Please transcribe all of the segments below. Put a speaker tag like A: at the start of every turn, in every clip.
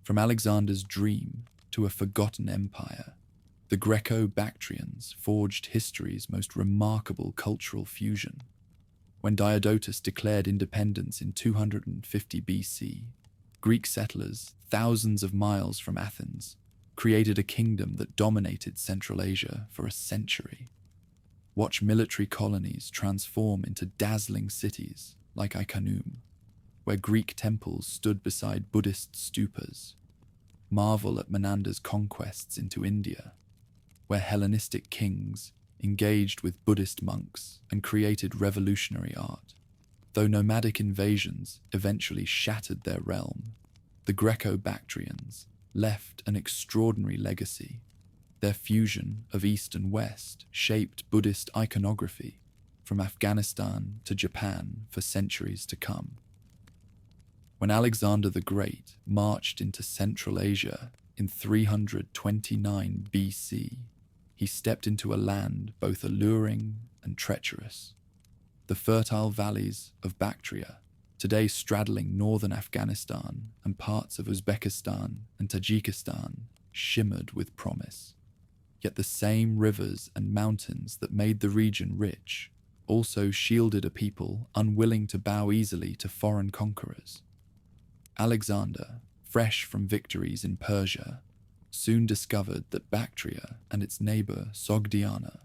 A: From Alexander's dream to a forgotten empire, the Greco-Bactrians forged history's most remarkable cultural fusion. When Diodotus declared independence in 250 BC, Greek settlers, thousands of miles from Athens, created a kingdom that dominated Central Asia for a century. Watch military colonies transform into dazzling cities like Ai-Khanoum, where Greek temples stood beside Buddhist stupas. Marvel at Menander's conquests into India, where Hellenistic kings engaged with Buddhist monks and created revolutionary art. Though nomadic invasions eventually shattered their realm, the Greco-Bactrians left an extraordinary legacy. Their fusion of East and West shaped Buddhist iconography from Afghanistan to Japan for centuries to come. When Alexander the Great marched into Central Asia in 329 BC, he stepped into a land both alluring and treacherous. The fertile valleys of Bactria, today straddling northern Afghanistan and parts of Uzbekistan and Tajikistan, shimmered with promise. Yet the same rivers and mountains that made the region rich also shielded a people unwilling to bow easily to foreign conquerors. Alexander, fresh from victories in Persia, soon discovered that Bactria and its neighbor Sogdiana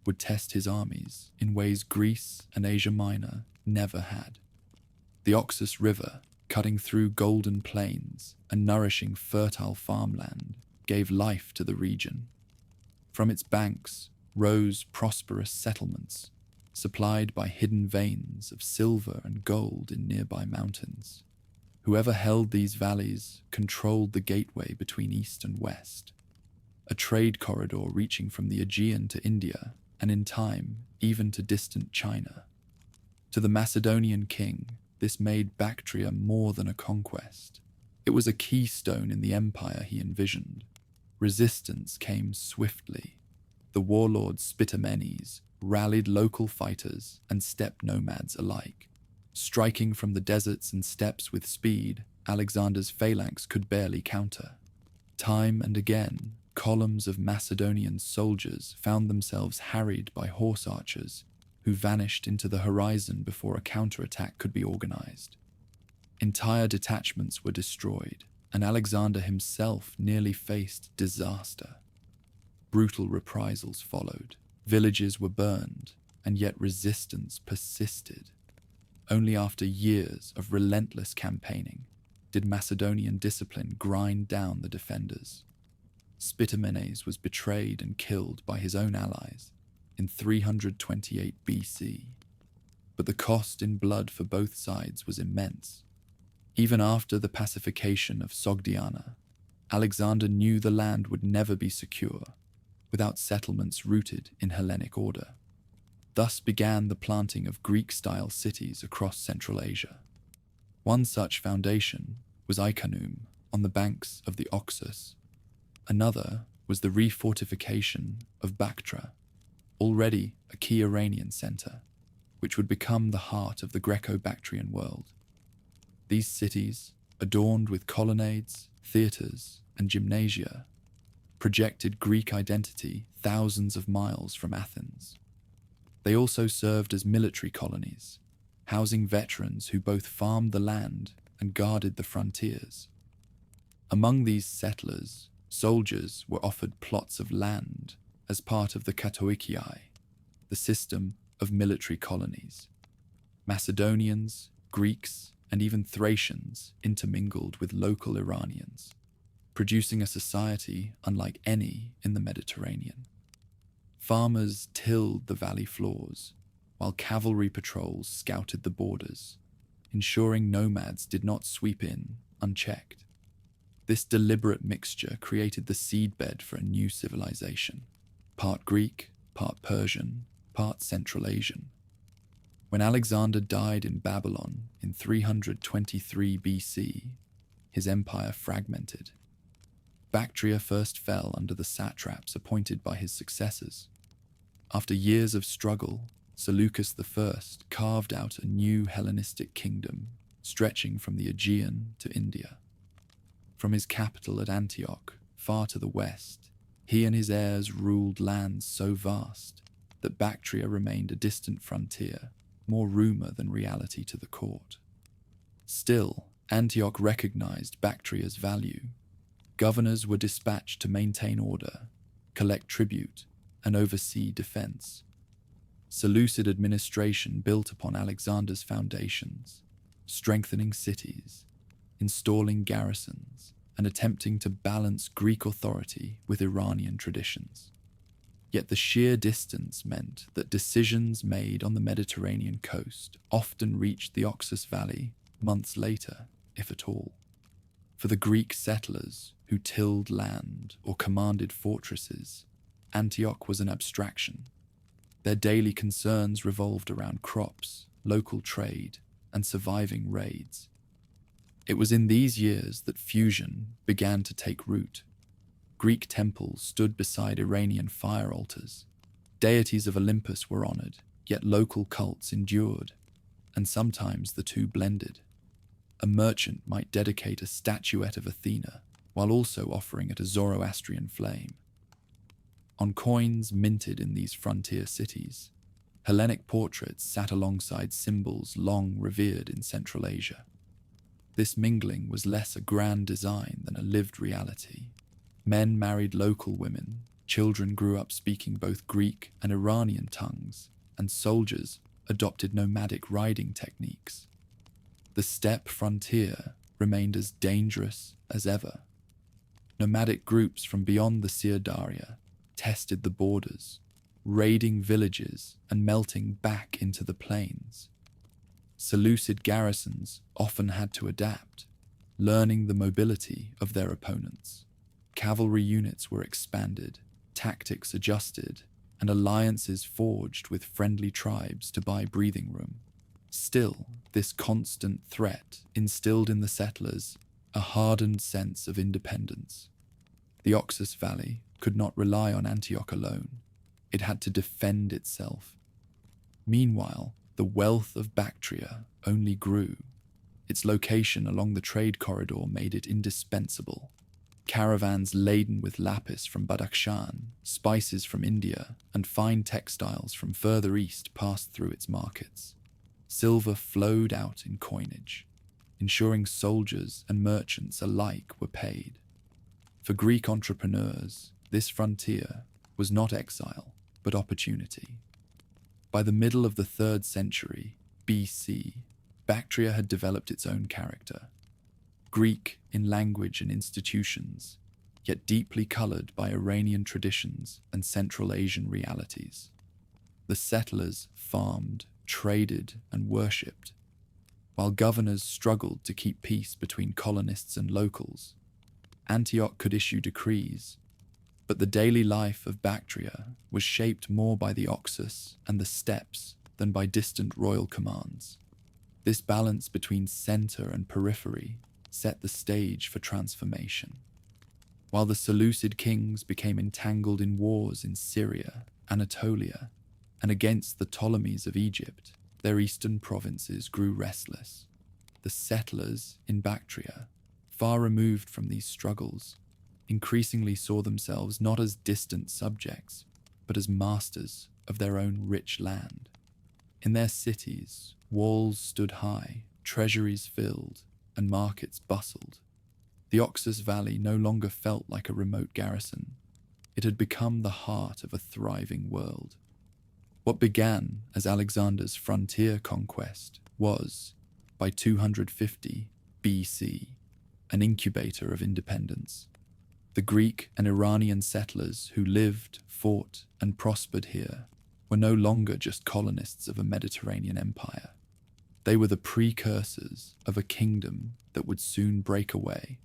A: would test his armies in ways Greece and Asia Minor never had. The Oxus River, cutting through golden plains and nourishing fertile farmland, gave life to the region. From its banks rose prosperous settlements, supplied by hidden veins of silver and gold in nearby mountains. Whoever held these valleys controlled the gateway between East and West, a trade corridor reaching from the Aegean to India, and in time, even to distant China. To the Macedonian king, this made Bactria more than a conquest. It was a keystone in the empire he envisioned. Resistance came swiftly. The warlord Spitamenes rallied local fighters and steppe nomads alike. Striking from the deserts and steppes with speed, Alexander's phalanx could barely counter. Time and again, columns of Macedonian soldiers found themselves harried by horse archers who vanished into the horizon before a counterattack could be organized. Entire detachments were destroyed, and Alexander himself nearly faced disaster. Brutal reprisals followed. Villages were burned, and yet resistance persisted. Only after years of relentless campaigning did Macedonian discipline grind down the defenders. Spitamenes was betrayed and killed by his own allies in 328 BC, but the cost in blood for both sides was immense. Even after the pacification of Sogdiana, Alexander knew the land would never be secure without settlements rooted in Hellenic order. Thus began the planting of Greek-style cities across Central Asia. One such foundation was Ai-Khanoum on the banks of the Oxus. Another was the refortification of Bactria, already a key Iranian center, which would become the heart of the Greco-Bactrian world. These cities, adorned with colonnades, theaters, and gymnasia, projected Greek identity thousands of miles from Athens. They also served as military colonies, housing veterans who both farmed the land and guarded the frontiers. Among these settlers, soldiers were offered plots of land as part of the Katoikiai, the system of military colonies. Macedonians, Greeks, and even Thracians intermingled with local Iranians, producing a society unlike any in the Mediterranean. Farmers tilled the valley floors, while cavalry patrols scouted the borders, ensuring nomads did not sweep in unchecked. This deliberate mixture created the seedbed for a new civilization, part Greek, part Persian, part Central Asian. When Alexander died in Babylon in 323 BC, his empire fragmented. Bactria first fell under the satraps appointed by his successors. After years of struggle, Seleucus I carved out a new Hellenistic kingdom, stretching from the Aegean to India. From his capital at Antioch, far to the west, he and his heirs ruled lands so vast that Bactria remained a distant frontier, more rumour than reality to the court. Still, Antioch recognized Bactria's value. Governors were dispatched to maintain order, collect tribute, and oversee defense. Seleucid administration built upon Alexander's foundations, strengthening cities, installing garrisons, and attempting to balance Greek authority with Iranian traditions. Yet the sheer distance meant that decisions made on the Mediterranean coast often reached the Oxus Valley months later, if at all. For the Greek settlers who tilled land or commanded fortresses, Antioch was an abstraction. Their daily concerns revolved around crops, local trade, and surviving raids. It was in these years that fusion began to take root. Greek temples stood beside Iranian fire altars. Deities of Olympus were honored, yet local cults endured, and sometimes the two blended. A merchant might dedicate a statuette of Athena while also offering it a Zoroastrian flame. On coins minted in these frontier cities, Hellenic portraits sat alongside symbols long revered in Central Asia. This mingling was less a grand design than a lived reality. Men married local women, children grew up speaking both Greek and Iranian tongues, and soldiers adopted nomadic riding techniques. The steppe frontier remained as dangerous as ever. Nomadic groups from beyond the Sirdaria tested the borders, raiding villages and melting back into the plains. Seleucid garrisons often had to adapt, learning the mobility of their opponents. Cavalry units were expanded, tactics adjusted, and alliances forged with friendly tribes to buy breathing room. Still, this constant threat instilled in the settlers a hardened sense of independence. The Oxus Valley could not rely on Antioch alone. It had to defend itself. Meanwhile, the wealth of Bactria only grew. Its location along the trade corridor made it indispensable. Caravans laden with lapis from Badakhshan, spices from India, and fine textiles from further east passed through its markets. Silver flowed out in coinage, ensuring soldiers and merchants alike were paid. For Greek entrepreneurs, this frontier was not exile, but opportunity. By the middle of the 3rd century BC, Bactria had developed its own character. Greek in language and institutions, yet deeply colored by Iranian traditions and Central Asian realities. The settlers farmed, traded, and worshipped, while governors struggled to keep peace between colonists and locals. Antioch could issue decrees, but the daily life of Bactria was shaped more by the Oxus and the steppes than by distant royal commands. This balance between center and periphery set the stage for transformation. While the Seleucid kings became entangled in wars in Syria, Anatolia, and against the Ptolemies of Egypt, their eastern provinces grew restless. The settlers in Bactria, far removed from these struggles, increasingly saw themselves not as distant subjects, but as masters of their own rich land. In their cities, walls stood high, treasuries filled, and markets bustled. The Oxus Valley no longer felt like a remote garrison. It had become the heart of a thriving world. What began as Alexander's frontier conquest was, by 250 BC, an incubator of independence. The Greek and Iranian settlers who lived, fought, and prospered here were no longer just colonists of a Mediterranean empire. They were the precursors of a kingdom that would soon break away,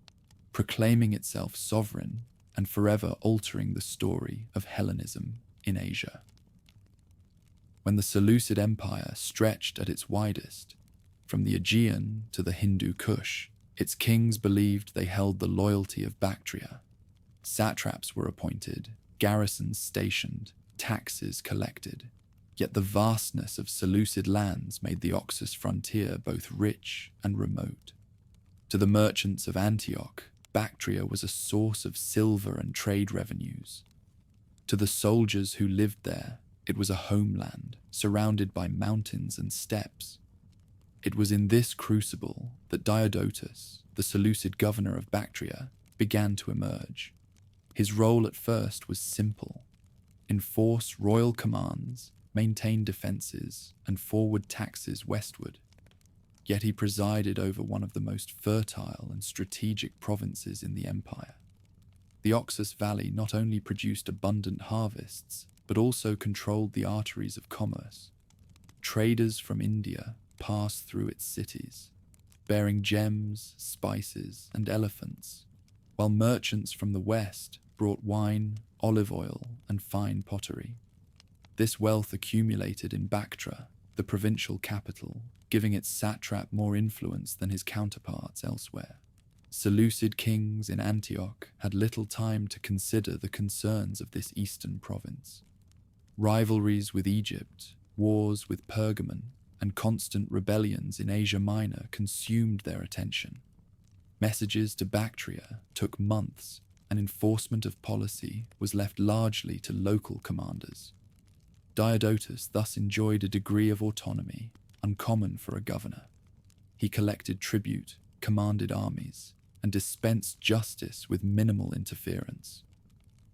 A: proclaiming itself sovereign and forever altering the story of Hellenism in Asia. When the Seleucid Empire stretched at its widest, from the Aegean to the Hindu Kush, its kings believed they held the loyalty of Bactria. Satraps were appointed, garrisons stationed, taxes collected. Yet the vastness of Seleucid lands made the Oxus frontier both rich and remote. To the merchants of Antioch, Bactria was a source of silver and trade revenues. To the soldiers who lived there, it was a homeland surrounded by mountains and steppes. It was in this crucible that Diodotus, the Seleucid governor of Bactria, began to emerge. His role at first was simple: enforce royal commands, maintain defenses, and forward taxes westward. Yet he presided over one of the most fertile and strategic provinces in the empire. The Oxus Valley not only produced abundant harvests, but also controlled the arteries of commerce. Traders from India passed through its cities, bearing gems, spices, and elephants, while merchants from the west brought wine, olive oil, and fine pottery. This wealth accumulated in Bactra, the provincial capital, giving its satrap more influence than his counterparts elsewhere. Seleucid kings in Antioch had little time to consider the concerns of this eastern province. Rivalries with Egypt, wars with Pergamon, and constant rebellions in Asia Minor consumed their attention. Messages to Bactria took months, and enforcement of policy was left largely to local commanders. Diodotus thus enjoyed a degree of autonomy uncommon for a governor. He collected tribute, commanded armies, and dispensed justice with minimal interference.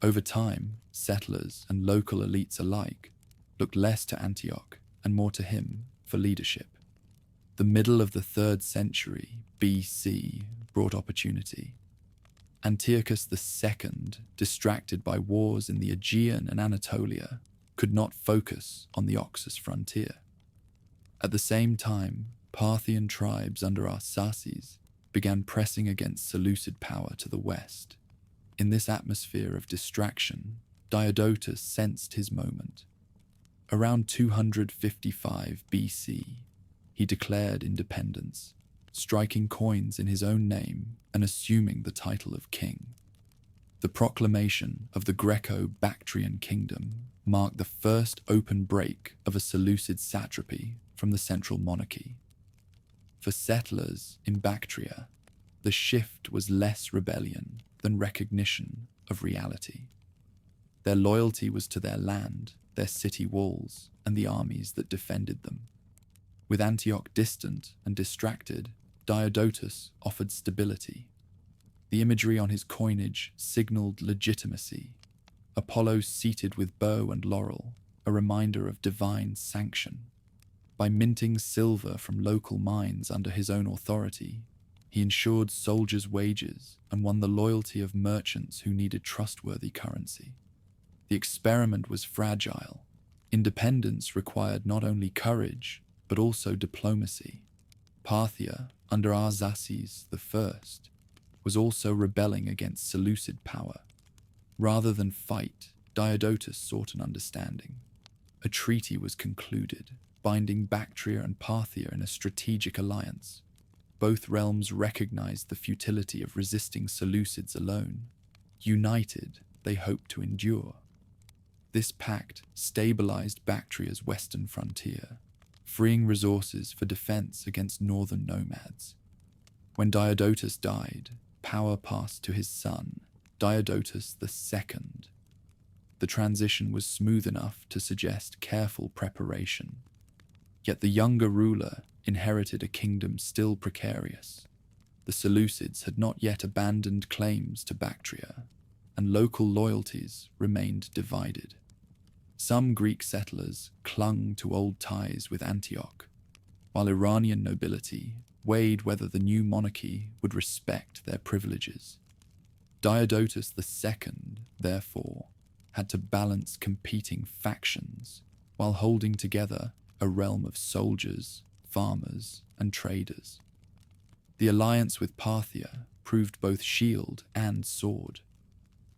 A: Over time, settlers and local elites alike looked less to Antioch and more to him for leadership. The middle of the 3rd century BC brought opportunity. Antiochus II, distracted by wars in the Aegean and Anatolia, could not focus on the Oxus frontier. At the same time, Parthian tribes under Arsaces began pressing against Seleucid power to the west. In this atmosphere of distraction, Diodotus sensed his moment. Around 255 BC, he declared independence, striking coins in his own name and assuming the title of king. The proclamation of the Greco-Bactrian kingdom marked the first open break of a Seleucid satrapy from the central monarchy. For settlers in Bactria, the shift was less rebellion than recognition of reality. Their loyalty was to their land, their city walls, and the armies that defended them. With Antioch distant and distracted, Diodotus offered stability. The imagery on his coinage signaled legitimacy. Apollo seated with bow and laurel, a reminder of divine sanction. By minting silver from local mines under his own authority, he ensured soldiers' wages and won the loyalty of merchants who needed trustworthy currency. The experiment was fragile. Independence required not only courage, but also diplomacy. Parthia, under Arsaces I, was also rebelling against Seleucid power. Rather than fight, Diodotus sought an understanding. A treaty was concluded, binding Bactria and Parthia in a strategic alliance. Both realms recognized the futility of resisting Seleucids alone. United, they hoped to endure. This pact stabilized Bactria's western frontier, freeing resources for defense against northern nomads. When Diodotus died, power passed to his son, Diodotus II. The transition was smooth enough to suggest careful preparation. Yet the younger ruler inherited a kingdom still precarious. The Seleucids had not yet abandoned claims to Bactria, and local loyalties remained divided. Some Greek settlers clung to old ties with Antioch, while Iranian nobility weighed whether the new monarchy would respect their privileges. Diodotus II, therefore, had to balance competing factions while holding together a realm of soldiers, farmers, and traders. The alliance with Parthia proved both shield and sword.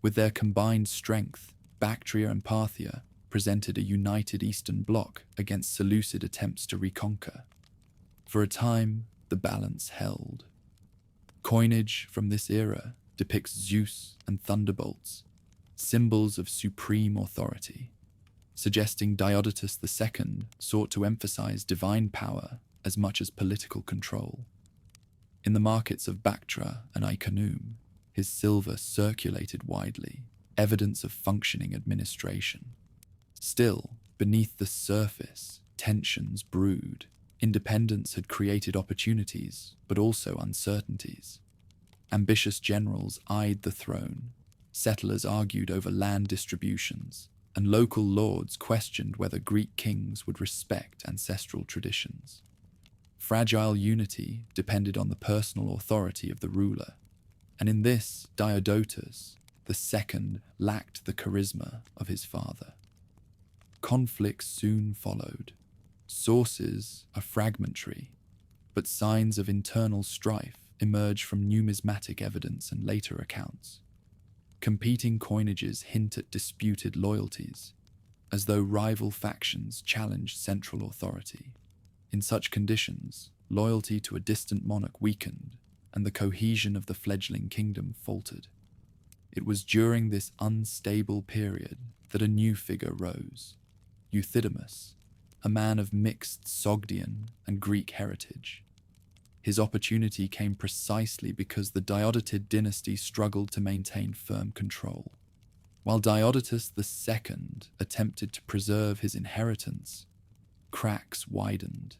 A: With their combined strength, Bactria and Parthia presented a united Eastern bloc against Seleucid attempts to reconquer. For a time, the balance held. Coinage from this era depicts Zeus and thunderbolts, symbols of supreme authority, suggesting Diodotus II sought to emphasize divine power as much as political control. In the markets of Bactra and Ai-Khanoum, His silver circulated widely, evidence of functioning administration. Still, beneath the surface, tensions brewed. Independence had created opportunities, but also uncertainties. Ambitious generals eyed the throne, settlers argued over land distributions, and local lords questioned whether Greek kings would respect ancestral traditions. Fragile unity depended on the personal authority of the ruler, and in this, Diodotus II lacked the charisma of his father. Conflicts soon followed. Sources are fragmentary, but signs of internal strife emerge from numismatic evidence and later accounts. Competing coinages hint at disputed loyalties, as though rival factions challenged central authority. In such conditions, loyalty to a distant monarch weakened, and the cohesion of the fledgling kingdom faltered. It was during this unstable period that a new figure rose, Euthydemus, a man of mixed Sogdian and Greek heritage. His opportunity came precisely because the Diodotid dynasty struggled to maintain firm control. While Diodotus II attempted to preserve his inheritance, cracks widened.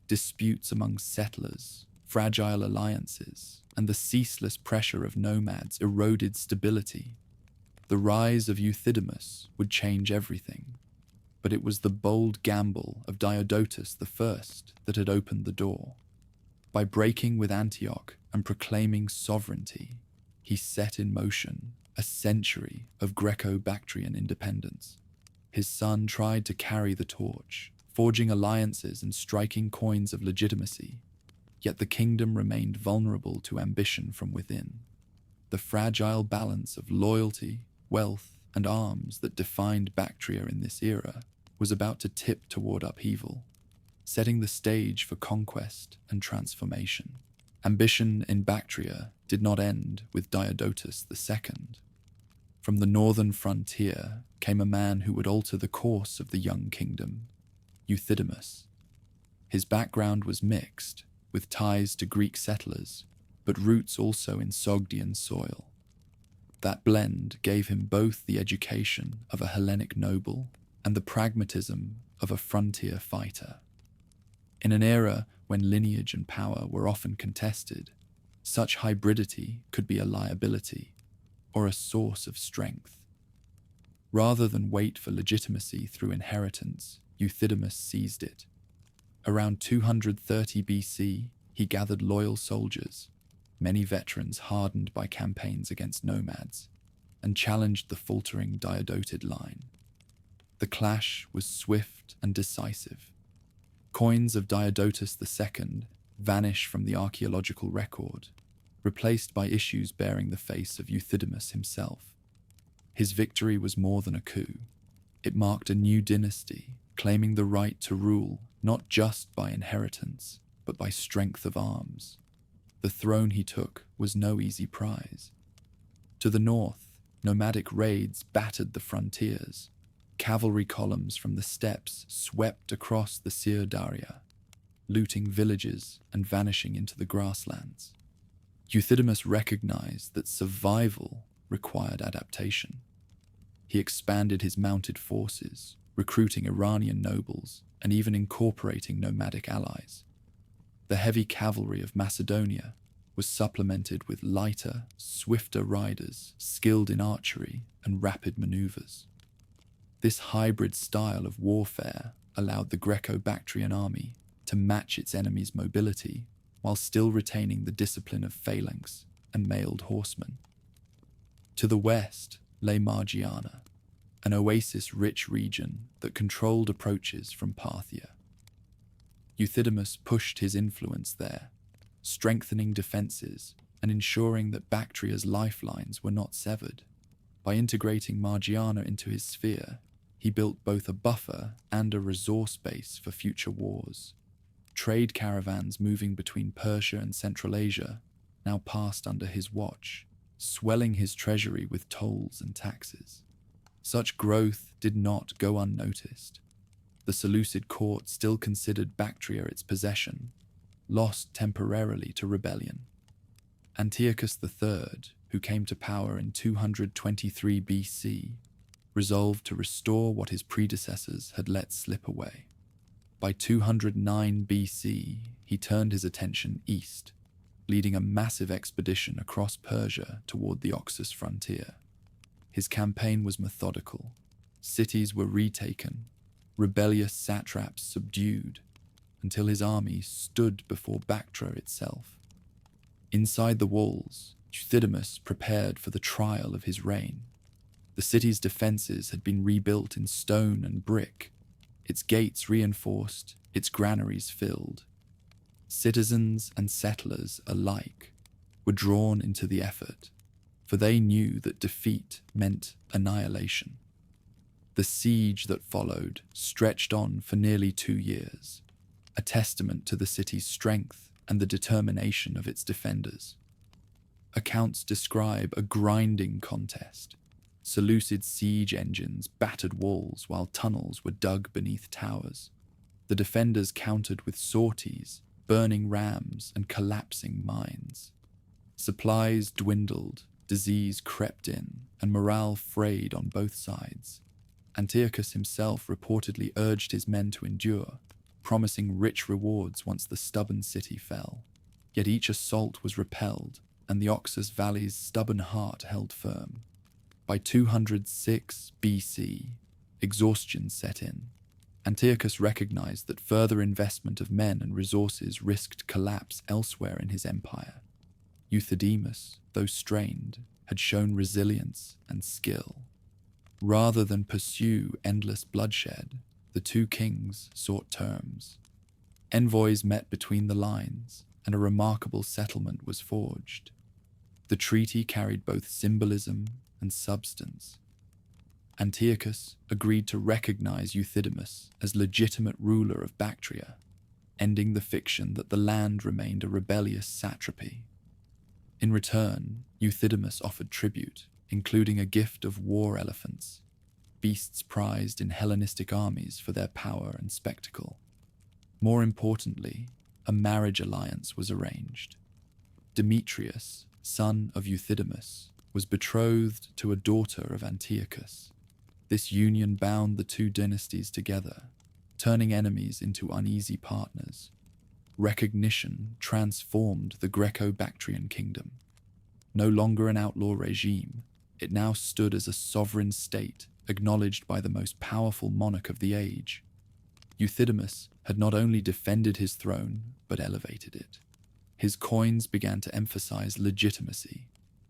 A: Disputes among settlers, fragile alliances, and the ceaseless pressure of nomads eroded stability. The rise of Euthydemus would change everything, but it was the bold gamble of Diodotus I that had opened the door. By breaking with Antioch and proclaiming sovereignty, he set in motion a century of Greco-Bactrian independence. His son tried to carry the torch, forging alliances and striking coins of legitimacy, yet the kingdom remained vulnerable to ambition from within. The fragile balance of loyalty, wealth, and arms that defined Bactria in this era was about to tip toward upheaval, setting the stage for conquest and transformation. Ambition in Bactria did not end with Diodotus II. From the northern frontier came a man who would alter the course of the young kingdom, Euthydemus. His background was mixed, with ties to Greek settlers, but roots also in Sogdian soil. That blend gave him both the education of a Hellenic noble and the pragmatism of a frontier fighter. In an era when lineage and power were often contested, such hybridity could be a liability or a source of strength. Rather than wait for legitimacy through inheritance, Euthydemus seized it. Around 230 BC, he gathered loyal soldiers, many veterans hardened by campaigns against nomads, and challenged the faltering Diodotid line. The clash was swift and decisive. Coins of Diodotus II vanish from the archaeological record, replaced by issues bearing the face of Euthydemus himself. His victory was more than a coup. It marked a new dynasty, claiming the right to rule not just by inheritance, but by strength of arms. The throne he took was no easy prize. To the north, nomadic raids battered the frontiers. Cavalry columns from the steppes swept across the Daria, looting villages and vanishing into the grasslands. Euthydemus recognized that survival required adaptation. He expanded his mounted forces, recruiting Iranian nobles and even incorporating nomadic allies. The heavy cavalry of Macedonia was supplemented with lighter, swifter riders skilled in archery and rapid maneuvers. This hybrid style of warfare allowed the Greco-Bactrian army to match its enemy's mobility while still retaining the discipline of phalanx and mailed horsemen. To the west lay Margiana, an oasis-rich region that controlled approaches from Parthia. Euthydemus pushed his influence there, strengthening defenses and ensuring that Bactria's lifelines were not severed. By integrating Margiana into his sphere, he built both a buffer and a resource base for future wars. Trade caravans moving between Persia and Central Asia now passed under his watch, swelling his treasury with tolls and taxes. Such growth did not go unnoticed. The Seleucid court still considered Bactria its possession, lost temporarily to rebellion. Antiochus III, who came to power in 223 BC, resolved to restore what his predecessors had let slip away. By 209 BC, he turned his attention east, leading a massive expedition across Persia toward the Oxus frontier. His campaign was methodical. Cities were retaken, rebellious satraps subdued, until his army stood before Bactria itself. Inside the walls, Euthydemus prepared for the trial of his reign. The city's defenses had been rebuilt in stone and brick, its gates reinforced, its granaries filled. Citizens and settlers alike were drawn into the effort, for they knew that defeat meant annihilation. The siege that followed stretched on for nearly 2 years, a testament to the city's strength and the determination of its defenders. Accounts describe a grinding contest. Seleucid siege engines battered walls while tunnels were dug beneath towers. The defenders countered with sorties, burning rams, and collapsing mines. Supplies dwindled, disease crept in, and morale frayed on both sides. Antiochus himself reportedly urged his men to endure, promising rich rewards once the stubborn city fell. Yet each assault was repelled, and the Oxus Valley's stubborn heart held firm. By 206 BC, exhaustion set in. Antiochus recognized that further investment of men and resources risked collapse elsewhere in his empire. Euthydemus, though strained, had shown resilience and skill. Rather than pursue endless bloodshed, the two kings sought terms. Envoys met between the lines, and a remarkable settlement was forged. The treaty carried both symbolism and substance. Antiochus agreed to recognize Euthydemus as legitimate ruler of Bactria, ending the fiction that the land remained a rebellious satrapy. In return, Euthydemus offered tribute, including a gift of war elephants, beasts prized in Hellenistic armies for their power and spectacle. More importantly, a marriage alliance was arranged. Demetrius, son of Euthydemus, was betrothed to a daughter of Antiochus. This union bound the two dynasties together, turning enemies into uneasy partners. Recognition transformed the Greco-Bactrian kingdom. No longer an outlaw regime, it now stood as a sovereign state acknowledged by the most powerful monarch of the age. Euthydemus had not only defended his throne, but elevated it. His coins began to emphasize legitimacy,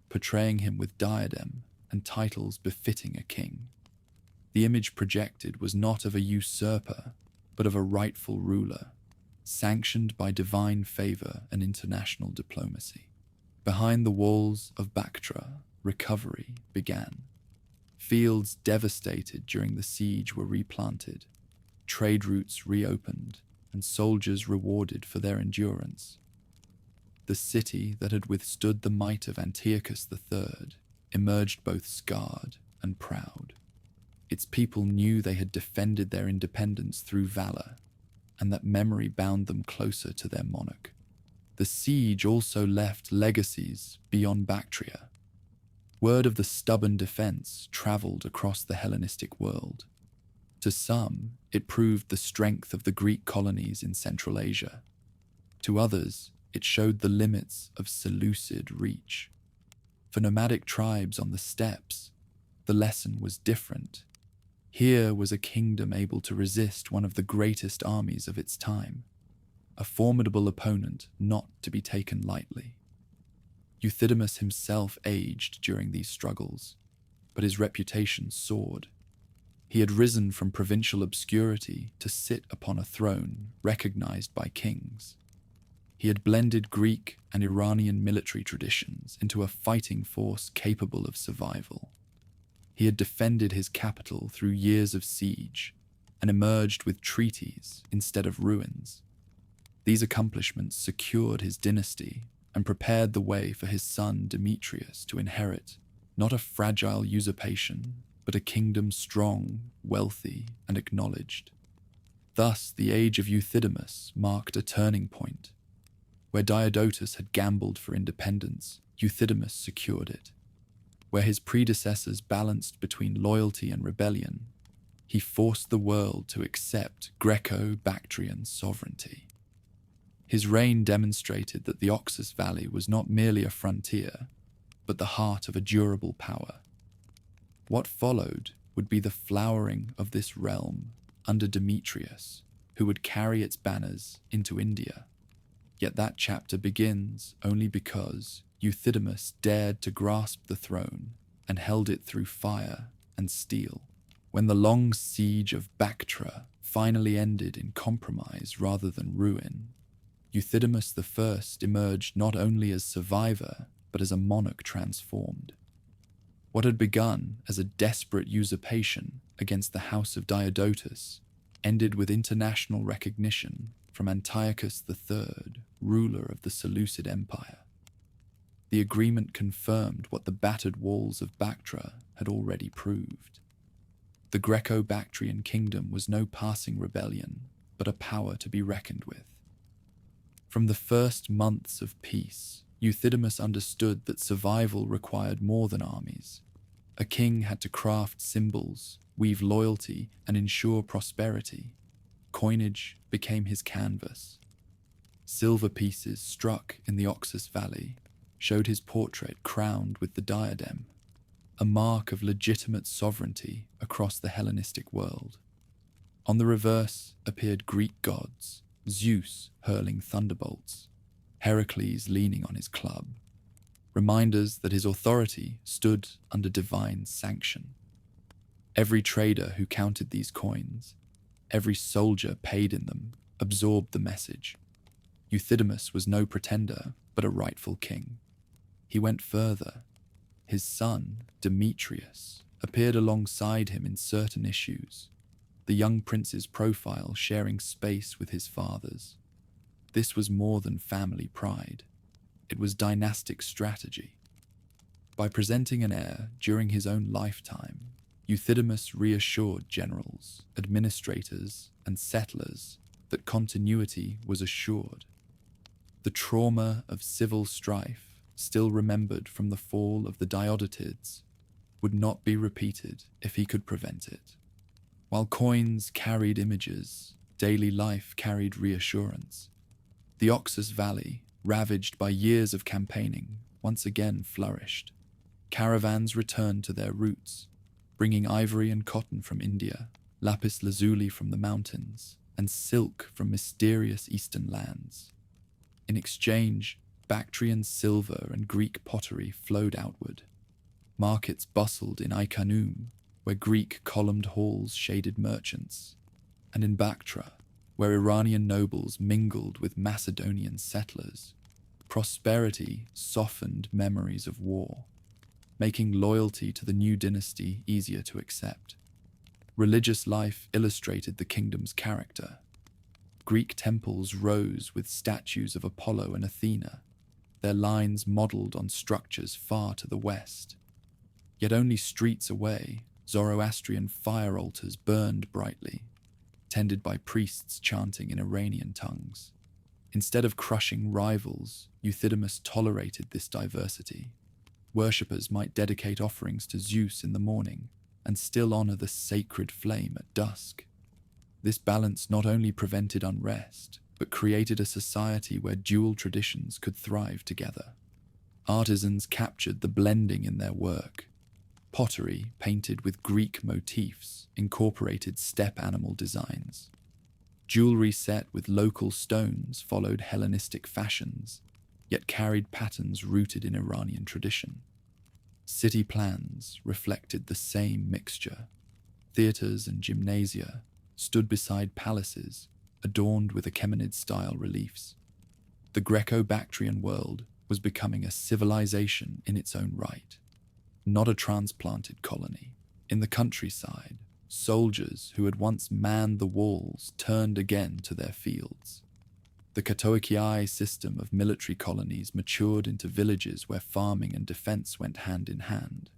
A: portraying him with diadem and titles befitting a king. The image projected was not of a usurper, but of a rightful ruler, sanctioned by divine favor and international diplomacy. Behind the walls of Bactria, recovery began. Fields devastated during the siege were replanted, trade routes reopened, and soldiers rewarded for their endurance. The city that had withstood the might of Antiochus III emerged both scarred and proud. Its people knew they had defended their independence through valor, and that memory bound them closer to their monarch. The siege also left legacies beyond Bactria. Word of the stubborn defense traveled across the Hellenistic world. To some, it proved the strength of the Greek colonies in Central Asia. To others, it showed the limits of Seleucid reach. For nomadic tribes on the steppes, the lesson was different. Here was a kingdom able to resist one of the greatest armies of its time, a formidable opponent not to be taken lightly. Euthydemus himself aged during these struggles, but his reputation soared. He had risen from provincial obscurity to sit upon a throne recognized by kings. He had blended Greek and Iranian military traditions into a fighting force capable of survival. He had defended his capital through years of siege and emerged with treaties instead of ruins. These accomplishments secured his dynasty and prepared the way for his son Demetrius to inherit not a fragile usurpation, but a kingdom strong, wealthy, and acknowledged. Thus, the age of Euthydemus marked a turning point. Where Diodotus had gambled for independence, Euthydemus secured it. Where his predecessors balanced between loyalty and rebellion, he forced the world to accept Greco-Bactrian sovereignty. His reign demonstrated that the Oxus Valley was not merely a frontier, but the heart of a durable power. What followed would be the flowering of this realm under Demetrius, who would carry its banners into India. Yet that chapter begins only because Euthydemus dared to grasp the throne and held it through fire and steel. When the long siege of Bactria finally ended in compromise rather than ruin, Euthydemus I emerged not only as survivor, but as a monarch transformed. What had begun as a desperate usurpation against the house of Diodotus ended with international recognition from Antiochus III, ruler of the Seleucid Empire. The agreement confirmed what the battered walls of Bactria had already proved. The Greco-Bactrian kingdom was no passing rebellion, but a power to be reckoned with. From the first months of peace, Euthydemus understood that survival required more than armies. A king had to craft symbols, weave loyalty, and ensure prosperity. Coinage became his canvas. Silver pieces struck in the Oxus Valley showed his portrait crowned with the diadem, a mark of legitimate sovereignty across the Hellenistic world. On the reverse appeared Greek gods, Zeus hurling thunderbolts, Heracles leaning on his club, reminders that his authority stood under divine sanction. Every trader who counted these coins, every soldier paid in them, absorbed the message. Euthydemus was no pretender, but a rightful king. He went further. His son, Demetrius, appeared alongside him in certain issues, the young prince's profile sharing space with his father's. This was more than family pride. It was dynastic strategy. By presenting an heir during his own lifetime, Euthydemus reassured generals, administrators, and settlers that continuity was assured. The trauma of civil strife, still remembered from the fall of the Diodotids, would not be repeated if he could prevent it. While coins carried images, daily life carried reassurance. The Oxus Valley, ravaged by years of campaigning, once again flourished. Caravans returned to their roots, bringing ivory and cotton from India, lapis lazuli from the mountains, and silk from mysterious eastern lands. In exchange, Bactrian silver and Greek pottery flowed outward. Markets bustled in Ai-Khanoum, where Greek columned halls shaded merchants, and in Bactria, where Iranian nobles mingled with Macedonian settlers. Prosperity softened memories of war, making loyalty to the new dynasty easier to accept. Religious life illustrated the kingdom's character. Greek temples rose with statues of Apollo and Athena, their lines modelled on structures far to the west. Yet only streets away, Zoroastrian fire altars burned brightly, tended by priests chanting in Iranian tongues. Instead of crushing rivals, Euthydemus tolerated this diversity. Worshippers might dedicate offerings to Zeus in the morning and still honor the sacred flame at dusk. This balance not only prevented unrest, but created a society where dual traditions could thrive together. Artisans captured the blending in their work. Pottery, painted with Greek motifs, incorporated steppe animal designs. Jewelry set with local stones followed Hellenistic fashions, yet carried patterns rooted in Iranian tradition. City plans reflected the same mixture. Theatres and gymnasia stood beside palaces, adorned with Achaemenid-style reliefs. The Greco-Bactrian world was becoming a civilization in its own right, not a transplanted colony. In the countryside, soldiers who had once manned the walls turned again to their fields. The Katoikiai system of military colonies matured into villages where farming and defense went hand in hand.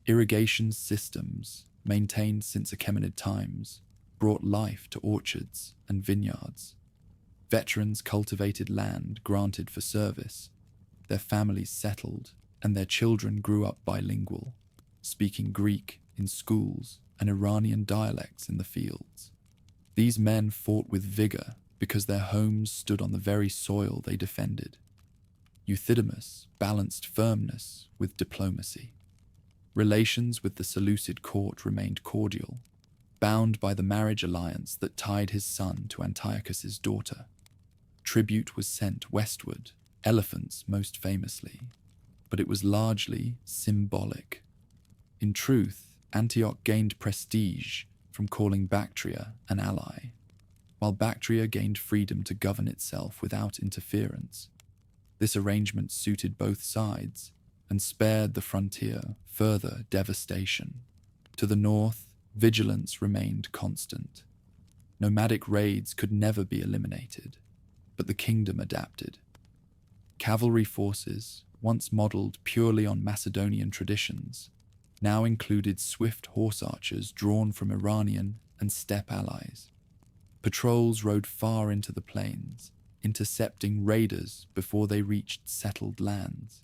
A: Irrigation systems, maintained since Achaemenid times, brought life to orchards and vineyards. Veterans cultivated land granted for service, their families settled, and their children grew up bilingual, speaking Greek in schools and Iranian dialects in the fields. These men fought with vigor because their homes stood on the very soil they defended. Euthydemus balanced firmness with diplomacy. Relations with the Seleucid court remained cordial, bound by the marriage alliance that tied his son to Antiochus's daughter. Tribute was sent westward, elephants most famously, but it was largely symbolic. In truth, Antioch gained prestige from calling Bactria an ally, while Bactria gained freedom to govern itself without interference. This arrangement suited both sides and spared the frontier further devastation. To the north, vigilance remained constant. Nomadic raids could never be eliminated, but the kingdom adapted. Cavalry forces, once modelled purely on Macedonian traditions, now included swift horse archers drawn from Iranian and steppe allies. Patrols rode far into the plains, intercepting raiders before they reached settled lands.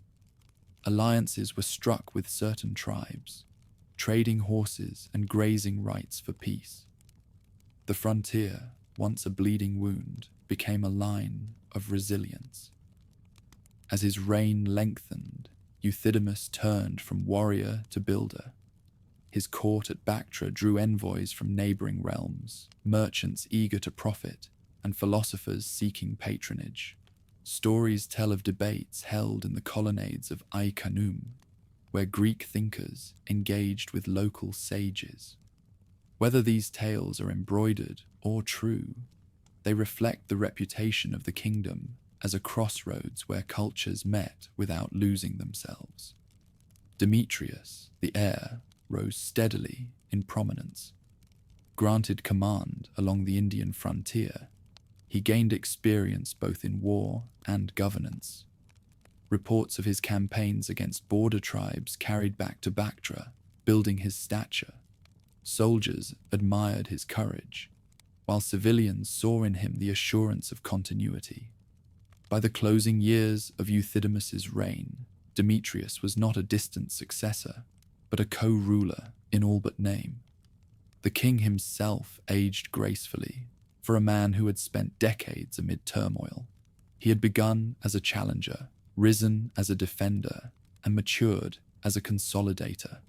A: Alliances were struck with certain tribes, trading horses and grazing rights for peace. The frontier, once a bleeding wound, became a line of resilience. As his reign lengthened, Euthydemus turned from warrior to builder. His court at Bactria drew envoys from neighbouring realms, merchants eager to profit, and philosophers seeking patronage. Stories tell of debates held in the colonnades of Ai-Khanoum, where Greek thinkers engaged with local sages. Whether these tales are embroidered or true, they reflect the reputation of the kingdom as a crossroads where cultures met without losing themselves. Demetrius, the heir, rose steadily in prominence. Granted command along the Indian frontier, he gained experience both in war and governance. Reports of his campaigns against border tribes carried back to Bactria, building his stature. Soldiers admired his courage, while civilians saw in him the assurance of continuity. By the closing years of Euthydemus's reign, Demetrius was not a distant successor, but a co-ruler in all but name. The king himself aged gracefully, for a man who had spent decades amid turmoil. He had begun as a challenger, risen as a defender, and matured as a consolidator.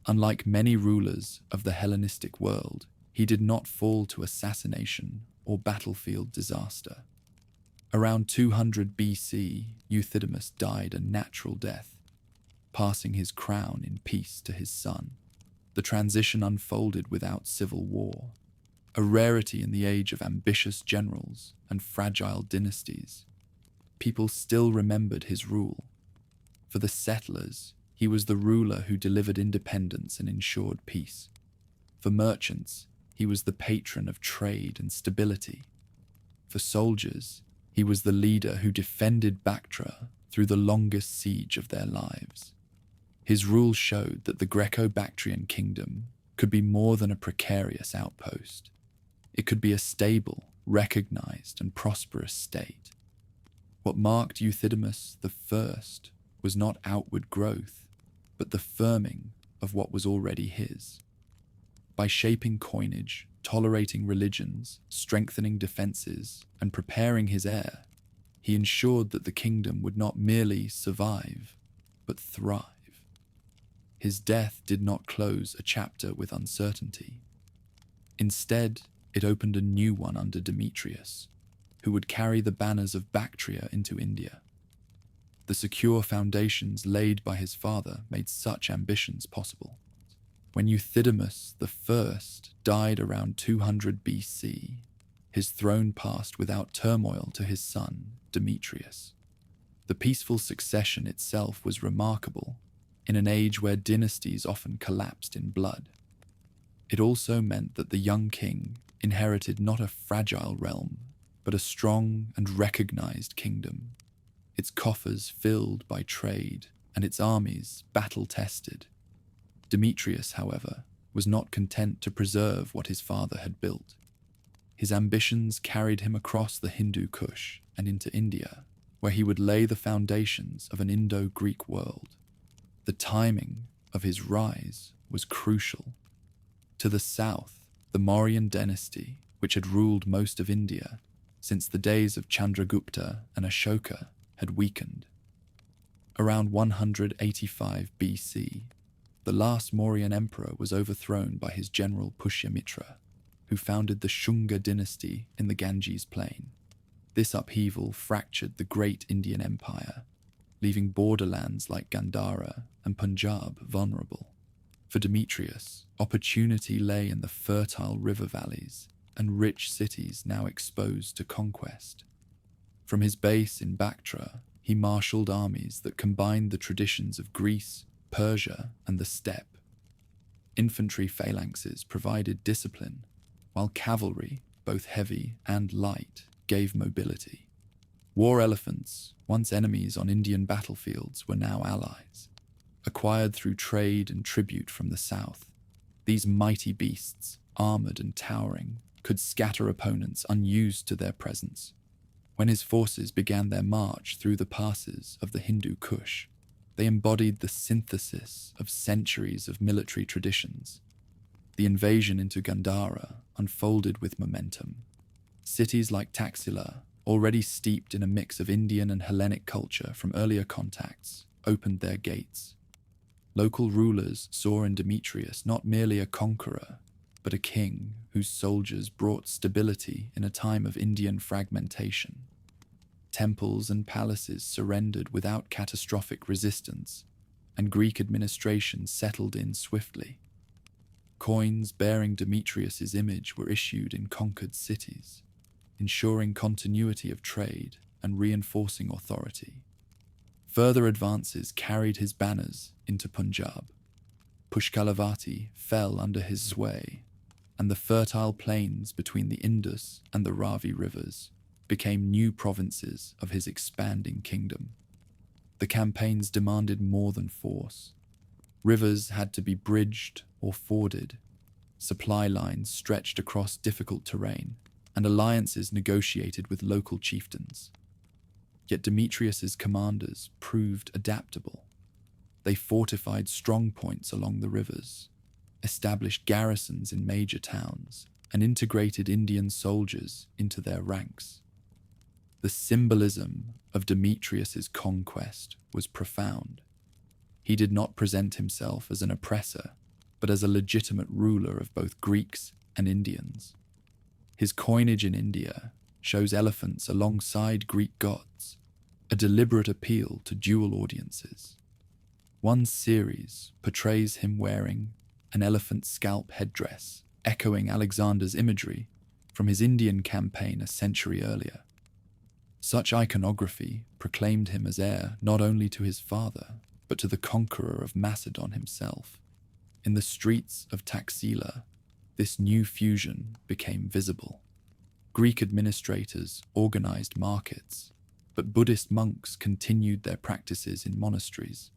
A: Unlike many rulers of the Hellenistic world, he did not fall to assassination or battlefield disaster. Around 200 BC, Euthydemus died a natural death, passing his crown in peace to his son. The transition unfolded without civil war, a rarity in the age of ambitious generals and fragile dynasties. People still remembered his rule. For the settlers, he was the ruler who delivered independence and ensured peace. For merchants, he was the patron of trade and stability. For soldiers, he was the leader who defended Bactria through the longest siege of their lives. His rule showed that the Greco-Bactrian kingdom could be more than a precarious outpost. It could be a stable, recognized, and prosperous state. What marked Euthydemus I was not outward growth, but the firming of what was already his. By shaping coinage, tolerating religions, strengthening defenses, and preparing his heir, he ensured that the kingdom would not merely survive, but thrive. His death did not close a chapter with uncertainty. Instead, it opened a new one under Demetrius, who would carry the banners of Bactria into India. The secure foundations laid by his father made such ambitions possible. When Euthydemus I died around 200 BC, his throne passed without turmoil to his son, Demetrius. The peaceful succession itself was remarkable, in an age where dynasties often collapsed in blood. It also meant that the young king inherited not a fragile realm, but a strong and recognized kingdom, its coffers filled by trade and its armies battle-tested. Demetrius, however, was not content to preserve what his father had built. His ambitions carried him across the Hindu Kush and into India, where he would lay the foundations of an Indo-Greek world. The timing of his rise was crucial. To the south, the Mauryan dynasty, which had ruled most of India since the days of Chandragupta and Ashoka, had weakened. Around 185 BC, the last Mauryan emperor was overthrown by his general Pushyamitra, who founded the Shunga dynasty in the Ganges plain. This upheaval fractured the great Indian empire, leaving borderlands like Gandhara and Punjab vulnerable. For Demetrius, opportunity lay in the fertile river valleys and rich cities now exposed to conquest. From his base in Bactria, he marshaled armies that combined the traditions of Greece, Persia, and the steppe. Infantry phalanxes provided discipline, while cavalry, both heavy and light, gave mobility. War elephants, once enemies on Indian battlefields, were now allies. Acquired through trade and tribute from the south, these mighty beasts, armored and towering, could scatter opponents unused to their presence. When his forces began their march through the passes of the Hindu Kush, they embodied the synthesis of centuries of military traditions. The invasion into Gandhara unfolded with momentum. Cities like Taxila, already steeped in a mix of Indian and Hellenic culture from earlier contacts, opened their gates. Local rulers saw in Demetrius not merely a conqueror, but a king whose soldiers brought stability in a time of Indian fragmentation. Temples and palaces surrendered without catastrophic resistance, and Greek administration settled in swiftly. Coins bearing Demetrius's image were issued in conquered cities, ensuring continuity of trade and reinforcing authority. Further advances carried his banners into Punjab. Pushkalavati fell under his sway, and the fertile plains between the Indus and the Ravi rivers became new provinces of his expanding kingdom. The campaigns demanded more than force. Rivers had to be bridged or forded, supply lines stretched across difficult terrain, and alliances negotiated with local chieftains. Yet Demetrius's commanders proved adaptable. They fortified strong points along the rivers, established garrisons in major towns, and integrated Indian soldiers into their ranks. The symbolism of Demetrius's conquest was profound. He did not present himself as an oppressor, but as a legitimate ruler of both Greeks and Indians. His coinage in India shows elephants alongside Greek gods, a deliberate appeal to dual audiences. One series portrays him wearing an elephant scalp headdress, echoing Alexander's imagery from his Indian campaign a century earlier. Such iconography proclaimed him as heir not only to his father, but to the conqueror of Macedon himself. In the streets of Taxila, this new fusion became visible. Greek administrators organized markets, but Buddhist monks continued their practices in monasteries.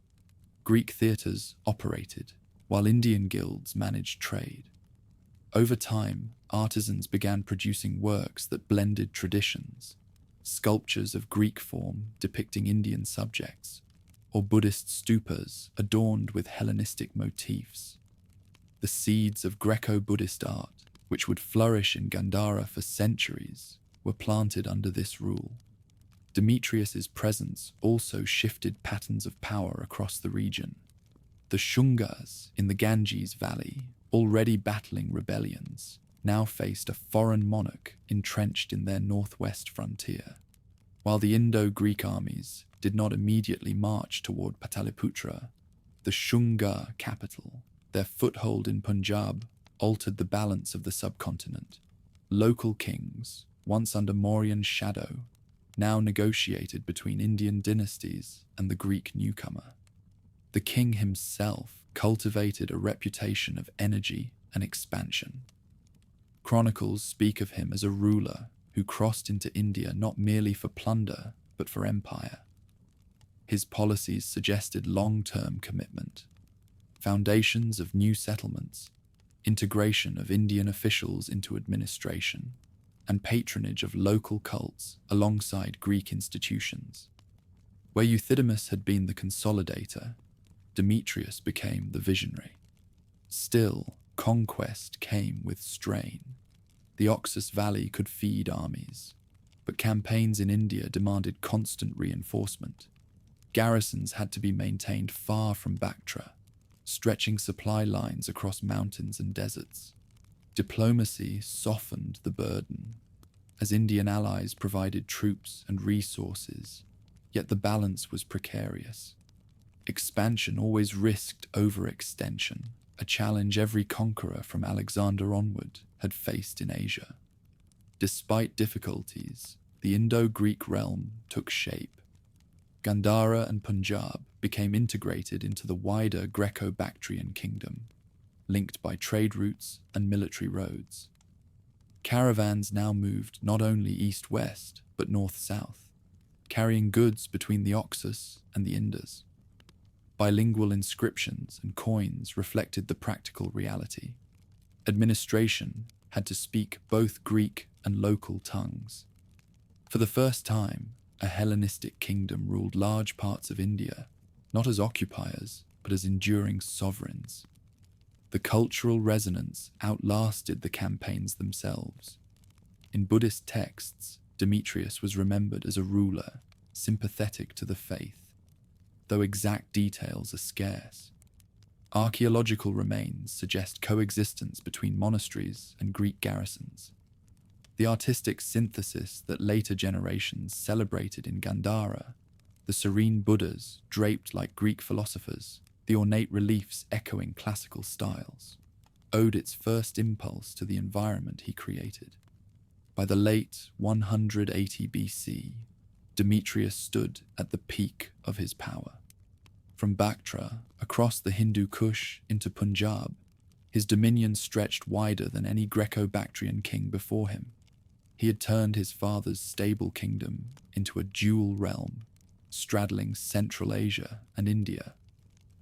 A: Greek theaters operated, while Indian guilds managed trade. Over time, artisans began producing works that blended traditions, sculptures of Greek form depicting Indian subjects, or Buddhist stupas adorned with Hellenistic motifs. The seeds of Greco-Buddhist art, which would flourish in Gandhara for centuries, were planted under this rule. Demetrius's presence also shifted patterns of power across the region. The Shungas in the Ganges Valley, already battling rebellions, now faced a foreign monarch entrenched in their northwest frontier. While the Indo-Greek armies did not immediately march toward Pataliputra, the Shunga capital, their foothold in Punjab, altered the balance of the subcontinent. Local kings, once under Mauryan shadow, now negotiated between Indian dynasties and the Greek newcomer. The king himself cultivated a reputation of energy and expansion. Chronicles speak of him as a ruler who crossed into India not merely for plunder, but for empire. His policies suggested long-term commitment, foundations of new settlements, integration of Indian officials into administration, and patronage of local cults alongside Greek institutions. Where Euthydemus had been the consolidator, Demetrius became the visionary. Still, conquest came with strain. The Oxus Valley could feed armies, but campaigns in India demanded constant reinforcement. Garrisons had to be maintained far from Bactria, stretching supply lines across mountains and deserts. Diplomacy softened the burden, as Indian allies provided troops and resources, yet the balance was precarious. Expansion always risked overextension, a challenge every conqueror from Alexander onward had faced in Asia. Despite difficulties, the Indo-Greek realm took shape. Gandhara and Punjab became integrated into the wider Greco-Bactrian kingdom, linked by trade routes and military roads. Caravans now moved not only east-west, but north-south, carrying goods between the Oxus and the Indus. Bilingual inscriptions and coins reflected the practical reality. Administration had to speak both Greek and local tongues. For the first time, a Hellenistic kingdom ruled large parts of India, not as occupiers, but as enduring sovereigns. The cultural resonance outlasted the campaigns themselves. In Buddhist texts, Demetrius was remembered as a ruler, sympathetic to the faith, though exact details are scarce. Archaeological remains suggest coexistence between monasteries and Greek garrisons. The artistic synthesis that later generations celebrated in Gandhara, the serene Buddhas draped like Greek philosophers, the ornate reliefs echoing classical styles, owed its first impulse to the environment he created. By the late 180 BC, Demetrius stood at the peak of his power. From Bactria, across the Hindu Kush into Punjab, his dominion stretched wider than any Greco-Bactrian king before him. He had turned his father's stable kingdom into a dual realm, straddling Central Asia and India.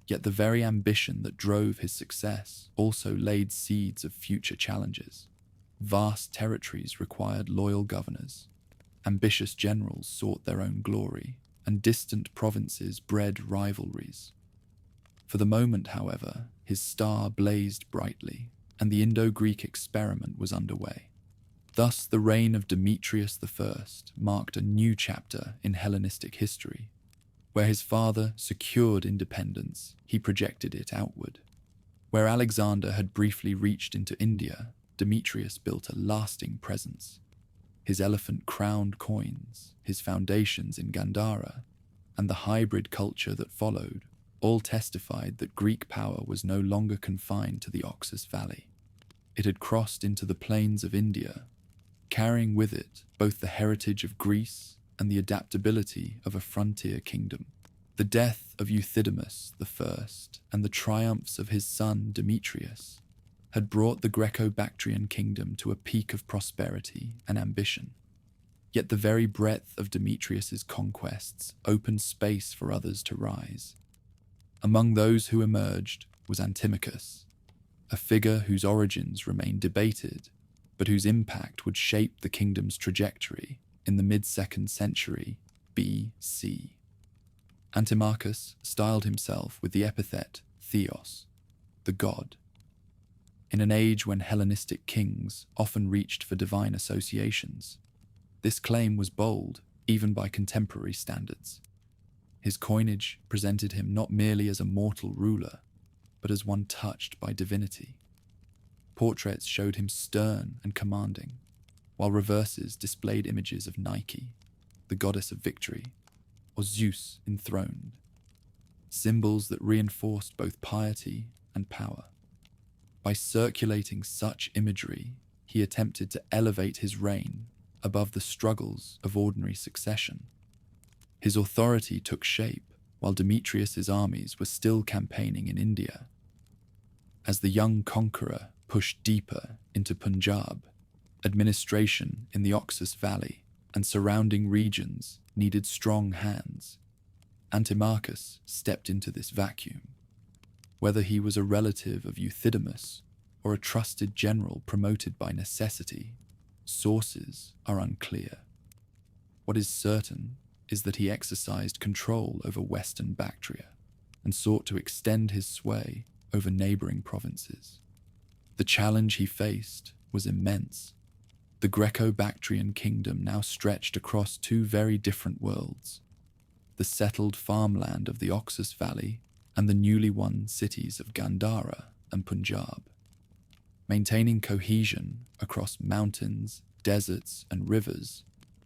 A: Yet the very ambition that drove his success also laid seeds of future challenges. Vast territories required loyal governors. Ambitious generals sought their own glory, and distant provinces bred rivalries. For the moment, however, his star blazed brightly, and the Indo-Greek experiment was underway. Thus, the reign of Demetrius I marked a new chapter in Hellenistic history. Where his father secured independence, he projected it outward. Where Alexander had briefly reached into India, Demetrius built a lasting presence. His elephant-crowned coins, his foundations in Gandhara, and the hybrid culture that followed all testified that Greek power was no longer confined to the Oxus Valley. It had crossed into the plains of India, carrying with it both the heritage of Greece and the adaptability of a frontier kingdom. The death of Euthydemus I and the triumphs of his son Demetrius had brought the Greco-Bactrian kingdom to a peak of prosperity and ambition. Yet the very breadth of Demetrius's conquests opened space for others to rise. Among those who emerged was Antimachus, a figure whose origins remain debated, but whose impact would shape the kingdom's trajectory in the mid-2nd century BC. Antimachus styled himself with the epithet Theos, the god. In an age when Hellenistic kings often reached for divine associations, this claim was bold even by contemporary standards. His coinage presented him not merely as a mortal ruler, but as one touched by divinity. Portraits showed him stern and commanding, while reverses displayed images of Nike, the goddess of victory, or Zeus enthroned, symbols that reinforced both piety and power. By circulating such imagery, he attempted to elevate his reign above the struggles of ordinary succession. His authority took shape while Demetrius's armies were still campaigning in India. As the young conqueror pushed deeper into Punjab, administration in the Oxus Valley and surrounding regions needed strong hands. Antimachus stepped into this vacuum. Whether he was a relative of Euthydemus or a trusted general promoted by necessity, Sources are unclear. What is certain is that he exercised control over western Bactria and sought to extend his sway over neighboring provinces. The challenge he faced was immense. The Greco-Bactrian kingdom now stretched across two very different worlds: the settled farmland of the Oxus Valley and the newly won cities of Gandhara and Punjab. Maintaining cohesion across mountains, deserts, and rivers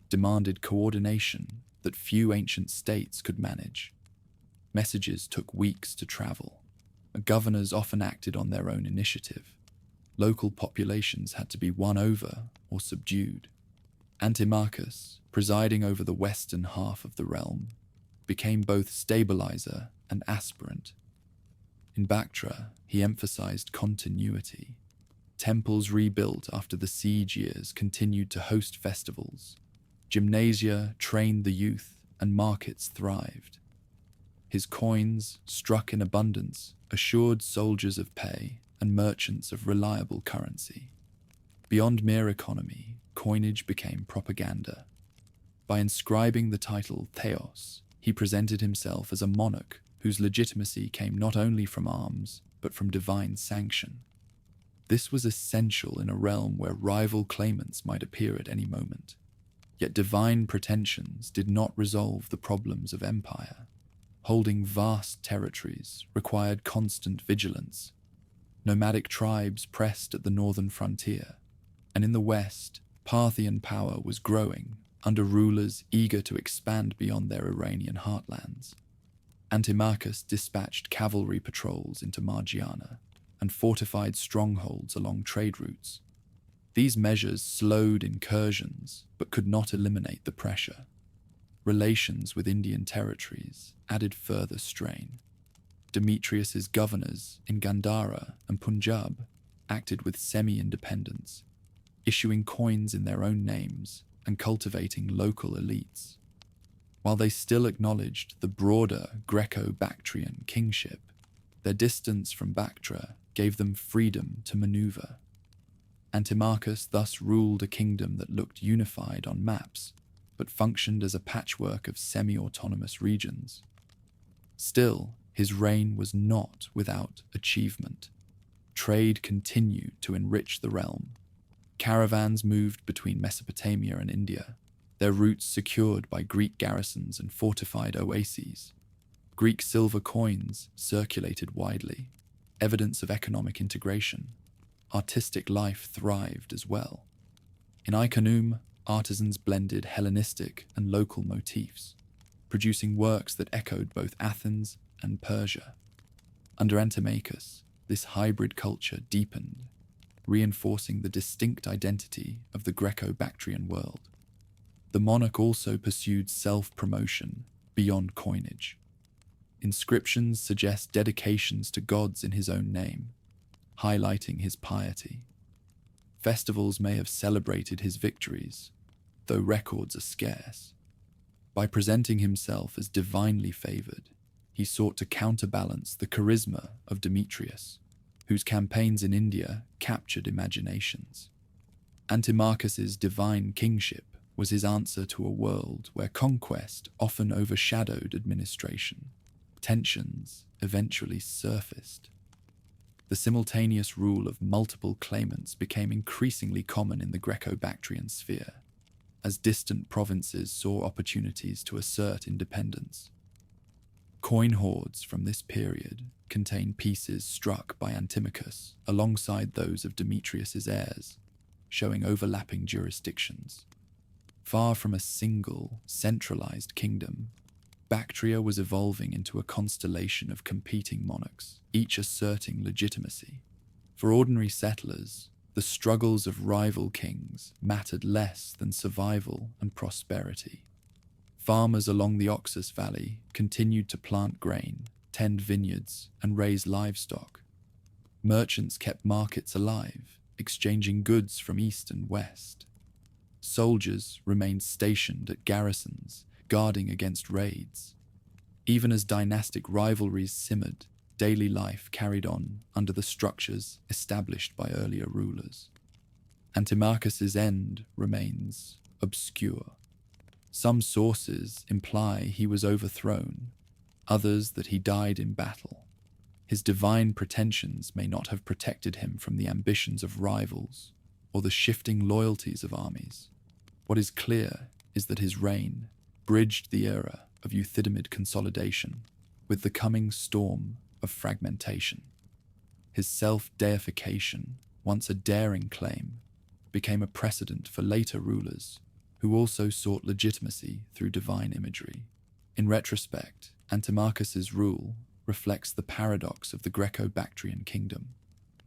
A: demanded coordination that few ancient states could manage. Messages took weeks to travel. Governors often acted on their own initiative. Local populations had to be won over or subdued. Antimachus, presiding over the western half of the realm, became both stabilizer and aspirant. In Bactria, he emphasized continuity. Temples rebuilt after the siege years continued to host festivals. Gymnasia trained the youth, and markets thrived. His coins, struck in abundance, assured soldiers of pay and merchants of reliable currency. Beyond mere economy, coinage became propaganda. By inscribing the title Theos, he presented himself as a monarch whose legitimacy came not only from arms, but from divine sanction. This was essential in a realm where rival claimants might appear at any moment. Yet divine pretensions did not resolve the problems of empire. Holding vast territories required constant vigilance. Nomadic tribes pressed at the northern frontier, and in the west, Parthian power was growing under rulers eager to expand beyond their Iranian heartlands. Antimachus dispatched cavalry patrols into Margiana and fortified strongholds along trade routes. These measures slowed incursions but could not eliminate the pressure. Relations with Indian territories added further strain. Demetrius's governors in Gandhara and Punjab acted with semi-independence, issuing coins in their own names and cultivating local elites. While they still acknowledged the broader Greco-Bactrian kingship, their distance from Bactria gave them freedom to maneuver. Antimachus thus ruled a kingdom that looked unified on maps, but functioned as a patchwork of semi-autonomous regions. Still, his reign was not without achievement. Trade continued to enrich the realm. Caravans moved between Mesopotamia and India, their routes secured by Greek garrisons and fortified oases. Greek silver coins circulated widely, evidence of economic integration. Artistic life thrived as well. In Ai-Khanoum, artisans blended Hellenistic and local motifs, producing works that echoed both Athens and Persia. Under Antimachus, this hybrid culture deepened, reinforcing the distinct identity of the Greco-Bactrian world. The monarch also pursued self-promotion beyond coinage. Inscriptions suggest dedications to gods in his own name, highlighting his piety. Festivals may have celebrated his victories, though records are scarce. By presenting himself as divinely favored, he sought to counterbalance the charisma of Demetrius, whose campaigns in India captured imaginations. Antimachus's divine kingship was his answer to a world where conquest often overshadowed administration. Tensions eventually surfaced. The simultaneous rule of multiple claimants became increasingly common in the Greco-Bactrian sphere, as distant provinces saw opportunities to assert independence. Coin hoards from this period contain pieces struck by Antimachus alongside those of Demetrius's heirs, showing overlapping jurisdictions. Far from a single, centralized kingdom, Bactria was evolving into a constellation of competing monarchs, each asserting legitimacy. For ordinary settlers, the struggles of rival kings mattered less than survival and prosperity. Farmers along the Oxus Valley continued to plant grain, tend vineyards, and raise livestock. Merchants kept markets alive, exchanging goods from east and west. Soldiers remained stationed at garrisons, guarding against raids. Even as dynastic rivalries simmered, daily life carried on under the structures established by earlier rulers. Antimachus's end remains obscure. Some sources imply he was overthrown, others that he died in battle. His divine pretensions may not have protected him from the ambitions of rivals or the shifting loyalties of armies. What is clear is that his reign bridged the era of Euthydemus consolidation with the coming storm of fragmentation. His self-deification, once a daring claim, became a precedent for later rulers who also sought legitimacy through divine imagery. In retrospect, Antimachus's rule reflects the paradox of the Greco-Bactrian kingdom.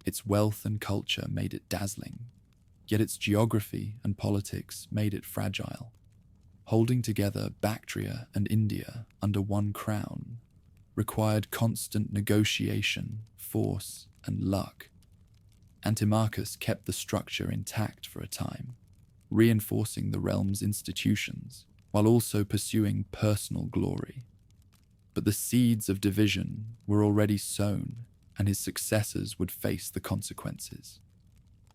A: Its wealth and culture made it dazzling, yet its geography and politics made it fragile. Holding together Bactria and India under one crown required constant negotiation, force, and luck. Antimachus kept the structure intact for a time, reinforcing the realm's institutions while also pursuing personal glory. But the seeds of division were already sown, and his successors would face the consequences.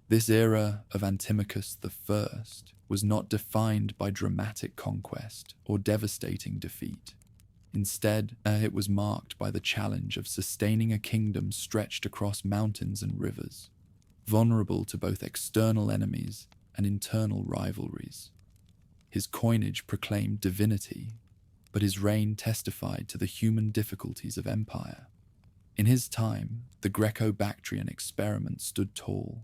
A: This era of Antimachus I was not defined by dramatic conquest or devastating defeat. Instead, it was marked by the challenge of sustaining a kingdom stretched across mountains and rivers, vulnerable to both external enemies and internal rivalries. His coinage proclaimed divinity, but his reign testified to the human difficulties of empire. In his time, the Greco-Bactrian experiment stood tall,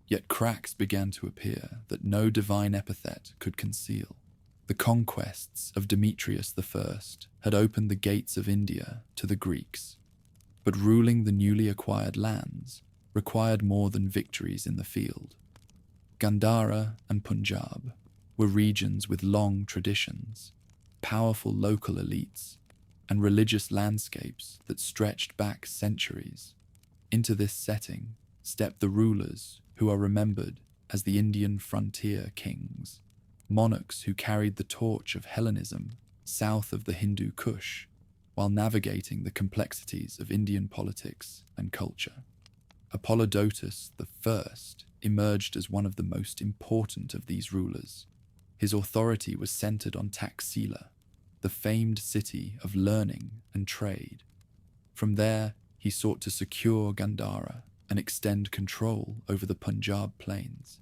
A: yet cracks began to appear that no divine epithet could conceal. The conquests of Demetrius I had opened the gates of India to the Greeks, but ruling the newly acquired lands required more than victories in the field. Gandhara and Punjab were regions with long traditions, powerful local elites, and religious landscapes that stretched back centuries. Into this setting stepped the rulers who are remembered as the Indian frontier kings, monarchs who carried the torch of Hellenism south of the Hindu Kush, while navigating the complexities of Indian politics and culture. Diodotus I emerged as one of the most important of these rulers. His authority was centered on Taxila, the famed city of learning and trade. From there, he sought to secure Gandhara and extend control over the Punjab plains.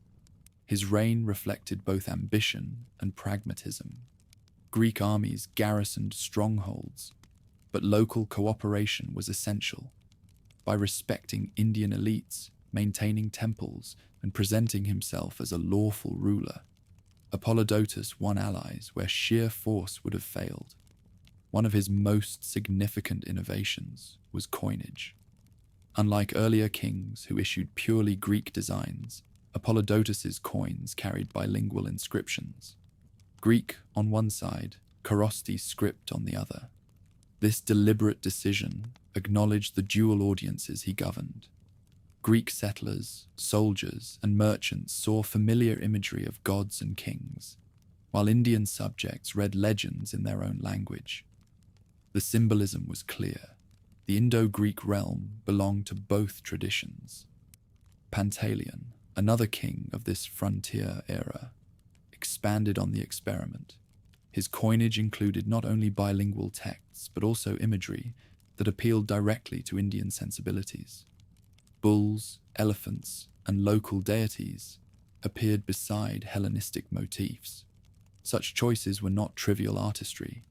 A: His reign reflected both ambition and pragmatism. Greek armies garrisoned strongholds, but local cooperation was essential. By respecting Indian elites, maintaining temples, and presenting himself as a lawful ruler, Diodotus won allies where sheer force would have failed. One of his most significant innovations was coinage. Unlike earlier kings who issued purely Greek designs, Diodotus's coins carried bilingual inscriptions. Greek on one side, Korosti script on the other. This deliberate decision acknowledged the dual audiences he governed. Greek settlers, soldiers, and merchants saw familiar imagery of gods and kings, while Indian subjects read legends in their own language. The symbolism was clear. The Indo-Greek realm belonged to both traditions. Pantaleon, another king of this frontier era, expanded on the experiment. His coinage included not only bilingual texts, but also imagery that appealed directly to Indian sensibilities. Bulls, elephants, and local deities appeared beside Hellenistic motifs. Such choices were not trivial artistry.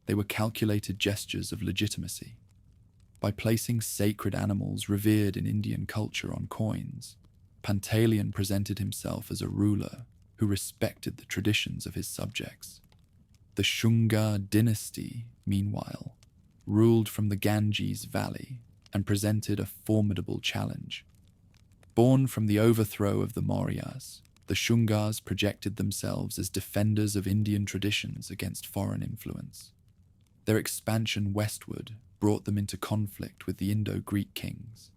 A: They were calculated gestures of legitimacy. By placing sacred animals revered in Indian culture on coins, Pantaleon presented himself as a ruler who respected the traditions of his subjects. The Shunga dynasty, meanwhile, ruled from the Ganges Valley and presented a formidable challenge. Born from the overthrow of the Mauryas, the Shungas projected themselves as defenders of Indian traditions against foreign influence. Their expansion westward brought them into conflict with the Indo-Greek kings.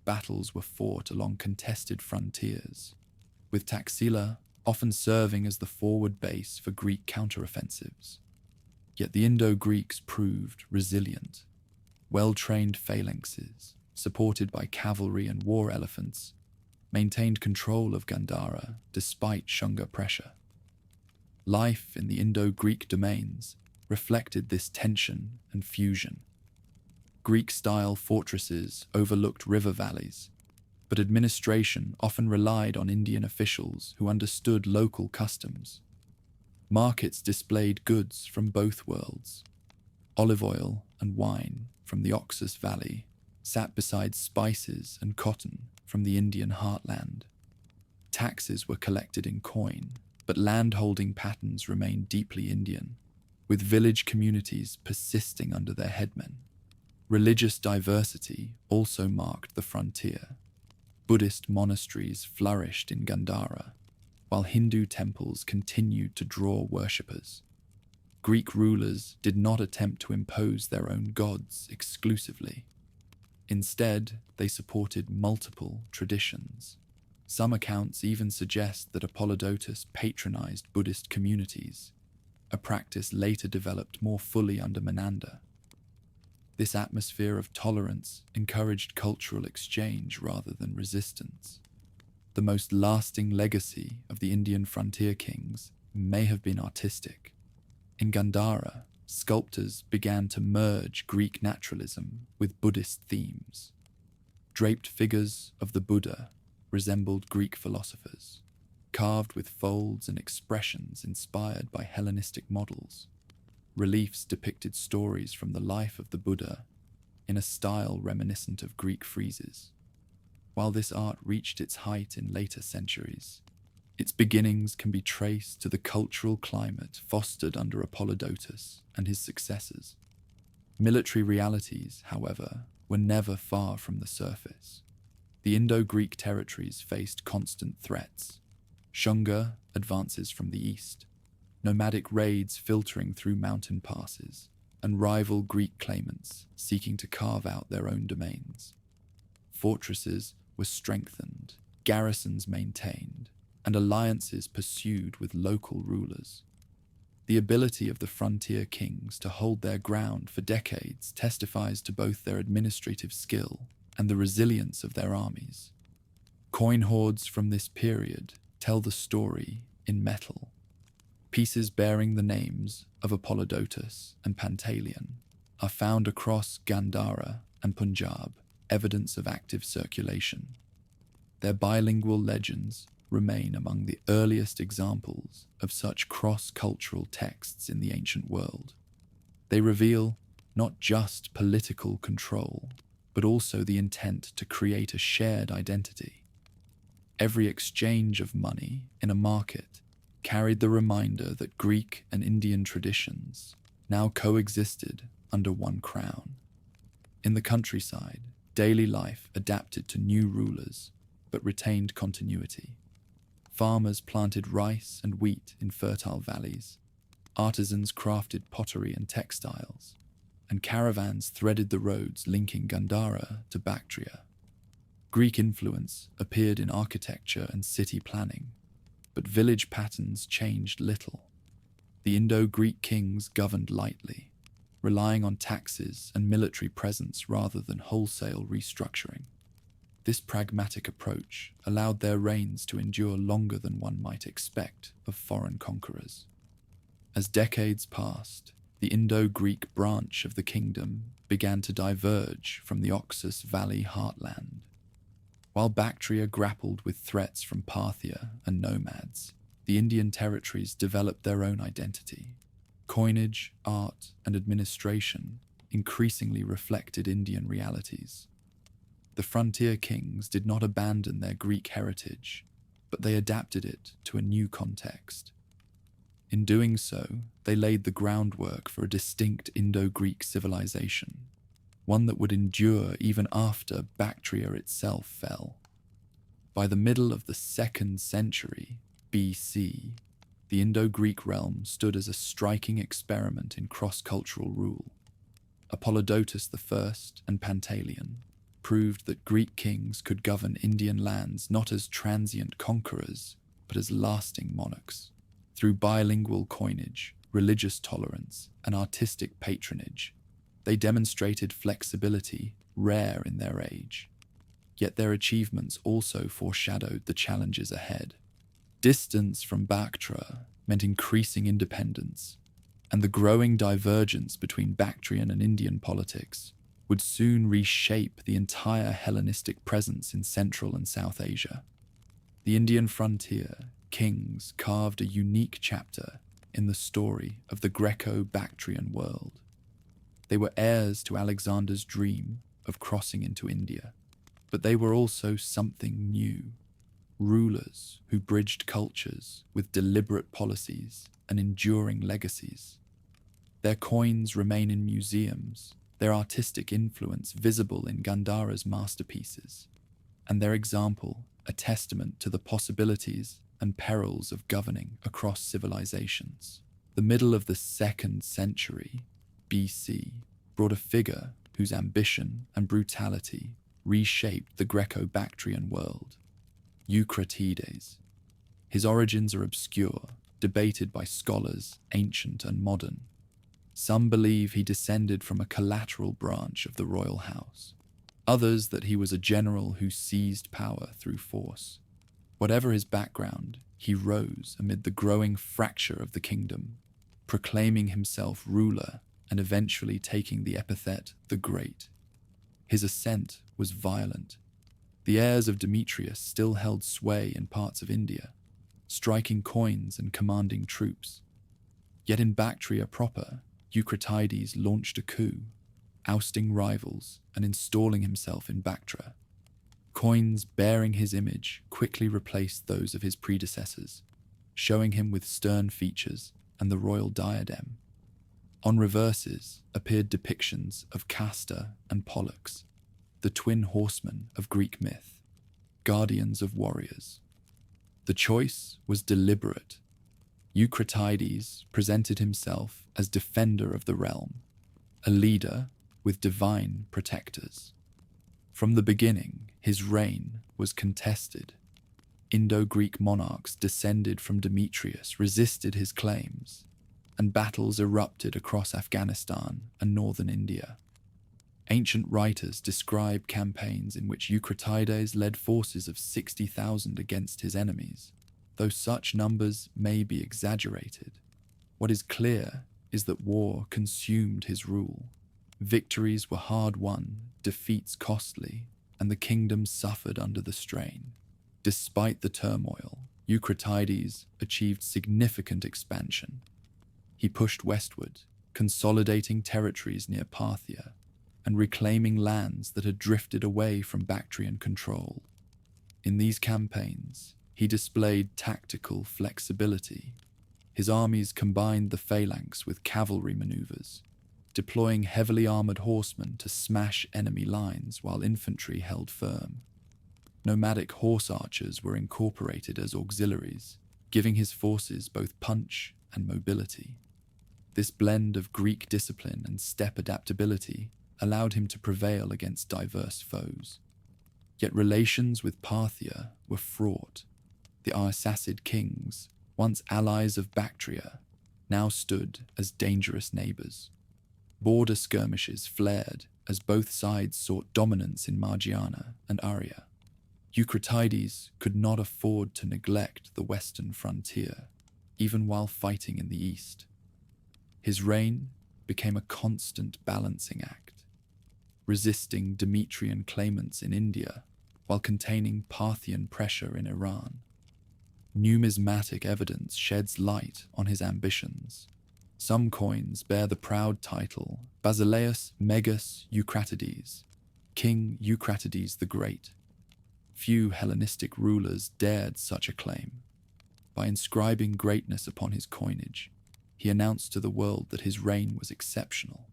A: Battles were fought along contested frontiers, with Taxila often serving as the forward base for Greek counteroffensives. Yet the Indo-Greeks proved resilient. Well-trained phalanxes, supported by cavalry and war elephants, maintained control of Gandhara despite Shunga pressure. Life in the Indo-Greek domains reflected this tension and fusion. Greek-style fortresses overlooked river valleys, but administration often relied on Indian officials who understood local customs. Markets displayed goods from both worlds. Olive oil and wine from the Oxus Valley sat beside spices and cotton from the Indian heartland. Taxes were collected in coin, but landholding patterns remained deeply Indian, with village communities persisting under their headmen. Religious diversity also marked the frontier. Buddhist monasteries flourished in Gandhara, while Hindu temples continued to draw worshippers. Greek rulers did not attempt to impose their own gods exclusively. Instead, they supported multiple traditions. Some accounts even suggest that Apollodotus patronized Buddhist communities, a practice later developed more fully under Menander. This atmosphere of tolerance encouraged cultural exchange rather than resistance. The most lasting legacy of the Indian frontier kings may have been artistic. In Gandhara, sculptors began to merge Greek naturalism with Buddhist themes. Draped figures of the Buddha resembled Greek philosophers, carved with folds and expressions inspired by Hellenistic models. Reliefs depicted stories from the life of the Buddha in a style reminiscent of Greek friezes. While this art reached its height in later centuries, its beginnings can be traced to the cultural climate fostered under Apollodotus and his successors. Military realities, however, were never far from the surface. The Indo-Greek territories faced constant threats. Shunga advances from the east, nomadic raids filtering through mountain passes, and rival Greek claimants seeking to carve out their own domains. Fortresses were strengthened, garrisons maintained, and alliances pursued with local rulers. The ability of the frontier kings to hold their ground for decades testifies to both their administrative skill and the resilience of their armies. Coin hoards from this period tell the story in metal. Pieces bearing the names of Apollodotus and Pantaleon are found across Gandhara and Punjab, evidence of active circulation. Their bilingual legends remain among the earliest examples of such cross-cultural texts in the ancient world. They reveal not just political control, but also the intent to create a shared identity. Every exchange of money in a market carried the reminder that Greek and Indian traditions now coexisted under one crown. In the countryside, daily life adapted to new rulers, but retained continuity. Farmers planted rice and wheat in fertile valleys. Artisans crafted pottery and textiles, and caravans threaded the roads linking Gandhara to Bactria. Greek influence appeared in architecture and city planning, but village patterns changed little. The Indo-Greek kings governed lightly, relying on taxes and military presence rather than wholesale restructuring. This pragmatic approach allowed their reigns to endure longer than one might expect of foreign conquerors. As decades passed, the Indo-Greek branch of the kingdom began to diverge from the Oxus Valley heartland. While Bactria grappled with threats from Parthia and nomads, the Indian territories developed their own identity. Coinage, art, and administration increasingly reflected Indian realities. The frontier kings did not abandon their Greek heritage, but they adapted it to a new context. In doing so, they laid the groundwork for a distinct Indo-Greek civilization, one that would endure even after Bactria itself fell. By the middle of the 2nd century BC, the Indo-Greek realm stood as a striking experiment in cross-cultural rule. Apollodotus I and Pantaleon proved that Greek kings could govern Indian lands not as transient conquerors, but as lasting monarchs. Through bilingual coinage, religious tolerance, and artistic patronage, they demonstrated flexibility rare in their age. Yet their achievements also foreshadowed the challenges ahead. Distance from Bactria meant increasing independence, and the growing divergence between Bactrian and Indian politics would soon reshape the entire Hellenistic presence in Central and South Asia. The Indian frontier kings carved a unique chapter in the story of the Greco-Bactrian world. They were heirs to Alexander's dream of crossing into India, but they were also something new, rulers who bridged cultures with deliberate policies and enduring legacies. Their coins remain in museums, their artistic influence visible in Gandhara's masterpieces, and their example a testament to the possibilities and perils of governing across civilizations. The middle of the 2nd century BC brought a figure whose ambition and brutality reshaped the Greco-Bactrian world: Eucratides. His origins are obscure, debated by scholars, ancient and modern. Some believe he descended from a collateral branch of the royal house, others that he was a general who seized power through force. Whatever his background, he rose amid the growing fracture of the kingdom, proclaiming himself ruler and eventually taking the epithet the Great. His ascent was violent. The heirs of Demetrius still held sway in parts of India, striking coins and commanding troops. Yet in Bactria proper, Eucratides launched a coup, ousting rivals and installing himself in Bactria. Coins bearing his image quickly replaced those of his predecessors, showing him with stern features and the royal diadem. On reverses appeared depictions of Castor and Pollux, the twin horsemen of Greek myth, guardians of warriors. The choice was deliberate. Eucratides presented himself as defender of the realm, a leader with divine protectors. From the beginning, his reign was contested. Indo-Greek monarchs descended from Demetrius resisted his claims, and battles erupted across Afghanistan and northern India. Ancient writers describe campaigns in which Eucratides led forces of 60,000 against his enemies, though such numbers may be exaggerated. What is clear is that war consumed his rule. Victories were hard won, defeats costly, and the kingdom suffered under the strain. Despite the turmoil, Eucratides achieved significant expansion. He pushed westward, consolidating territories near Parthia and reclaiming lands that had drifted away from Bactrian control. In these campaigns, he displayed tactical flexibility. His armies combined the phalanx with cavalry maneuvers, deploying heavily armored horsemen to smash enemy lines while infantry held firm. Nomadic horse archers were incorporated as auxiliaries, giving his forces both punch and mobility. This blend of Greek discipline and steppe adaptability allowed him to prevail against diverse foes. Yet relations with Parthia were fraught. The Arsacid kings, once allies of Bactria, now stood as dangerous neighbors. Border skirmishes flared as both sides sought dominance in Margiana and Aria. Eucratides could not afford to neglect the western frontier, even while fighting in the east. His reign became a constant balancing act, resisting Demetrian claimants in India while containing Parthian pressure in Iran. Numismatic evidence sheds light on his ambitions. Some coins bear the proud title Basileus Megas Eucratides, King Eucratides the Great. Few Hellenistic rulers dared such a claim. By inscribing greatness upon his coinage, he announced to the world that his reign was exceptional,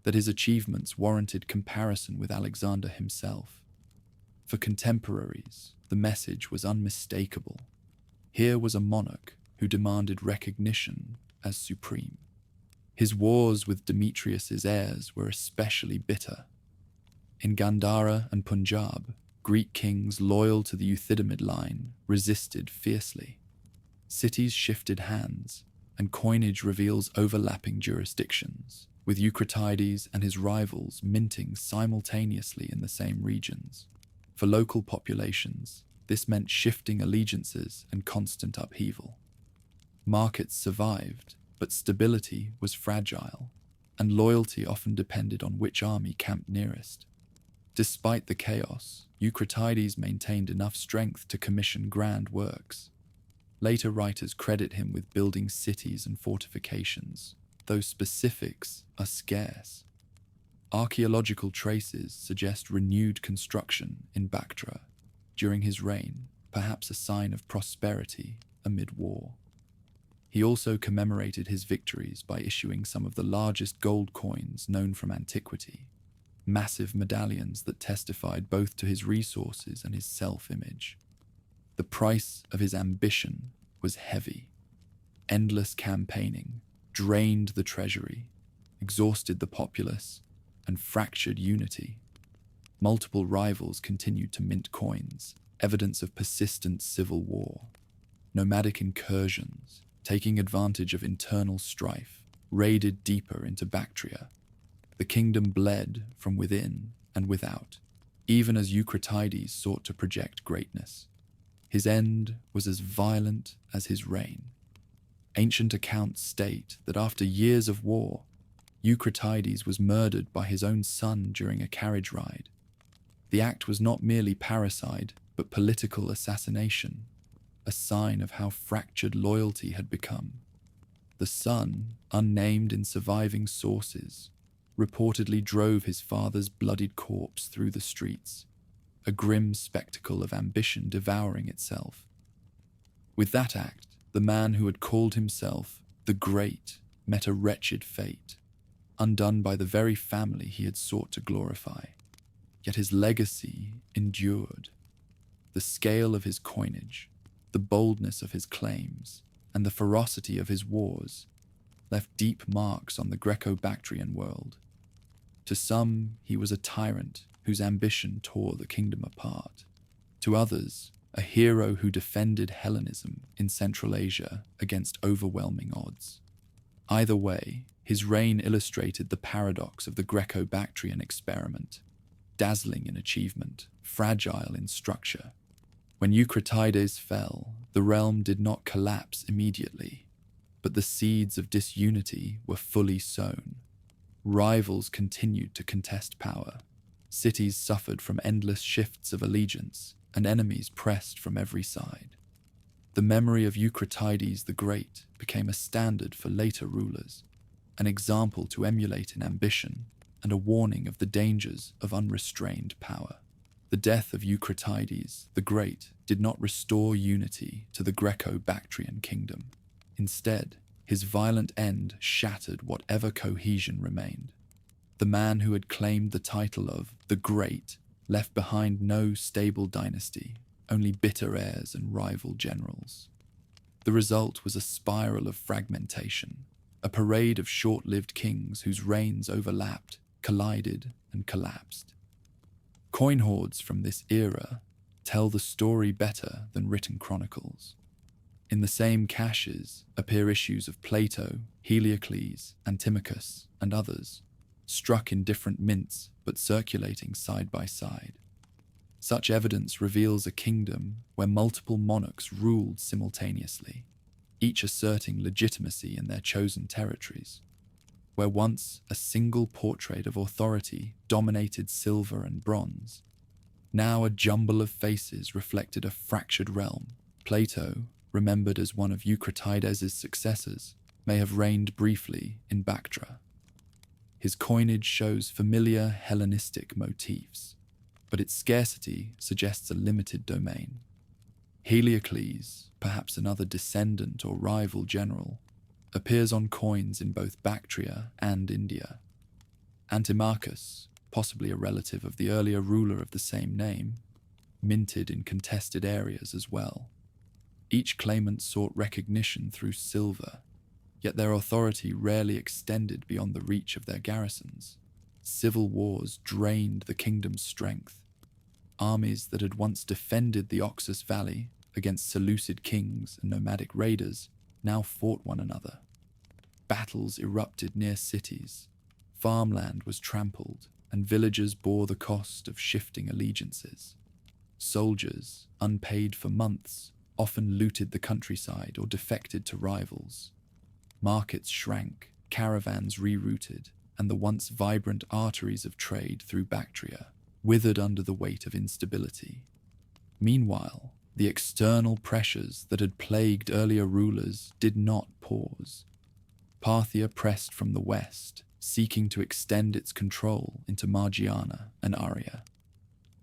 A: that his achievements warranted comparison with Alexander himself. For contemporaries, the message was unmistakable. Here was a monarch who demanded recognition as supreme. His wars with Demetrius's heirs were especially bitter. In Gandhara and Punjab, Greek kings loyal to the Euthydemus line resisted fiercely. Cities shifted hands, and coinage reveals overlapping jurisdictions, with Eucratides and his rivals minting simultaneously in the same regions. For local populations, this meant shifting allegiances and constant upheaval. Markets survived, but stability was fragile, and loyalty often depended on which army camped nearest. Despite the chaos, Eucratides maintained enough strength to commission grand works. Later writers credit him with building cities and fortifications, though specifics are scarce. Archaeological traces suggest renewed construction in Bactria during his reign, perhaps a sign of prosperity amid war. He also commemorated his victories by issuing some of the largest gold coins known from antiquity, massive medallions that testified both to his resources and his self-image. The price of his ambition was heavy. Endless campaigning drained the treasury, exhausted the populace, and fractured unity. Multiple rivals continued to mint coins, evidence of persistent civil war. Nomadic incursions, taking advantage of internal strife, raided deeper into Bactria. The kingdom bled from within and without, even as Eucratides sought to project greatness. His end was as violent as his reign. Ancient accounts state that after years of war, Eucratides was murdered by his own son during a carriage ride. The act was not merely parricide, but political assassination, a sign of how fractured loyalty had become. The son, unnamed in surviving sources, reportedly drove his father's bloodied corpse through the streets, a grim spectacle of ambition devouring itself. With that act, the man who had called himself the Great met a wretched fate, undone by the very family he had sought to glorify. Yet his legacy endured. The scale of his coinage, the boldness of his claims, and the ferocity of his wars left deep marks on the Greco-Bactrian world. To some, he was a tyrant whose ambition tore the kingdom apart. To others, a hero who defended Hellenism in Central Asia against overwhelming odds. Either way, his reign illustrated the paradox of the Greco-Bactrian experiment, dazzling in achievement, fragile in structure. When Eucratides fell, the realm did not collapse immediately, but the seeds of disunity were fully sown. Rivals continued to contest power. Cities suffered from endless shifts of allegiance, and enemies pressed from every side. The memory of Eucratides the Great became a standard for later rulers, an example to emulate in ambition, and a warning of the dangers of unrestrained power. The death of Eucratides the Great did not restore unity to the Greco-Bactrian kingdom. Instead, his violent end shattered whatever cohesion remained. The man who had claimed the title of the Great left behind no stable dynasty, only bitter heirs and rival generals. The result was a spiral of fragmentation, a parade of short-lived kings whose reigns overlapped, collided, and collapsed. Coin hoards from this era tell the story better than written chronicles. In the same caches appear issues of Plato, Heliocles, Antimachus, and others, struck in different mints but circulating side by side. Such evidence reveals a kingdom where multiple monarchs ruled simultaneously, each asserting legitimacy in their chosen territories. Where once a single portrait of authority dominated silver and bronze, now a jumble of faces reflected a fractured realm. Plato, remembered as one of Eucratides' successors, may have reigned briefly in Bactria. His coinage shows familiar Hellenistic motifs, but its scarcity suggests a limited domain. Heliocles, perhaps another descendant or rival general, appears on coins in both Bactria and India. Antimachus, possibly a relative of the earlier ruler of the same name, minted in contested areas as well. Each claimant sought recognition through silver, yet their authority rarely extended beyond the reach of their garrisons. Civil wars drained the kingdom's strength. Armies that had once defended the Oxus Valley against Seleucid kings and nomadic raiders now fought one another. Battles erupted near cities. Farmland was trampled, and villagers bore the cost of shifting allegiances. Soldiers, unpaid for months, often looted the countryside or defected to rivals. Markets shrank, caravans rerouted, and the once vibrant arteries of trade through Bactria withered under the weight of instability. Meanwhile, the external pressures that had plagued earlier rulers did not pause. Parthia pressed from the west, seeking to extend its control into Margiana and Aria.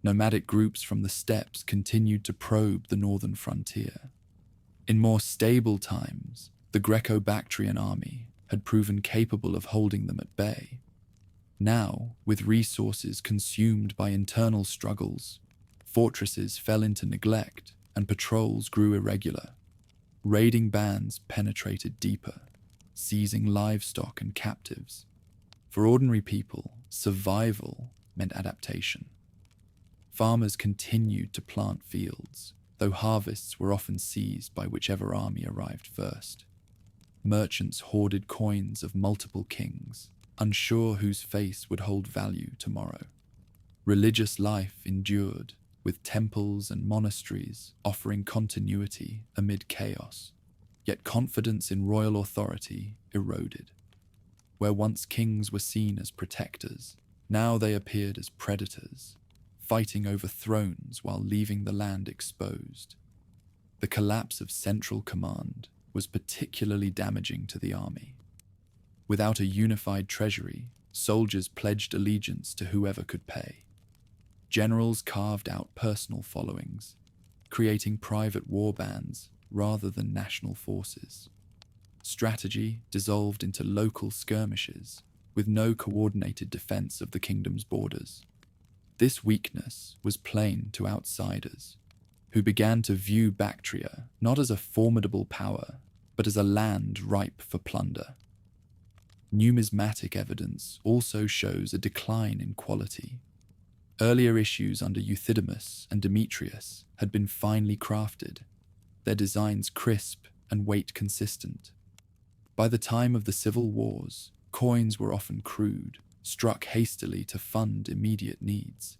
A: Nomadic groups from the steppes continued to probe the northern frontier. In more stable times, the Greco-Bactrian army had proven capable of holding them at bay. Now, with resources consumed by internal struggles, fortresses fell into neglect and patrols grew irregular. Raiding bands penetrated deeper, seizing livestock and captives. For ordinary people, survival meant adaptation. Farmers continued to plant fields, though harvests were often seized by whichever army arrived first. Merchants hoarded coins of multiple kings, unsure whose face would hold value tomorrow. Religious life endured, with temples and monasteries offering continuity amid chaos. Yet confidence in royal authority eroded. Where once kings were seen as protectors, now they appeared as predators, fighting over thrones while leaving the land exposed. The collapse of central command was particularly damaging to the army. Without a unified treasury, soldiers pledged allegiance to whoever could pay. Generals carved out personal followings, creating private war bands rather than national forces. Strategy dissolved into local skirmishes, with no coordinated defense of the kingdom's borders. This weakness was plain to outsiders, who began to view Bactria not as a formidable power, but as a land ripe for plunder. Numismatic evidence also shows a decline in quality. Earlier issues under Euthydemus and Demetrius had been finely crafted, their designs crisp and weight consistent. By the time of the civil wars, coins were often crude, struck hastily to fund immediate needs.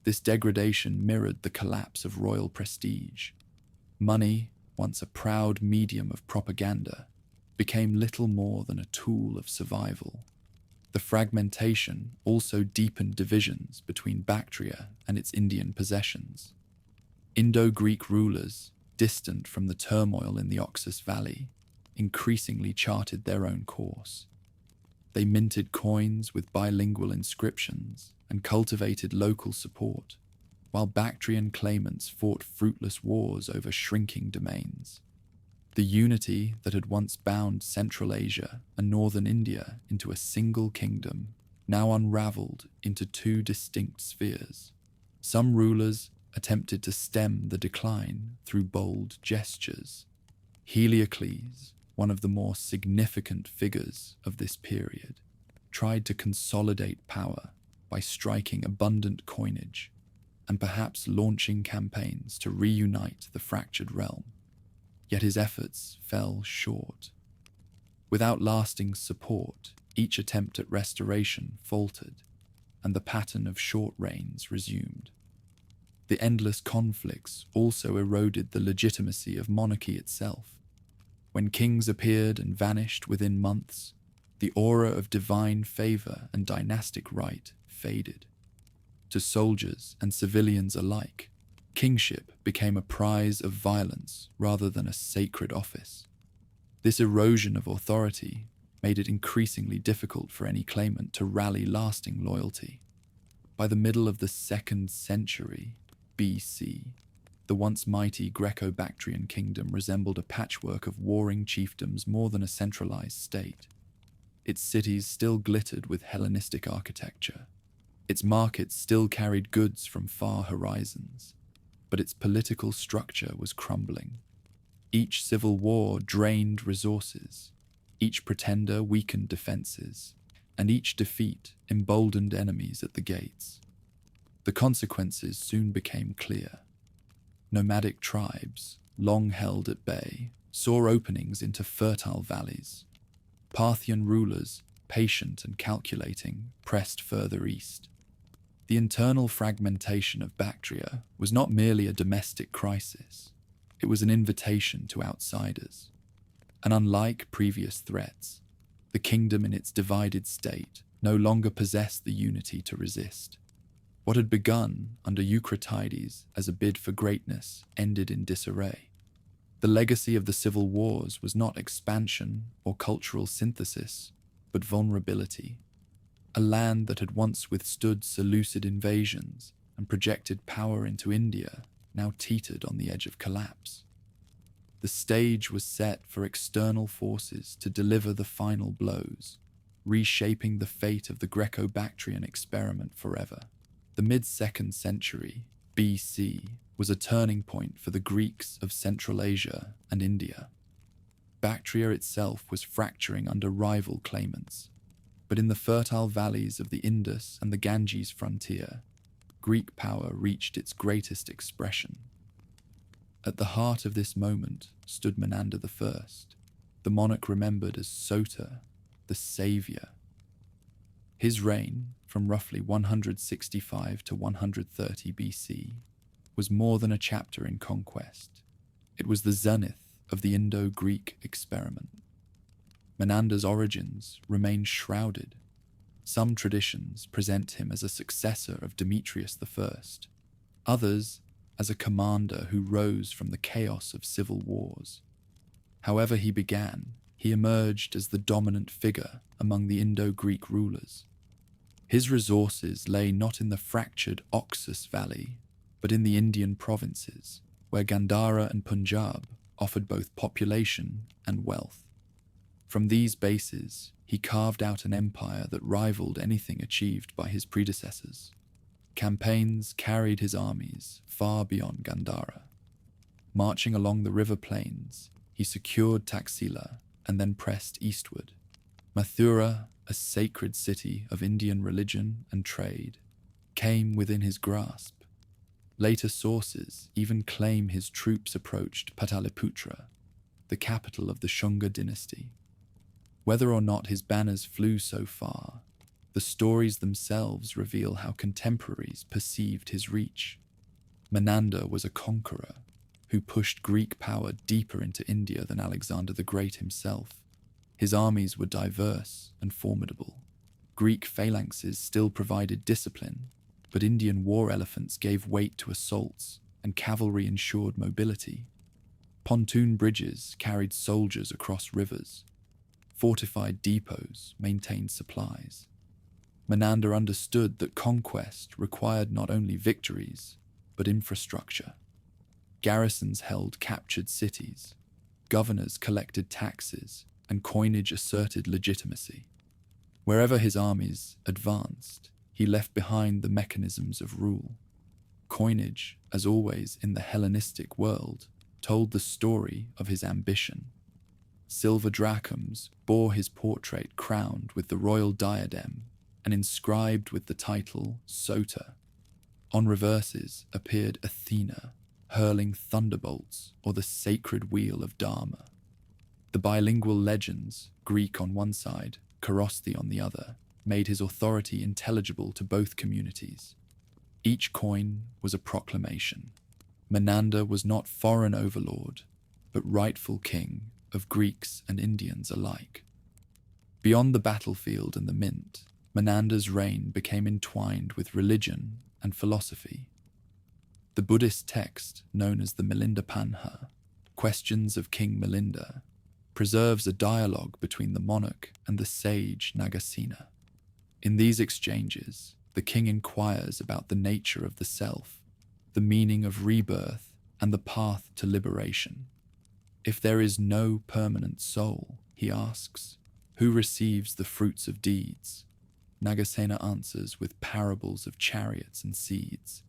A: This degradation mirrored the collapse of royal prestige. Money, once a proud medium of propaganda, became little more than a tool of survival. The fragmentation also deepened divisions between Bactria and its Indian possessions. Indo-Greek rulers, distant from the turmoil in the Oxus Valley, increasingly charted their own course. They minted coins with bilingual inscriptions and cultivated local support, while Bactrian claimants fought fruitless wars over shrinking domains. The unity that had once bound Central Asia and Northern India into a single kingdom now unraveled into two distinct spheres. Some rulers attempted to stem the decline through bold gestures. Heliocles, one of the more significant figures of this period, tried to consolidate power by striking abundant coinage and perhaps launching campaigns to reunite the fractured realm. Yet his efforts fell short. Without lasting support, each attempt at restoration faltered, and the pattern of short reigns resumed. The endless conflicts also eroded the legitimacy of monarchy itself. When kings appeared and vanished within months, the aura of divine favor and dynastic right faded. To soldiers and civilians alike, kingship became a prize of violence rather than a sacred office. This erosion of authority made it increasingly difficult for any claimant to rally lasting loyalty. By the middle of the 2nd century BC, the once mighty Greco-Bactrian kingdom resembled a patchwork of warring chiefdoms more than a centralized state. Its cities still glittered with Hellenistic architecture. Its markets still carried goods from far horizons, but its political structure was crumbling. Each civil war drained resources, each pretender weakened defenses, and each defeat emboldened enemies at the gates. The consequences soon became clear. Nomadic tribes, long held at bay, saw openings into fertile valleys. Parthian rulers, patient and calculating, pressed further east. The internal fragmentation of Bactria was not merely a domestic crisis, it was an invitation to outsiders. And unlike previous threats, the kingdom in its divided state no longer possessed the unity to resist. What had begun under Eucratides as a bid for greatness ended in disarray. The legacy of the civil wars was not expansion or cultural synthesis, but vulnerability. A land that had once withstood Seleucid invasions and projected power into India now teetered on the edge of collapse. The stage was set for external forces to deliver the final blows, reshaping the fate of the Greco-Bactrian experiment forever. The mid-2nd century, BC, was a turning point for the Greeks of Central Asia and India. Bactria itself was fracturing under rival claimants, but in the fertile valleys of the Indus and the Ganges frontier, Greek power reached its greatest expression. At the heart of this moment stood Menander I, the monarch remembered as Soter, the saviour. His reign, from roughly 165 to 130 BC, was more than a chapter in conquest. It was the zenith of the Indo-Greek experiment. Menander's origins remain shrouded. Some traditions present him as a successor of Demetrius I, others as a commander who rose from the chaos of civil wars. However he began, he emerged as the dominant figure among the Indo-Greek rulers. His resources lay not in the fractured Oxus Valley, but in the Indian provinces, where Gandhara and Punjab offered both population and wealth. From these bases, he carved out an empire that rivaled anything achieved by his predecessors. Campaigns carried his armies far beyond Gandhara. Marching along the river plains, he secured Taxila and then pressed eastward. Mathura, a sacred city of Indian religion and trade, came within his grasp. Later sources even claim his troops approached Pataliputra, the capital of the Shunga dynasty. Whether or not his banners flew so far, the stories themselves reveal how contemporaries perceived his reach. Menander was a conqueror who pushed Greek power deeper into India than Alexander the Great himself. His armies were diverse and formidable. Greek phalanxes still provided discipline, but Indian war elephants gave weight to assaults, and cavalry ensured mobility. Pontoon bridges carried soldiers across rivers. Fortified depots maintained supplies. Menander understood that conquest required not only victories, but infrastructure. Garrisons held captured cities. Governors collected taxes, and coinage asserted legitimacy. Wherever his armies advanced, he left behind the mechanisms of rule. Coinage, as always in the Hellenistic world, told the story of his ambition. Silver drachms bore his portrait crowned with the royal diadem and inscribed with the title Soter. On reverses appeared Athena, hurling thunderbolts, or the sacred wheel of Dharma. The bilingual legends, Greek on one side, Korosti on the other, made his authority intelligible to both communities. Each coin was a proclamation. Menander was not foreign overlord, but rightful king of Greeks and Indians alike. Beyond the battlefield and the mint, Menander's reign became entwined with religion and philosophy. The Buddhist text, known as the Milindapanha, Questions of King Milinda, preserves a dialogue between the monarch and the sage Nagasena. In these exchanges, the king inquires about the nature of the self, the meaning of rebirth, and the path to liberation. If there is no permanent soul, he asks, who receives the fruits of deeds? Nagasena answers with parables of chariots and seeds,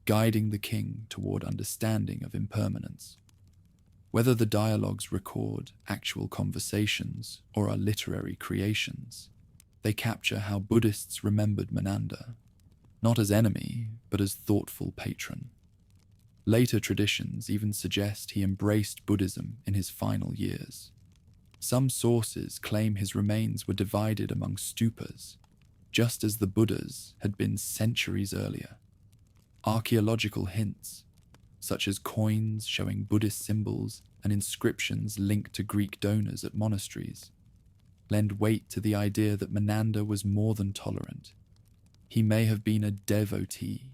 A: guiding the king toward understanding of impermanence. Whether the dialogues record actual conversations or are literary creations, they capture how Buddhists remembered Menander, not as enemy, but as thoughtful patron. Later traditions even suggest he embraced Buddhism in his final years. Some sources claim his remains were divided among stupas, just as the Buddhas had been centuries earlier. Archaeological hints, such as coins showing Buddhist symbols and inscriptions linked to Greek donors at monasteries, lend weight to the idea that Menander was more than tolerant. He may have been a devotee.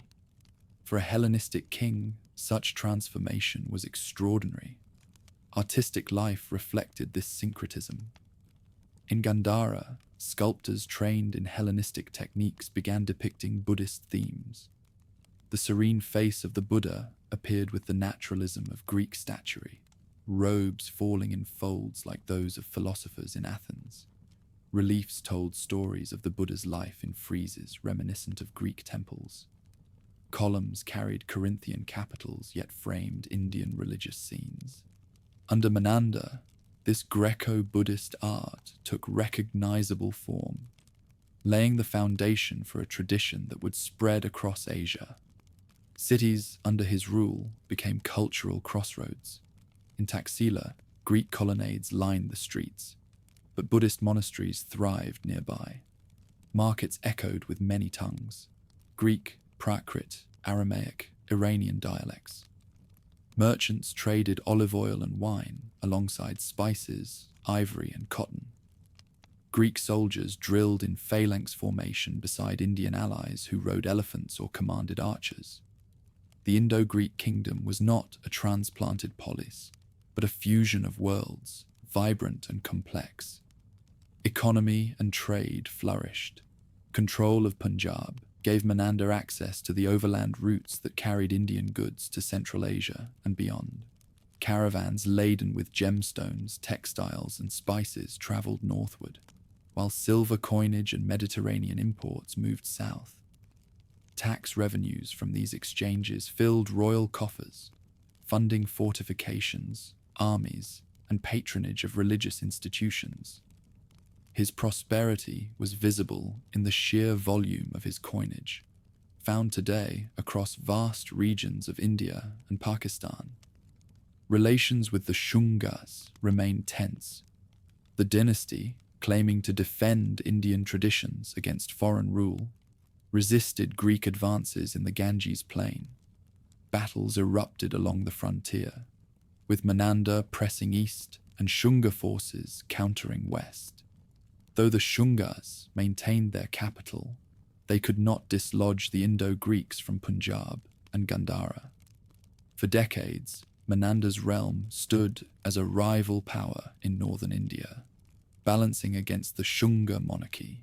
A: For a Hellenistic king, such transformation was extraordinary. Artistic life reflected this syncretism. In Gandhara, sculptors trained in Hellenistic techniques began depicting Buddhist themes. The serene face of the Buddha appeared with the naturalism of Greek statuary, robes falling in folds like those of philosophers in Athens. Reliefs told stories of the Buddha's life in friezes reminiscent of Greek temples. Columns carried Corinthian capitals yet framed Indian religious scenes. Under Menander, this Greco-Buddhist art took recognizable form, laying the foundation for a tradition that would spread across Asia. Cities under his rule became cultural crossroads. In Taxila, Greek colonnades lined the streets, but Buddhist monasteries thrived nearby. Markets echoed with many tongues: Greek, Prakrit, Aramaic, Iranian dialects. Merchants traded olive oil and wine alongside spices, ivory, and cotton. Greek soldiers drilled in phalanx formation beside Indian allies who rode elephants or commanded archers. The Indo-Greek kingdom was not a transplanted polis, but a fusion of worlds, vibrant and complex. Economy and trade flourished. Control of Punjab gave Menander access to the overland routes that carried Indian goods to Central Asia and beyond. Caravans laden with gemstones, textiles, and spices traveled northward, while silver coinage and Mediterranean imports moved south. Tax revenues from these exchanges filled royal coffers, funding fortifications, armies, and patronage of religious institutions. His prosperity was visible in the sheer volume of his coinage, found today across vast regions of India and Pakistan. Relations with the Shungas remained tense. The dynasty, claiming to defend Indian traditions against foreign rule, resisted Greek advances in the Ganges plain. Battles erupted along the frontier, with Menander pressing east and Shunga forces countering west. Though the Shungas maintained their capital, they could not dislodge the Indo-Greeks from Punjab and Gandhara. For decades, Menander's realm stood as a rival power in northern India, balancing against the Shunga monarchy.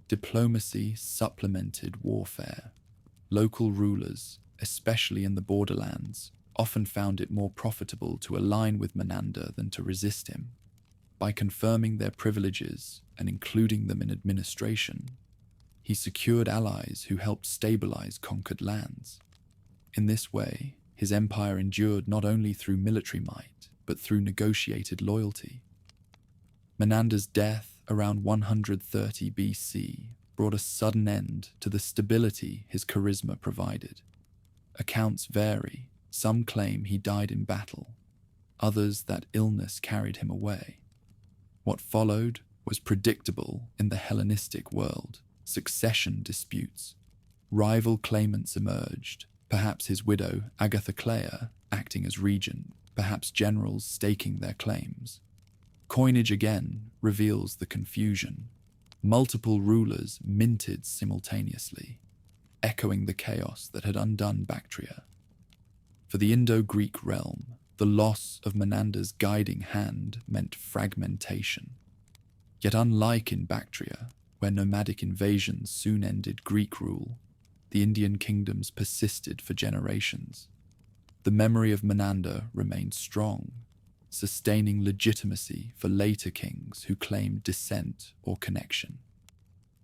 A: Diplomacy supplemented warfare. Local rulers, especially in the borderlands, often found it more profitable to align with Menander than to resist him. By confirming their privileges and including them in administration, he secured allies who helped stabilize conquered lands. In this way, his empire endured not only through military might, but through negotiated loyalty. Menander's death around 130 BC brought a sudden end to the stability his charisma provided. Accounts vary. Some claim he died in battle, others that illness carried him away. What followed was predictable in the Hellenistic world: succession disputes. Rival claimants emerged, perhaps his widow Agathoclea acting as regent, perhaps generals staking their claims. Coinage again reveals the confusion. Multiple rulers minted simultaneously, echoing the chaos that had undone Bactria. For the Indo-Greek realm, the loss of Menander's guiding hand meant fragmentation. Yet unlike in Bactria, where nomadic invasions soon ended Greek rule, the Indian kingdoms persisted for generations. The memory of Menander remained strong, sustaining legitimacy for later kings who claimed descent or connection.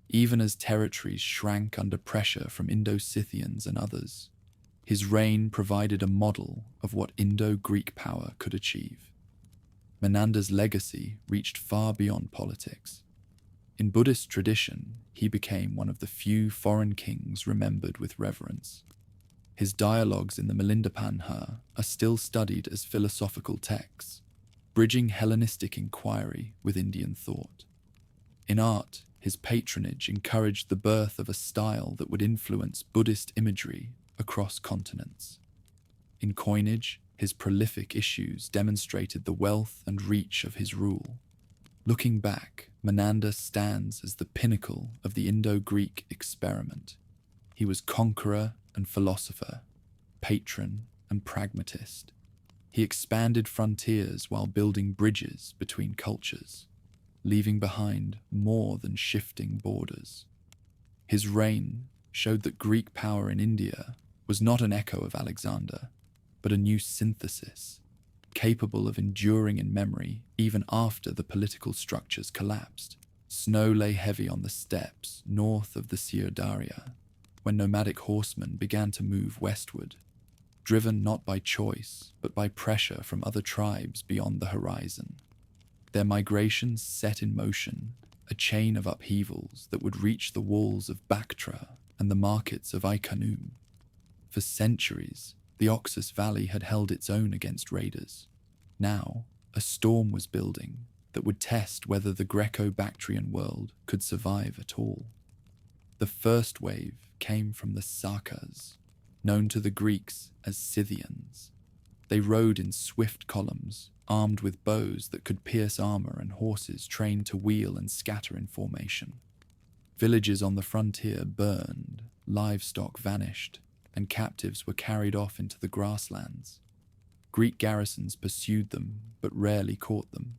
A: Even as territories shrank under pressure from Indo-Scythians and others, his reign provided a model of what Indo-Greek power could achieve. Menander's legacy reached far beyond politics. In Buddhist tradition, he became one of the few foreign kings remembered with reverence. His dialogues in the Milindapanha are still studied as philosophical texts, bridging Hellenistic inquiry with Indian thought. In art, his patronage encouraged the birth of a style that would influence Buddhist imagery across continents. In coinage, his prolific issues demonstrated the wealth and reach of his rule. Looking back, Menander stands as the pinnacle of the Indo-Greek experiment. He was conqueror and philosopher, patron and pragmatist. He expanded frontiers while building bridges between cultures, leaving behind more than shifting borders. His reign showed that Greek power in India was not an echo of Alexander, but a new synthesis, capable of enduring in memory even after the political structures collapsed. Snow lay heavy on the steppes north of the Syr when nomadic horsemen began to move westward, driven not by choice but by pressure from other tribes beyond the horizon. Their migrations set in motion a chain of upheavals that would reach the walls of Bactria and the markets of Ai-Khanoum. For centuries, the Oxus Valley had held its own against raiders. Now, a storm was building that would test whether the Greco-Bactrian world could survive at all. The first wave came from the Sakas, known to the Greeks as Scythians. They rode in swift columns, armed with bows that could pierce armor and horses trained to wheel and scatter in formation. Villages on the frontier burned, livestock vanished, and captives were carried off into the grasslands. Greek garrisons pursued them, but rarely caught them,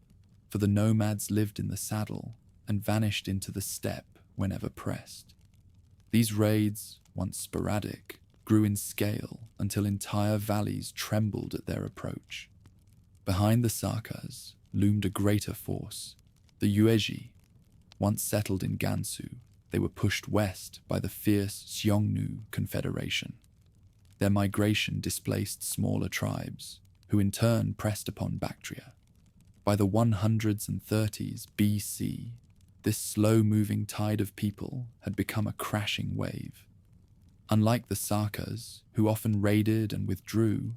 A: for the nomads lived in the saddle and vanished into the steppe whenever pressed. These raids, once sporadic, grew in scale until entire valleys trembled at their approach. Behind the Sakas loomed a greater force, the Yuezhi. Once settled in Gansu, they were pushed west by the fierce Xiongnu Confederation. Their migration displaced smaller tribes, who in turn pressed upon Bactria. By the 130s BC, this slow-moving tide of people had become a crashing wave. Unlike the Sakas, who often raided and withdrew,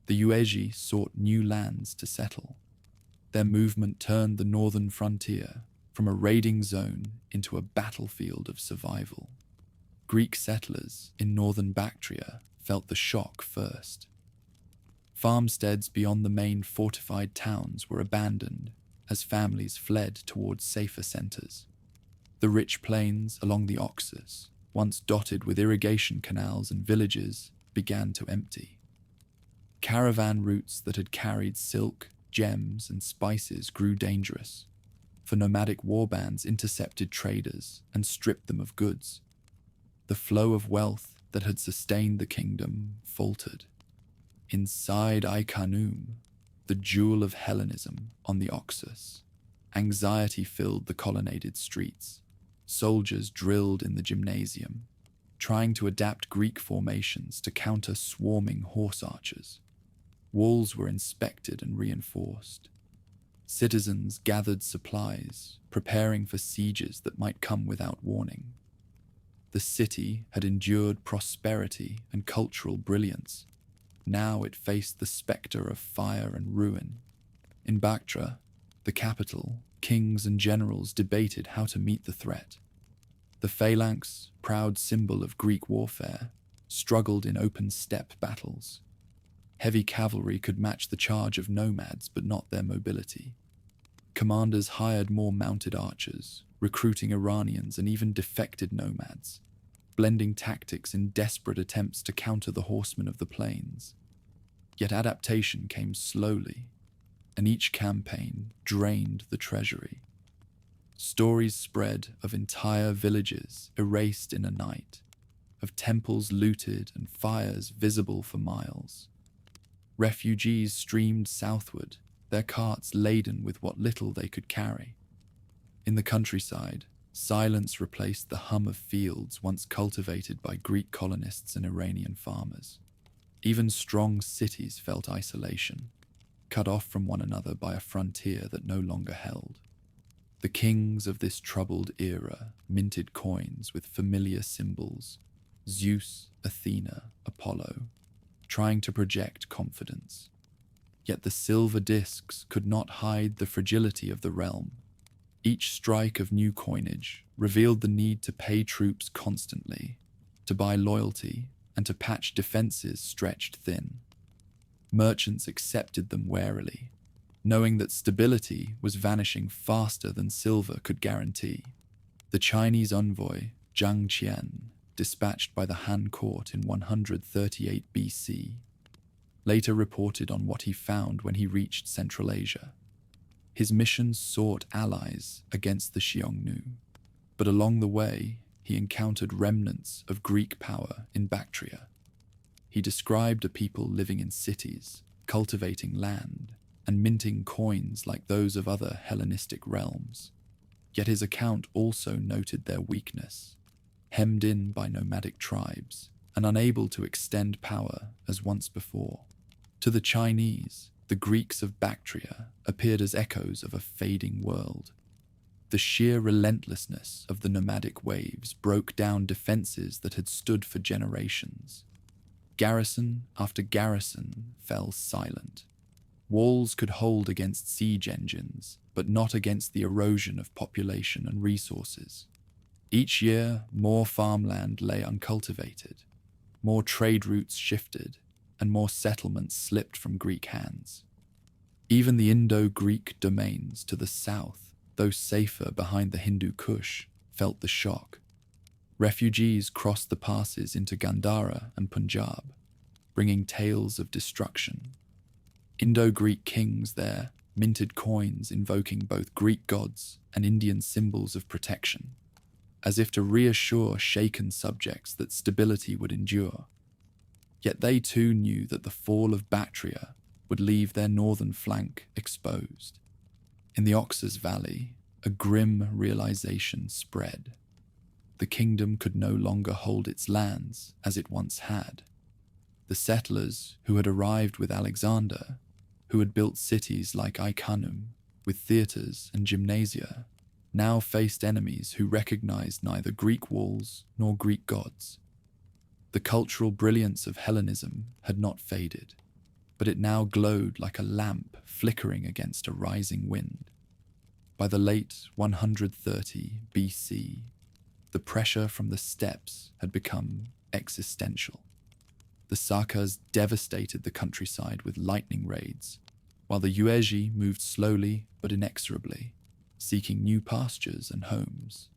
A: the Yuezhi sought new lands to settle. Their movement turned the northern frontier from a raiding zone into a battlefield of survival. Greek settlers in northern Bactria felt the shock first. Farmsteads beyond the main fortified towns were abandoned as families fled towards safer centers. The rich plains along the Oxus, once dotted with irrigation canals and villages, began to empty. Caravan routes that had carried silk, gems, and spices grew dangerous, for nomadic warbands intercepted traders and stripped them of goods. The flow of wealth that had sustained the kingdom faltered. Inside Ai-Khanoum, the jewel of Hellenism on the Oxus, anxiety filled the colonnaded streets. Soldiers drilled in the gymnasium, trying to adapt Greek formations to counter swarming horse archers. Walls were inspected and reinforced. Citizens gathered supplies, preparing for sieges that might come without warning. The city had endured prosperity and cultural brilliance. Now it faced the spectre of fire and ruin. In Bactria, the capital, kings and generals debated how to meet the threat. The phalanx, proud symbol of Greek warfare, struggled in open steppe battles. Heavy cavalry could match the charge of nomads, but not their mobility. Commanders hired more mounted archers, recruiting Iranians and even defected nomads, blending tactics in desperate attempts to counter the horsemen of the plains. Yet adaptation came slowly, and each campaign drained the treasury. Stories spread of entire villages erased in a night, of temples looted and fires visible for miles. Refugees streamed southward, their carts laden with what little they could carry. In the countryside, silence replaced the hum of fields once cultivated by Greek colonists and Iranian farmers. Even strong cities felt isolation, cut off from one another by a frontier that no longer held. The kings of this troubled era minted coins with familiar symbols: Zeus, Athena, Apollo, trying to project confidence. Yet the silver discs could not hide the fragility of the realm. Each strike of new coinage revealed the need to pay troops constantly, to buy loyalty, and to patch defenses stretched thin. Merchants accepted them warily, knowing that stability was vanishing faster than silver could guarantee. The Chinese envoy, Zhang Qian, dispatched by the Han court in 138 BC, later reported on what he found when he reached Central Asia. His mission sought allies against the Xiongnu, but along the way he encountered remnants of Greek power in Bactria. He described a people living in cities, cultivating land, and minting coins like those of other Hellenistic realms. Yet his account also noted their weakness, hemmed in by nomadic tribes, and unable to extend power as once before. To the Chinese, the Greeks of Bactria appeared as echoes of a fading world. The sheer relentlessness of the nomadic waves broke down defenses that had stood for generations. Garrison after garrison fell silent. Walls could hold against siege engines, but not against the erosion of population and resources. Each year, more farmland lay uncultivated, more trade routes shifted, and more settlements slipped from Greek hands. Even the Indo-Greek domains to the south, though safer behind the Hindu Kush, felt the shock. Refugees crossed the passes into Gandhara and Punjab, bringing tales of destruction. Indo-Greek kings there minted coins invoking both Greek gods and Indian symbols of protection, as if to reassure shaken subjects that stability would endure. Yet they too knew that the fall of Bactria would leave their northern flank exposed. In the Oxus Valley, a grim realization spread. The kingdom could no longer hold its lands as it once had. The settlers who had arrived with Alexander, who had built cities like Ai-Khanoum with theatres and gymnasia, now faced enemies who recognized neither Greek walls nor Greek gods. The cultural brilliance of Hellenism had not faded, but it now glowed like a lamp flickering against a rising wind. By the late 130 BC, the pressure from the steppes had become existential. The Sakas devastated the countryside with lightning raids, while the Yuezhi moved slowly but inexorably, seeking new pastures and homes.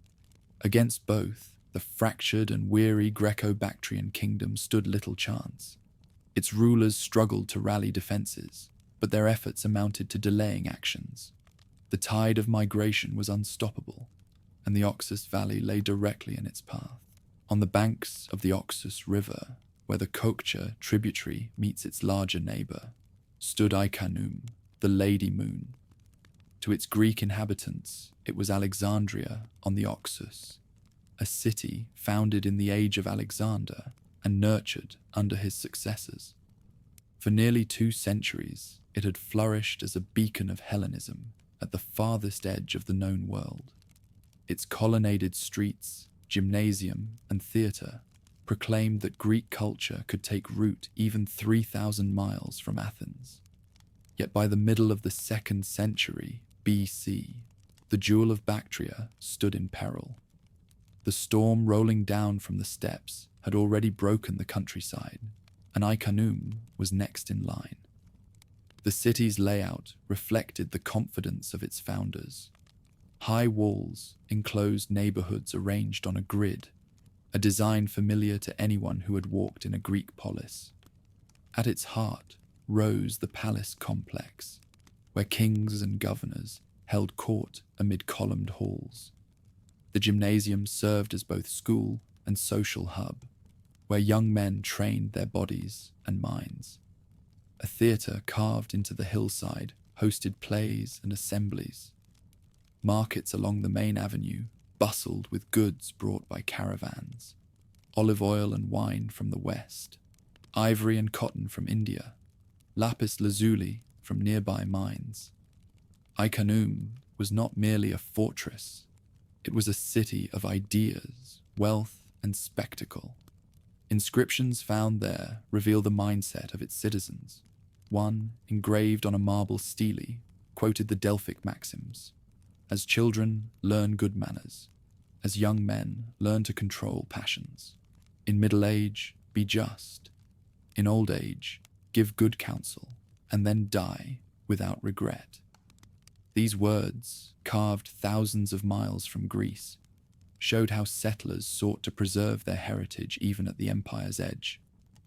A: Against both, the fractured and weary Greco-Bactrian kingdom stood little chance. Its rulers struggled to rally defenses, but their efforts amounted to delaying actions. The tide of migration was unstoppable, and the Oxus Valley lay directly in its path. On the banks of the Oxus River, where the Kokcha tributary meets its larger neighbour, stood Ai-Khanoum, the Lady Moon. To its Greek inhabitants, it was Alexandria on the Oxus, a city founded in the age of Alexander and nurtured under his successors. For nearly 2 centuries, it had flourished as a beacon of Hellenism at the farthest edge of the known world. Its colonnaded streets, gymnasium, and theatre proclaimed that Greek culture could take root even 3,000 miles from Athens. Yet by the middle of the 2nd century BC, the jewel of Bactria stood in peril. The storm rolling down from the steppes had already broken the countryside, and Ai-Khanoum was next in line. The city's layout reflected the confidence of its founders. High walls enclosed neighborhoods arranged on a grid, a design familiar to anyone who had walked in a Greek polis. At its heart rose the palace complex, where kings and governors held court amid columned halls. The gymnasium served as both school and social hub, where young men trained their bodies and minds. A theatre carved into the hillside hosted plays and assemblies. Markets along the main avenue bustled with goods brought by caravans, olive oil and wine from the west, ivory and cotton from India, lapis lazuli from nearby mines. Ai-Khanoum was not merely a fortress, it was a city of ideas, wealth, and spectacle. Inscriptions found there reveal the mindset of its citizens. One, engraved on a marble stele, quoted the Delphic maxims: As children, learn good manners. As young men, learn to control passions. In middle age, be just. In old age, give good counsel, and then die without regret. These words, carved thousands of miles from Greece, showed how settlers sought to preserve their heritage even at the empire's edge.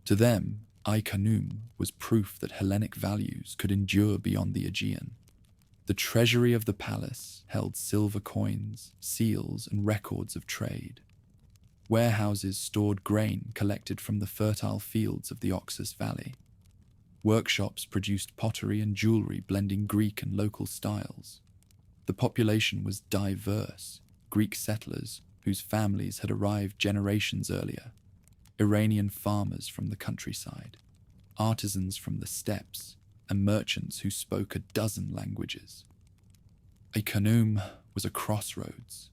A: To them, Ai-Khanoum was proof that Hellenic values could endure beyond the Aegean. The treasury of the palace held silver coins, seals, and records of trade. Warehouses stored grain collected from the fertile fields of the Oxus Valley. Workshops produced pottery and jewelry blending Greek and local styles. The population was diverse: Greek settlers whose families had arrived generations earlier, Iranian farmers from the countryside, artisans from the steppes, and merchants who spoke a dozen languages. Ai-Khanoum was a crossroads,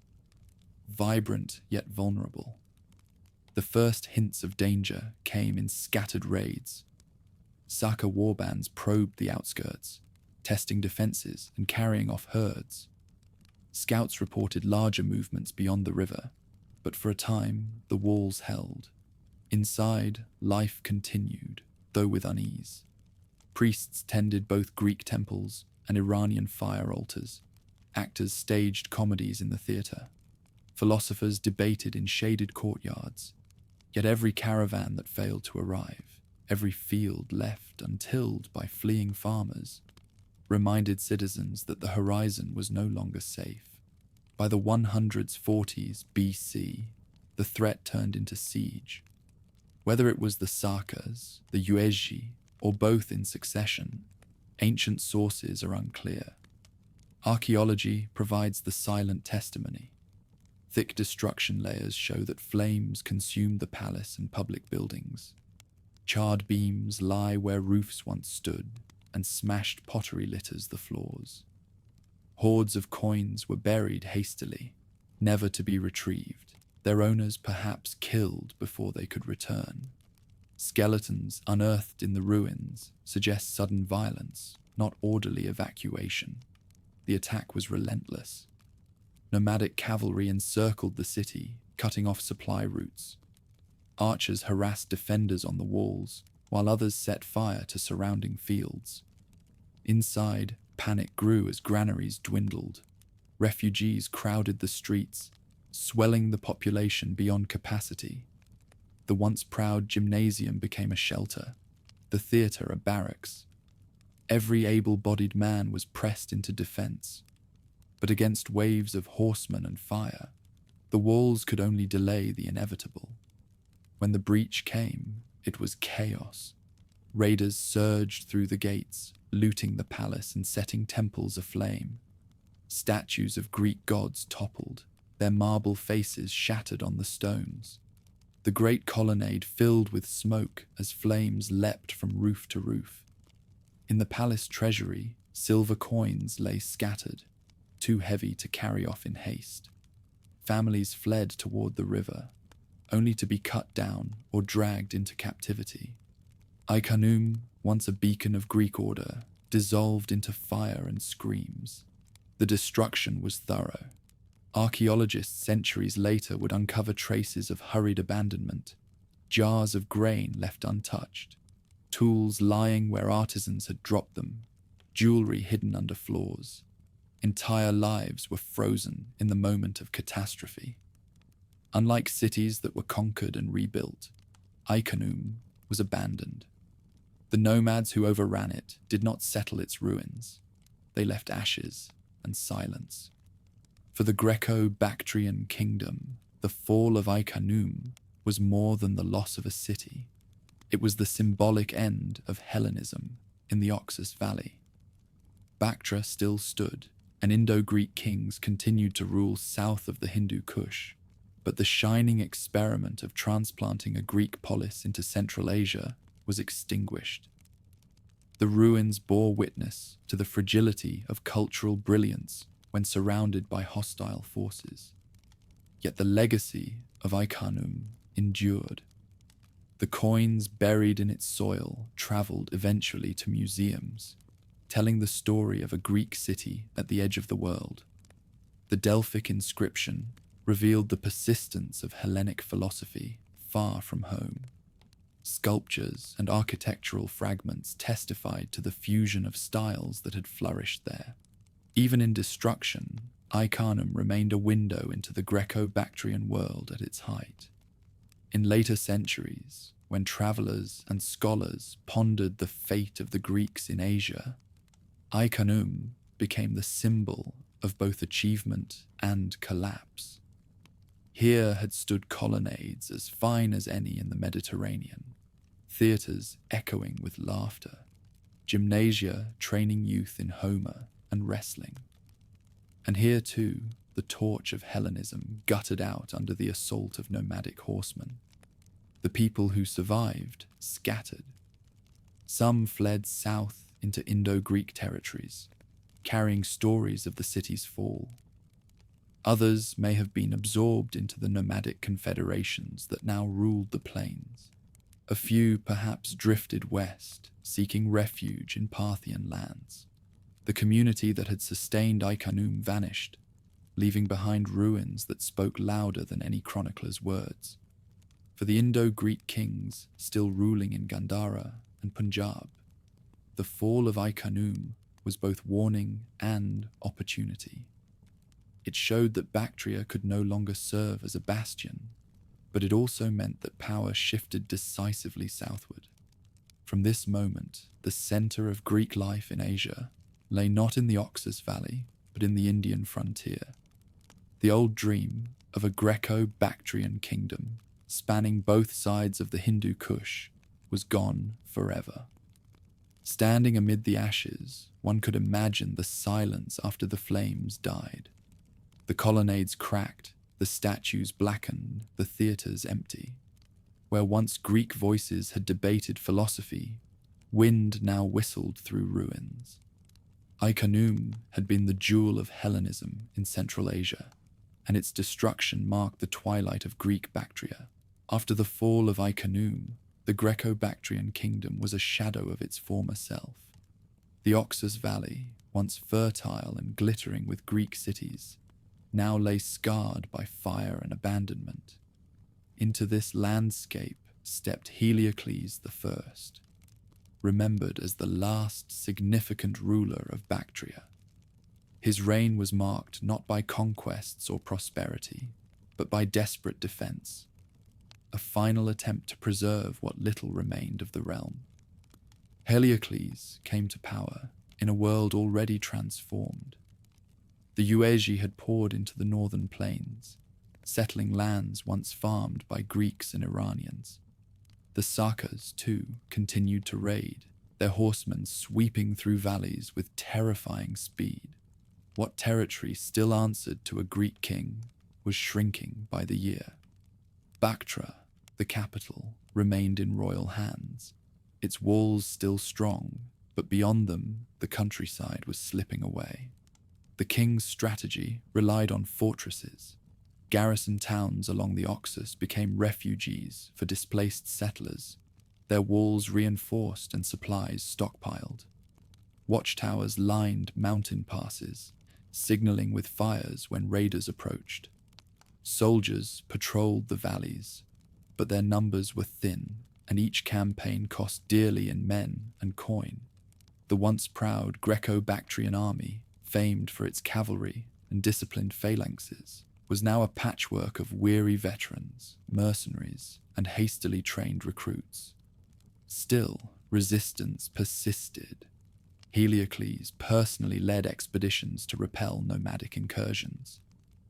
A: vibrant yet vulnerable. The first hints of danger came in scattered raids. Saka warbands probed the outskirts, testing defenses and carrying off herds. Scouts reported larger movements beyond the river, but for a time the walls held. Inside, life continued, though with unease. Priests tended both Greek temples and Iranian fire altars. Actors staged comedies in the theatre. Philosophers debated in shaded courtyards. Yet every caravan that failed to arrive, every field left untilled by fleeing farmers, reminded citizens that the horizon was no longer safe. By the 140s BC, the threat turned into siege. Whether it was the Sakas, the Yuezhi, or both in succession, ancient sources are unclear. Archaeology provides the silent testimony. Thick destruction layers show that flames consumed the palace and public buildings. Charred beams lie where roofs once stood, and smashed pottery litters the floors. Hoards of coins were buried hastily, never to be retrieved, their owners perhaps killed before they could return. Skeletons unearthed in the ruins suggest sudden violence, not orderly evacuation. The attack was relentless. Nomadic cavalry encircled the city, cutting off supply routes. Archers harassed defenders on the walls, while others set fire to surrounding fields. Inside, panic grew as granaries dwindled. Refugees crowded the streets, swelling the population beyond capacity. The once proud gymnasium became a shelter, the theatre a barracks. Every able-bodied man was pressed into defense. But against waves of horsemen and fire, the walls could only delay the inevitable. When the breach came, it was chaos. Raiders surged through the gates, looting the palace and setting temples aflame. Statues of Greek gods toppled, their marble faces shattered on the stones. The great colonnade filled with smoke as flames leapt from roof to roof. In the palace treasury, silver coins lay scattered, too heavy to carry off in haste. Families fled toward the river, only to be cut down or dragged into captivity. Ai-Khanoum, once a beacon of Greek order, dissolved into fire and screams. The destruction was thorough. Archaeologists centuries later would uncover traces of hurried abandonment, jars of grain left untouched, tools lying where artisans had dropped them, jewelry hidden under floors. Entire lives were frozen in the moment of catastrophe. Unlike cities that were conquered and rebuilt, Ai-Khanoum was abandoned. The nomads who overran it did not settle its ruins. They left ashes and silence. For the Greco-Bactrian kingdom, the fall of Ai-Khanoum was more than the loss of a city. It was the symbolic end of Hellenism in the Oxus Valley. Bactria still stood, and Indo-Greek kings continued to rule south of the Hindu Kush, but the shining experiment of transplanting a Greek polis into Central Asia was extinguished. The ruins bore witness to the fragility of cultural brilliance when surrounded by hostile forces. Yet the legacy of Ai-Khanoum endured. The coins buried in its soil traveled eventually to museums, telling the story of a Greek city at the edge of the world. The Delphic inscription revealed the persistence of Hellenic philosophy far from home. Sculptures and architectural fragments testified to the fusion of styles that had flourished there. Even in destruction, Ai-Khanoum remained a window into the Greco-Bactrian world at its height. In later centuries, when travelers and scholars pondered the fate of the Greeks in Asia, Ai-Khanoum became the symbol of both achievement and collapse. Here had stood colonnades as fine as any in the Mediterranean, theatres echoing with laughter, gymnasia training youth in Homer and wrestling. And here too, the torch of Hellenism guttered out under the assault of nomadic horsemen. The people who survived scattered. Some fled south into Indo-Greek territories, carrying stories of the city's fall. Others may have been absorbed into the nomadic confederations that now ruled the plains. A few perhaps drifted west, seeking refuge in Parthian lands. The community that had sustained Ai-Khanoum vanished, leaving behind ruins that spoke louder than any chronicler's words. For the Indo-Greek kings still ruling in Gandhara and Punjab, the fall of Ai-Khanoum was both warning and opportunity. It showed that Bactria could no longer serve as a bastion, but it also meant that power shifted decisively southward. From this moment, the center of Greek life in Asia lay not in the Oxus Valley, but in the Indian frontier. The old dream of a Greco-Bactrian kingdom spanning both sides of the Hindu Kush was gone forever. Standing amid the ashes, one could imagine the silence after the flames died. The colonnades cracked, the statues blackened, the theatres empty. Where once Greek voices had debated philosophy, wind now whistled through ruins. Ai-Khanoum had been the jewel of Hellenism in Central Asia, and its destruction marked the twilight of Greek Bactria. After the fall of Ai-Khanoum, the Greco-Bactrian kingdom was a shadow of its former self. The Oxus Valley, once fertile and glittering with Greek cities, now lay scarred by fire and abandonment. Into this landscape stepped Heliocles I, remembered as the last significant ruler of Bactria. His reign was marked not by conquests or prosperity, but by desperate defense, a final attempt to preserve what little remained of the realm. Heliocles came to power in a world already transformed. The Yuezhi had poured into the northern plains, settling lands once farmed by Greeks and Iranians. The Sakas, too, continued to raid, their horsemen sweeping through valleys with terrifying speed. What territory still answered to a Greek king was shrinking by the year. Bactra, the capital, remained in royal hands, its walls still strong, but beyond them the countryside was slipping away. The king's strategy relied on fortresses. Garrison towns along the Oxus became refugees for displaced settlers, their walls reinforced and supplies stockpiled. Watchtowers lined mountain passes, signaling with fires when raiders approached. Soldiers patrolled the valleys, but their numbers were thin, and each campaign cost dearly in men and coin. The once proud Greco-Bactrian army, famed for its cavalry and disciplined phalanxes, was now a patchwork of weary veterans, mercenaries, and hastily trained recruits. Still, resistance persisted. Heliocles personally led expeditions to repel nomadic incursions,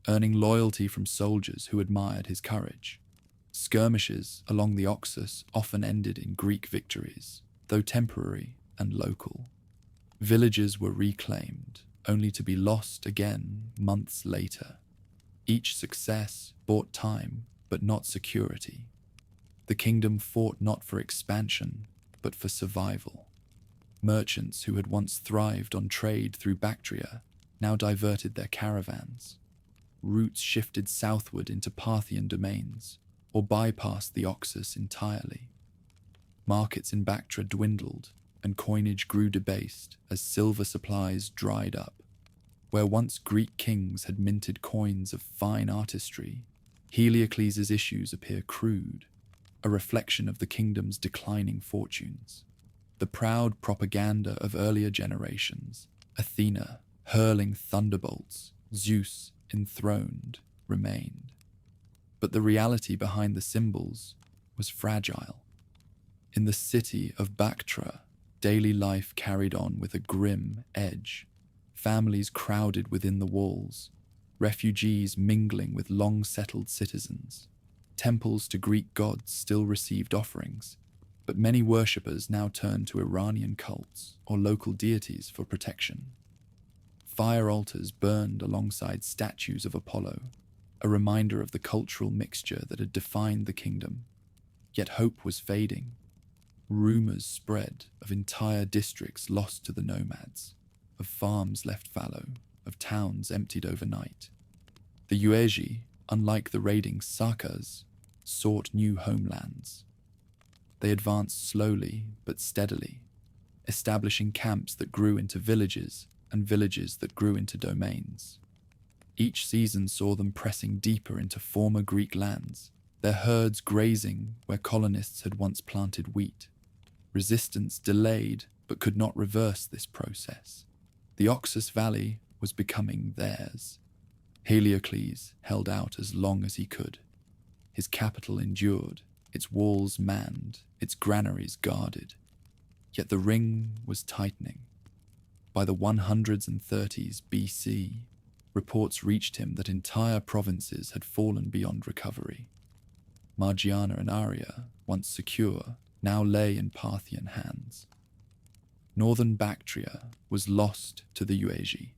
A: earning loyalty from soldiers who admired his courage. Skirmishes along the Oxus often ended in Greek victories, though temporary and local. Villages were reclaimed, only to be lost again months later. Each success bought time, but not security. The kingdom fought not for expansion, but for survival. Merchants who had once thrived on trade through Bactria now diverted their caravans. Routes shifted southward into Parthian domains, or bypassed the Oxus entirely. Markets in Bactria dwindled, and coinage grew debased as silver supplies dried up. Where once Greek kings had minted coins of fine artistry, Heliocles' issues appear crude, a reflection of the kingdom's declining fortunes. The proud propaganda of earlier generations, Athena hurling thunderbolts, Zeus enthroned, remained. But the reality behind the symbols was fragile. In the city of Bactria, daily life carried on with a grim edge. Families crowded within the walls, refugees mingling with long-settled citizens. Temples to Greek gods still received offerings, but many worshippers now turned to Iranian cults or local deities for protection. Fire altars burned alongside statues of Apollo, a reminder of the cultural mixture that had defined the kingdom. Yet hope was fading. Rumors spread of entire districts lost to the nomads, of farms left fallow, of towns emptied overnight. The Yuezhi, unlike the raiding Sakas, sought new homelands. They advanced slowly but steadily, establishing camps that grew into villages and villages that grew into domains. Each season saw them pressing deeper into former Greek lands, their herds grazing where colonists had once planted wheat. Resistance delayed but could not reverse this process. The Oxus Valley was becoming theirs. Heliocles held out as long as he could. His capital endured, its walls manned, its granaries guarded. Yet the ring was tightening. By the 130s BC, reports reached him that entire provinces had fallen beyond recovery. Margiana and Aria, once secure, now lay in Parthian hands. Northern Bactria was lost to the Yuezhi.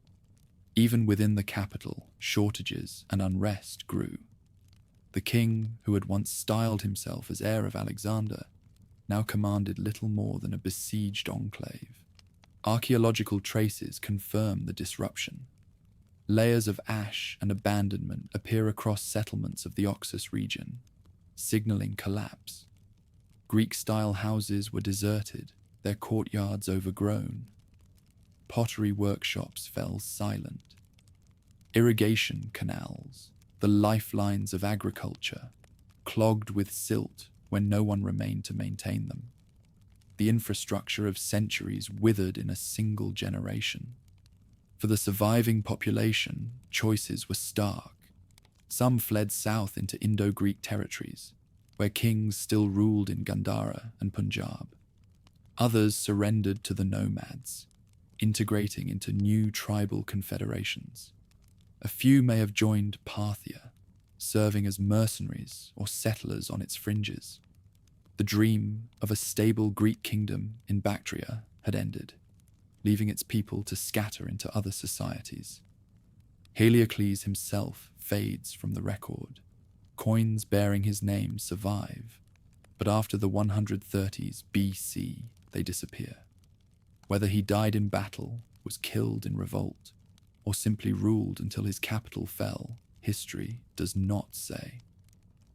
A: Even within the capital, shortages and unrest grew. The king, who had once styled himself as heir of Alexander, now commanded little more than a besieged enclave. Archaeological traces confirm the disruption. Layers of ash and abandonment appear across settlements of the Oxus region, signaling collapse. Greek-style houses were deserted, their courtyards overgrown. Pottery workshops fell silent. Irrigation canals, the lifelines of agriculture, clogged with silt when no one remained to maintain them. The infrastructure of centuries withered in a single generation. For the surviving population, choices were stark. Some fled south into Indo-Greek territories, where kings still ruled in Gandhara and Punjab. Others surrendered to the nomads, integrating into new tribal confederations. A few may have joined Parthia, serving as mercenaries or settlers on its fringes. The dream of a stable Greek kingdom in Bactria had ended, leaving its people to scatter into other societies. Heliocles himself fades from the record. Coins bearing his name survive, but after the 130s BC, they disappear. Whether he died in battle, was killed in revolt, or simply ruled until his capital fell, history does not say.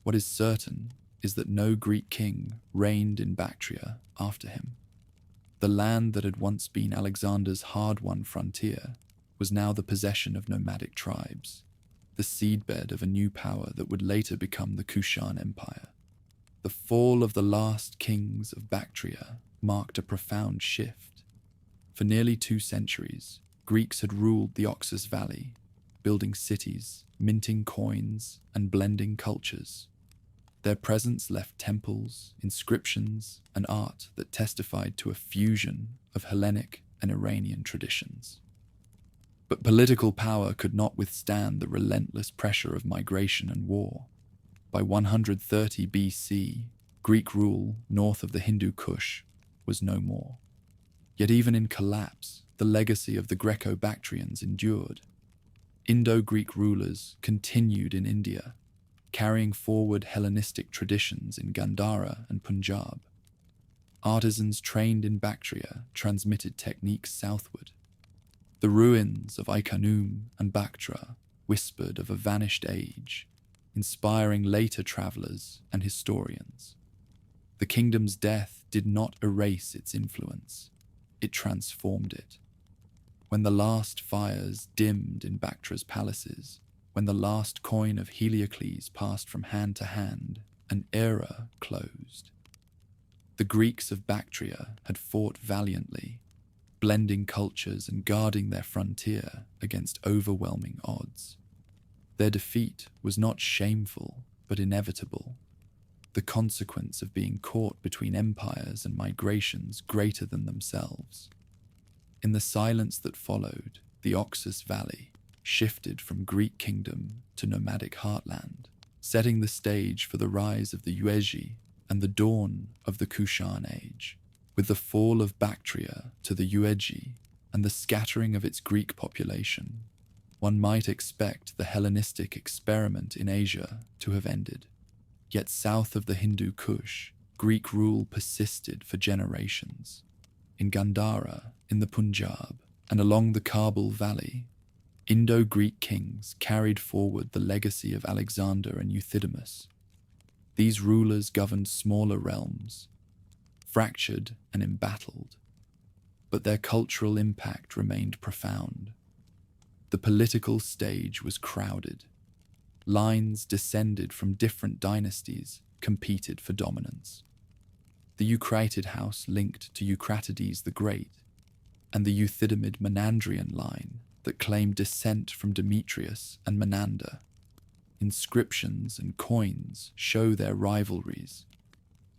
A: What is certain is that no Greek king reigned in Bactria after him. The land that had once been Alexander's hard-won frontier was now the possession of nomadic tribes, the seedbed of a new power that would later become the Kushan Empire. The fall of the last kings of Bactria marked a profound shift. For nearly 2 centuries, Greeks had ruled the Oxus Valley, building cities, minting coins, and blending cultures. Their presence left temples, inscriptions, and art that testified to a fusion of Hellenic and Iranian traditions. But political power could not withstand the relentless pressure of migration and war. By 130 BC, Greek rule north of the Hindu Kush was no more. Yet even in collapse, the legacy of the Greco-Bactrians endured. Indo-Greek rulers continued in India, carrying forward Hellenistic traditions in Gandhara and Punjab. Artisans trained in Bactria transmitted techniques southward. The ruins of Ai-Khanoum and Bactria whispered of a vanished age, inspiring later travelers and historians. The kingdom's death did not erase its influence, it transformed it. When the last fires dimmed in Bactria's palaces, when the last coin of Heliocles passed from hand to hand, an era closed. The Greeks of Bactria had fought valiantly, blending cultures and guarding their frontier against overwhelming odds. Their defeat was not shameful, but inevitable, the consequence of being caught between empires and migrations greater than themselves. In the silence that followed, the Oxus Valley shifted from Greek kingdom to nomadic heartland, setting the stage for the rise of the Yuezhi and the dawn of the Kushan Age. With the fall of Bactria to the Yuezhi and the scattering of its Greek population, one might expect the Hellenistic experiment in Asia to have ended. Yet south of the Hindu Kush, Greek rule persisted for generations. In Gandhara, in the Punjab, and along the Kabul Valley, Indo-Greek kings carried forward the legacy of Alexander and Euthydemus. These rulers governed smaller realms, fractured and embattled, but their cultural impact remained profound. The political stage was crowded. Lines descended from different dynasties competed for dominance. The Eucratid house linked to Eucratides the Great, and the Euthydemid Menandrian line that claimed descent from Demetrius and Menander. Inscriptions and coins show their rivalries.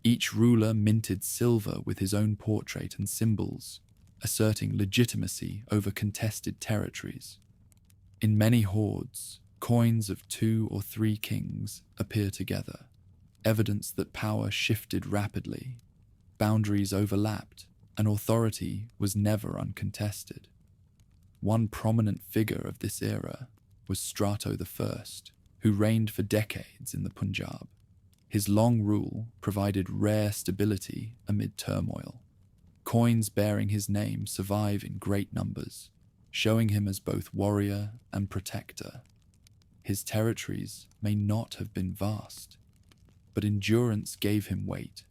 A: Each ruler minted silver with his own portrait and symbols, asserting legitimacy over contested territories. In many hordes, coins of 2 or 3 kings appear together, evidence that power shifted rapidly, boundaries overlapped, and authority was never uncontested. One prominent figure of this era was Strato I, who reigned for decades in the Punjab. His long rule provided rare stability amid turmoil. Coins bearing his name survive in great numbers, showing him as both warrior and protector. His territories may not have been vast, but endurance gave him weight.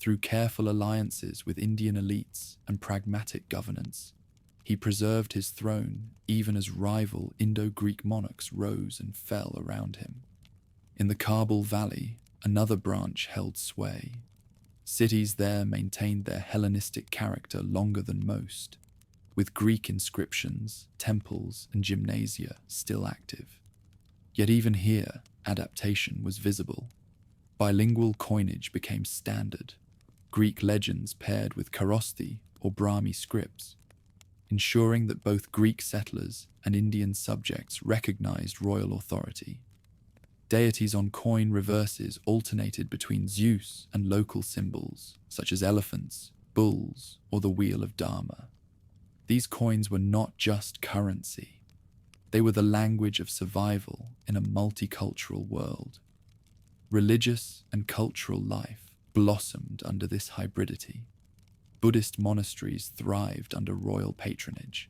A: Through careful alliances with Indian elites and pragmatic governance, he preserved his throne even as rival Indo-Greek monarchs rose and fell around him. In the Kabul Valley, another branch held sway. Cities there maintained their Hellenistic character longer than most, with Greek inscriptions, temples, and gymnasia still active. Yet even here, adaptation was visible. Bilingual coinage became standard, Greek legends paired with Kharoshthi or Brahmi scripts, ensuring that both Greek settlers and Indian subjects recognized royal authority. Deities on coin reverses alternated between Zeus and local symbols, such as elephants, bulls, or the Wheel of Dharma. These coins were not just currency. They were the language of survival in a multicultural world. Religious and cultural life blossomed under this hybridity. Buddhist monasteries thrived under royal patronage,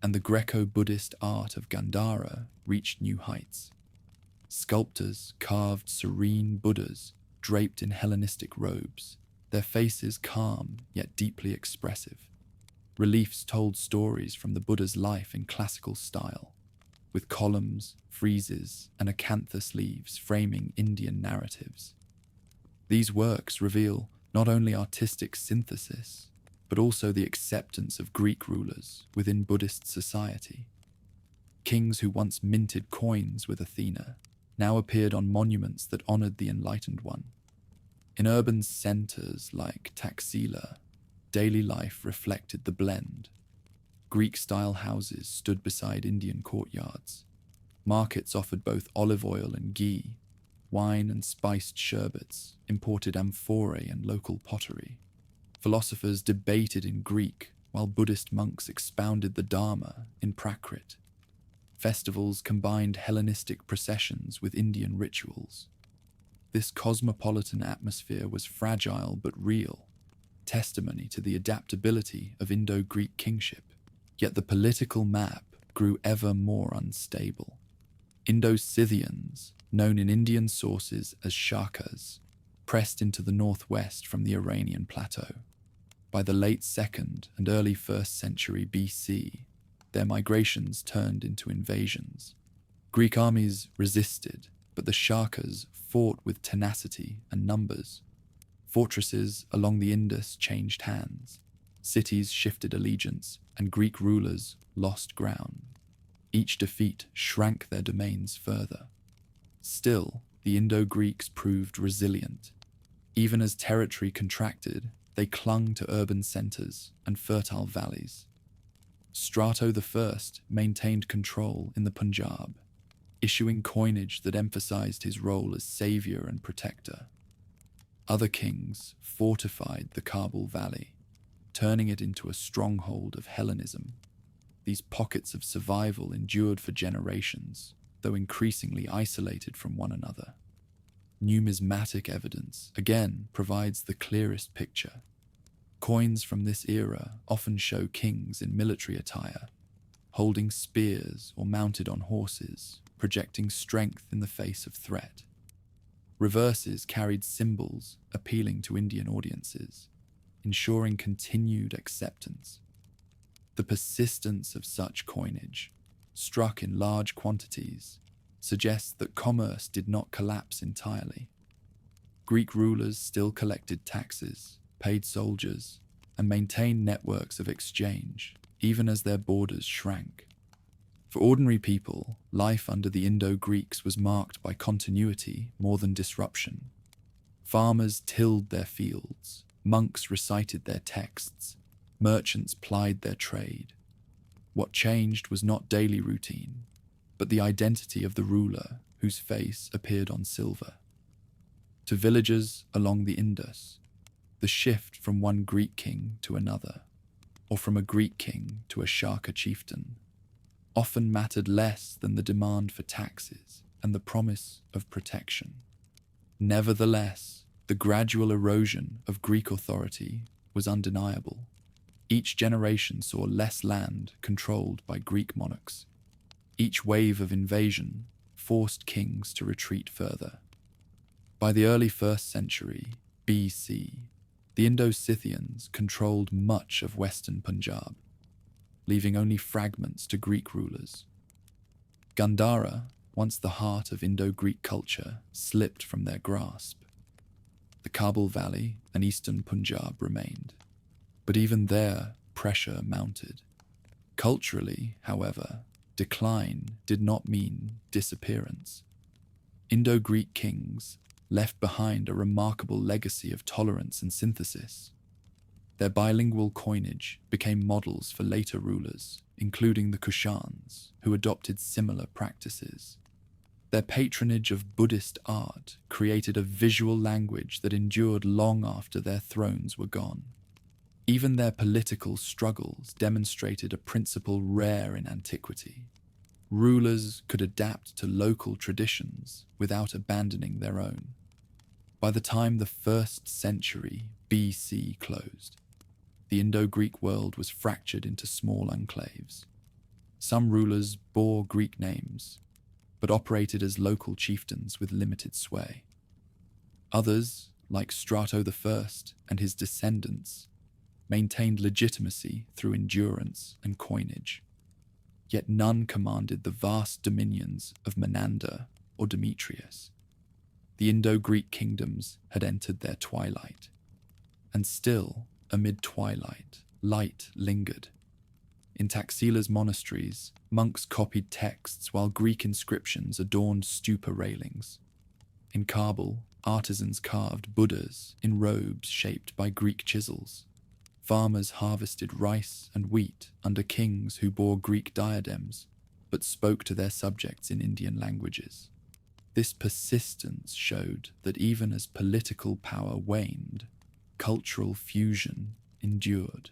A: and the Greco-Buddhist art of Gandhara reached new heights. Sculptors carved serene Buddhas draped in Hellenistic robes, their faces calm yet deeply expressive. Reliefs told stories from the Buddha's life in classical style, with columns, friezes, and acanthus leaves framing Indian narratives. These works reveal not only artistic synthesis, but also the acceptance of Greek rulers within Buddhist society. Kings who once minted coins with Athena now appeared on monuments that honored the Enlightened One. In urban centers like Taxila, daily life reflected the blend. Greek-style houses stood beside Indian courtyards. Markets offered both olive oil and ghee, wine and spiced sherbets, imported amphorae and local pottery. Philosophers debated in Greek, while Buddhist monks expounded the Dharma in Prakrit. Festivals combined Hellenistic processions with Indian rituals. This cosmopolitan atmosphere was fragile but real, testimony to the adaptability of Indo-Greek kingship. Yet the political map grew ever more unstable. Indo-Scythians, known in Indian sources as Shakas, pressed into the northwest from the Iranian plateau. By the late 2nd and early 1st century BC, their migrations turned into invasions. Greek armies resisted, but the Sharkas fought with tenacity and numbers. Fortresses along the Indus changed hands, cities shifted allegiance, and Greek rulers lost ground. Each defeat shrank their domains further. Still, the Indo-Greeks proved resilient. Even as territory contracted, they clung to urban centers and fertile valleys. Strato I maintained control in the Punjab, issuing coinage that emphasized his role as savior and protector. Other kings fortified the Kabul Valley, turning it into a stronghold of Hellenism. These pockets of survival endured for generations, though increasingly isolated from one another. Numismatic evidence, again, provides the clearest picture. Coins from this era often show kings in military attire, holding spears or mounted on horses, projecting strength in the face of threat. Reverses carried symbols appealing to Indian audiences, ensuring continued acceptance. The persistence of such coinage, struck in large quantities, suggests that commerce did not collapse entirely. Greek rulers still collected taxes, paid soldiers, and maintained networks of exchange, even as their borders shrank. For ordinary people, life under the Indo-Greeks was marked by continuity more than disruption. Farmers tilled their fields, monks recited their texts, merchants plied their trade. What changed was not daily routine, but the identity of the ruler whose face appeared on silver. To villagers along the Indus, the shift from one Greek king to another, or from a Greek king to a Sharka chieftain, often mattered less than the demand for taxes and the promise of protection. Nevertheless, the gradual erosion of Greek authority was undeniable. Each generation saw less land controlled by Greek monarchs. Each wave of invasion forced kings to retreat further. By the early 1st century BC, the Indo-Scythians controlled much of western Punjab, leaving only fragments to Greek rulers. Gandhara, once the heart of Indo-Greek culture, slipped from their grasp. The Kabul Valley and eastern Punjab remained, but even there pressure mounted. Culturally, however, decline did not mean disappearance. Indo-Greek kings left behind a remarkable legacy of tolerance and synthesis. Their bilingual coinage became models for later rulers, including the Kushans, who adopted similar practices. Their patronage of Buddhist art created a visual language that endured long after their thrones were gone. Even their political struggles demonstrated a principle rare in antiquity. Rulers could adapt to local traditions without abandoning their own. By the time the 1st century BC closed, the Indo-Greek world was fractured into small enclaves. Some rulers bore Greek names, but operated as local chieftains with limited sway. Others, like Strato I and his descendants, maintained legitimacy through endurance and coinage. Yet none commanded the vast dominions of Menander or Demetrius. The Indo-Greek kingdoms had entered their twilight, and still, amid twilight, light lingered. In Taxila's monasteries, monks copied texts while Greek inscriptions adorned stupa railings. In Kabul, artisans carved Buddhas in robes shaped by Greek chisels. Farmers harvested rice and wheat under kings who bore Greek diadems, but spoke to their subjects in Indian languages. This persistence showed that even as political power waned, cultural fusion endured.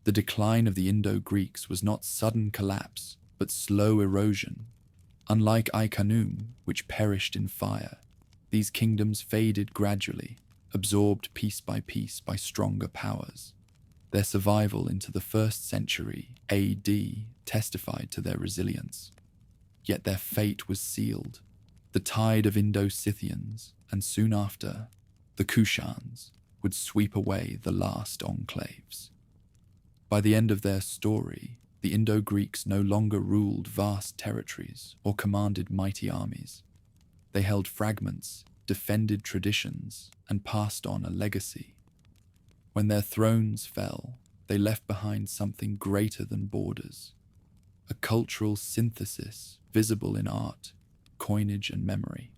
A: The decline of the Indo-Greeks was not sudden collapse, but slow erosion. Unlike Ai-Khanoum, which perished in fire, these kingdoms faded gradually, absorbed piece by stronger powers. Their survival into the 1st century AD testified to their resilience. Yet their fate was sealed. The tide of Indo-Scythians, and soon after, the Kushans, would sweep away the last enclaves. By the end of their story, the Indo-Greeks no longer ruled vast territories or commanded mighty armies. They held fragments, defended traditions, and passed on a legacy. When their thrones fell, they left behind something greater than borders, a cultural synthesis visible in art, coinage, and memory.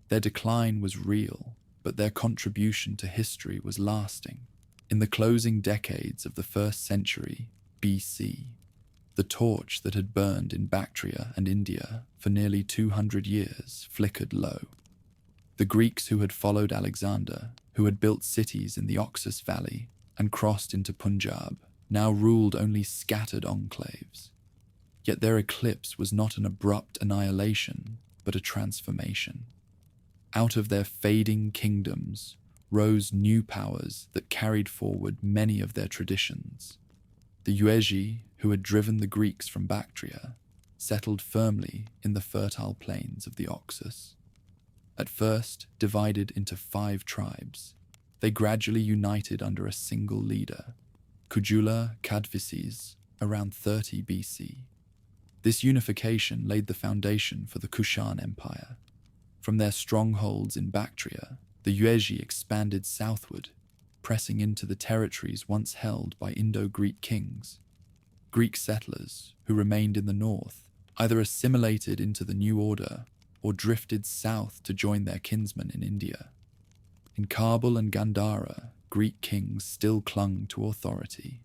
A: Their decline was real, but their contribution to history was lasting. In the closing decades of the 1st century BC, the torch that had burned in Bactria and India for nearly 200 years flickered low. The Greeks who had followed Alexander, who had built cities in the Oxus Valley and crossed into Punjab, now ruled only scattered enclaves. Yet their eclipse was not an abrupt annihilation, but a transformation. Out of their fading kingdoms rose new powers that carried forward many of their traditions. The Yuezhi, who had driven the Greeks from Bactria, settled firmly in the fertile plains of the Oxus. At first divided into 5 tribes, they gradually united under a single leader, Kujula Kadphises, around 30 BC. This unification laid the foundation for the Kushan Empire. From their strongholds in Bactria, the Yuezhi expanded southward, pressing into the territories once held by Indo-Greek kings. Greek settlers, who remained in the north, either assimilated into the new order or drifted south to join their kinsmen in India. In Kabul and Gandhara, Greek kings still clung to authority.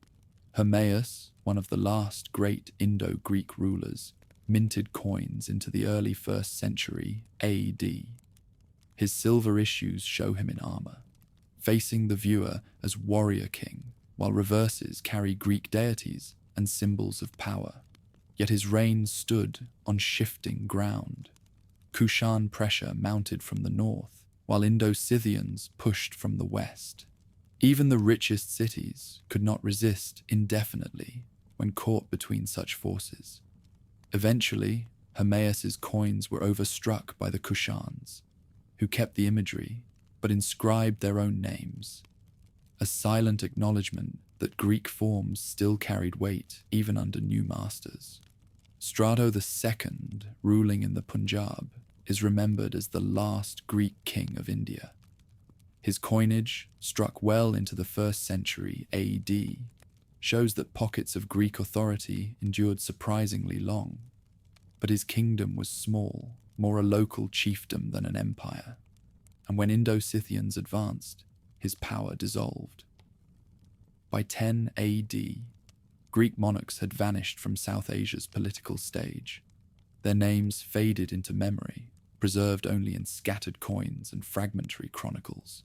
A: Hermaeus, one of the last great Indo-Greek rulers, minted coins into the early 1st century AD. His silver issues show him in armor, facing the viewer as warrior king, while reverses carry Greek deities and symbols of power. Yet his reign stood on shifting ground. Kushan pressure mounted from the north, while Indo-Scythians pushed from the west. Even the richest cities could not resist indefinitely when caught between such forces. Eventually, Hermaeus's coins were overstruck by the Kushans, who kept the imagery but inscribed their own names, a silent acknowledgement that Greek forms still carried weight even under new masters. Strato II, ruling in the Punjab, is remembered as the last Greek king of India. His coinage, struck well into the 1st century AD, shows that pockets of Greek authority endured surprisingly long. But his kingdom was small, more a local chiefdom than an empire, and when Indo-Scythians advanced, his power dissolved. By 10 AD, Greek monarchs had vanished from South Asia's political stage. Their names faded into memory, preserved only in scattered coins and fragmentary chronicles.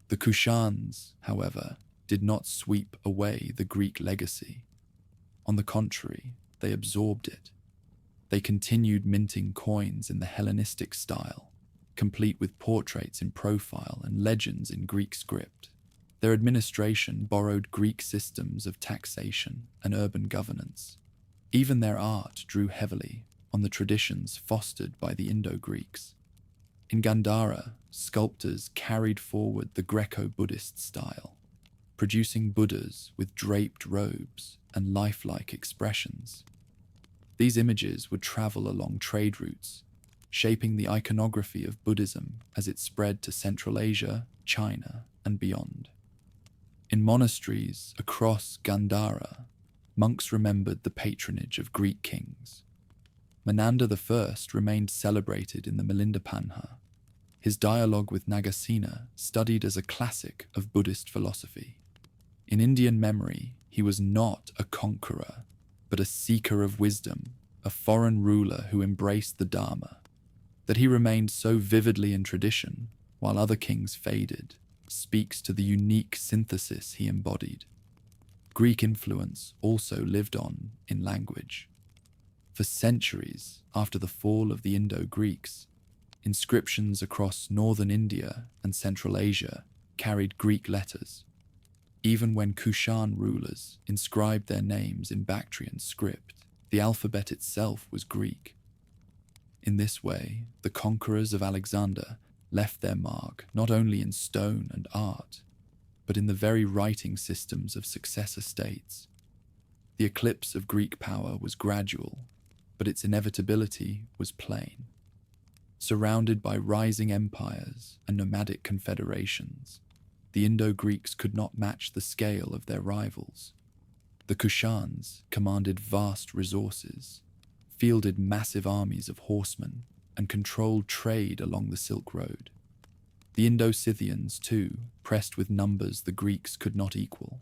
A: The Kushans, however, did not sweep away the Greek legacy. On the contrary, they absorbed it. They continued minting coins in the Hellenistic style, complete with portraits in profile and legends in Greek script. Their administration borrowed Greek systems of taxation and urban governance. Even their art drew heavily on the traditions fostered by the Indo-Greeks. In Gandhara, sculptors carried forward the Greco-Buddhist style, producing Buddhas with draped robes and lifelike expressions. These images would travel along trade routes, shaping the iconography of Buddhism as it spread to Central Asia, China, and beyond. In monasteries across Gandhara, monks remembered the patronage of Greek kings. Menander I remained celebrated in the Milindapanha, his dialogue with Nagasena studied as a classic of Buddhist philosophy. In Indian memory, he was not a conqueror, but a seeker of wisdom, a foreign ruler who embraced the Dharma. That he remained so vividly in tradition, while other kings faded, speaks to the unique synthesis he embodied. Greek influence also lived on in language. For centuries after the fall of the Indo-Greeks, inscriptions across northern India and Central Asia carried Greek letters. Even when Kushan rulers inscribed their names in Bactrian script, the alphabet itself was Greek. In this way, the conquerors of Alexander left their mark not only in stone and art, but in the very writing systems of successor states. The eclipse of Greek power was gradual, but its inevitability was plain. Surrounded by rising empires and nomadic confederations, the Indo-Greeks could not match the scale of their rivals. The Kushans commanded vast resources, fielded massive armies of horsemen, and controlled trade along the Silk Road. The Indo-Scythians, too, pressed with numbers the Greeks could not equal.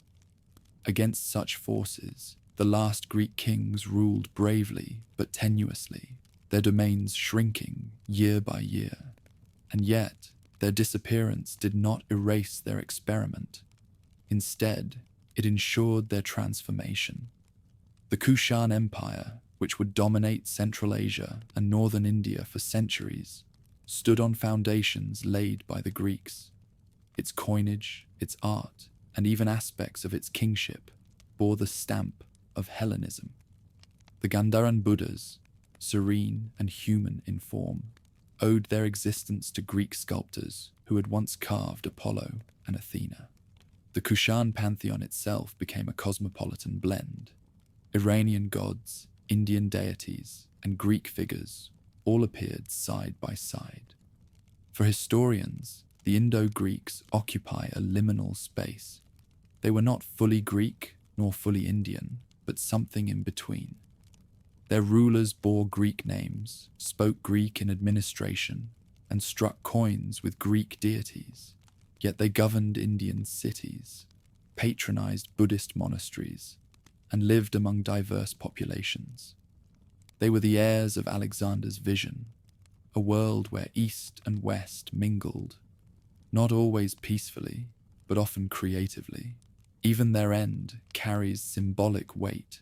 A: Against such forces, the last Greek kings ruled bravely but tenuously, their domains shrinking year by year. And yet, their disappearance did not erase their experiment. Instead, it ensured their transformation. The Kushan Empire, which would dominate Central Asia and northern India for centuries, stood on foundations laid by the Greeks. Its coinage, its art, and even aspects of its kingship bore the stamp of Hellenism. The Gandharan Buddhas, serene and human in form, owed their existence to Greek sculptors who had once carved Apollo and Athena. The Kushan pantheon itself became a cosmopolitan blend. Iranian gods, Indian deities, and Greek figures all appeared side by side. For historians, the Indo-Greeks occupy a liminal space. They were not fully Greek nor fully Indian, but something in between. Their rulers bore Greek names, spoke Greek in administration, and struck coins with Greek deities. Yet they governed Indian cities, patronized Buddhist monasteries, and lived among diverse populations. They were the heirs of Alexander's vision, a world where East and West mingled, not always peacefully, but often creatively. Even their end carries symbolic weight.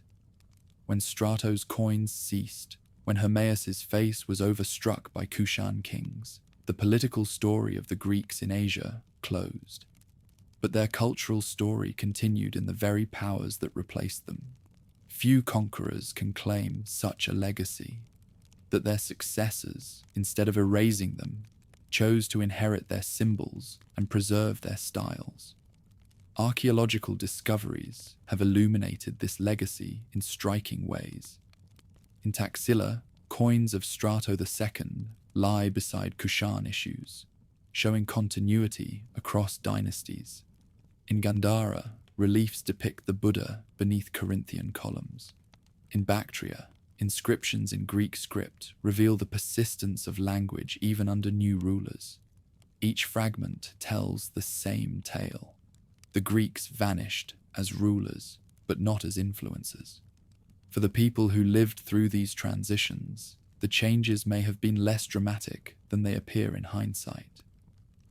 A: When Strato's coins ceased, when Hermaeus's face was overstruck by Kushan kings, the political story of the Greeks in Asia closed. But their cultural story continued in the very powers that replaced them. Few conquerors can claim such a legacy, that their successors, instead of erasing them, chose to inherit their symbols and preserve their styles. Archaeological discoveries have illuminated this legacy in striking ways. In Taxila, coins of Strato II lie beside Kushan issues, showing continuity across dynasties. In Gandhara, reliefs depict the Buddha beneath Corinthian columns. In Bactria, inscriptions in Greek script reveal the persistence of language even under new rulers. Each fragment tells the same tale. The Greeks vanished as rulers, but not as influencers. For the people who lived through these transitions, the changes may have been less dramatic than they appear in hindsight.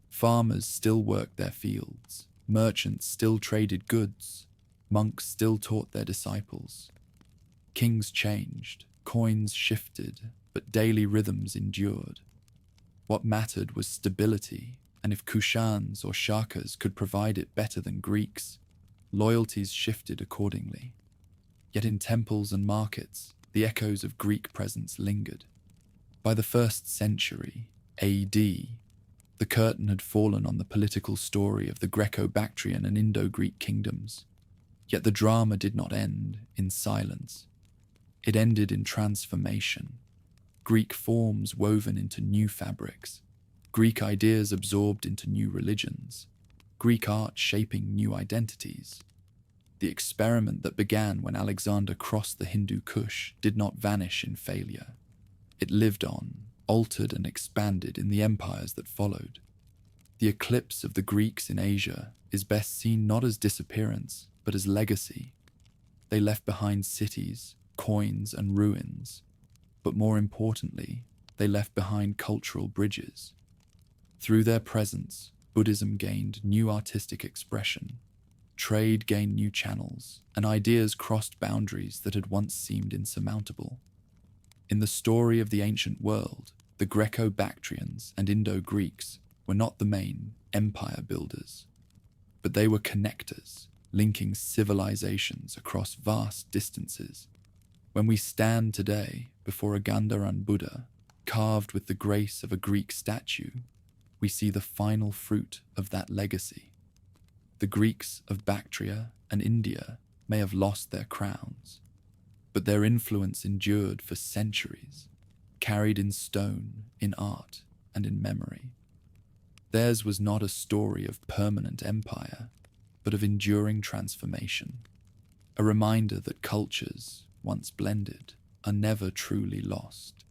A: Farmers still worked their fields, merchants still traded goods, monks still taught their disciples. Kings changed, coins shifted, but daily rhythms endured. What mattered was stability, and if Kushans or Shakas could provide it better than Greeks, loyalties shifted accordingly. Yet in temples and markets, the echoes of Greek presence lingered. By the 1st century AD, the curtain had fallen on the political story of the Greco-Bactrian and Indo-Greek kingdoms. Yet the drama did not end in silence. It ended in transformation. Greek forms woven into new fabrics, Greek ideas absorbed into new religions, Greek art shaping new identities. The experiment that began when Alexander crossed the Hindu Kush did not vanish in failure. It lived on, altered and expanded in the empires that followed. The eclipse of the Greeks in Asia is best seen not as disappearance, but as legacy. They left behind cities, coins and ruins, but more importantly, they left behind cultural bridges. Through their presence, Buddhism gained new artistic expression, trade gained new channels, and ideas crossed boundaries that had once seemed insurmountable. In the story of the ancient world, the Greco-Bactrians and Indo-Greeks were not the main empire builders, but they were connectors, linking civilizations across vast distances. When we stand today before a Gandharan Buddha, carved with the grace of a Greek statue, we see the final fruit of that legacy. The Greeks of Bactria and India may have lost their crowns, but their influence endured for centuries, carried in stone, in art, and in memory. Theirs was not a story of permanent empire, but of enduring transformation, a reminder that cultures, once blended, are never truly lost.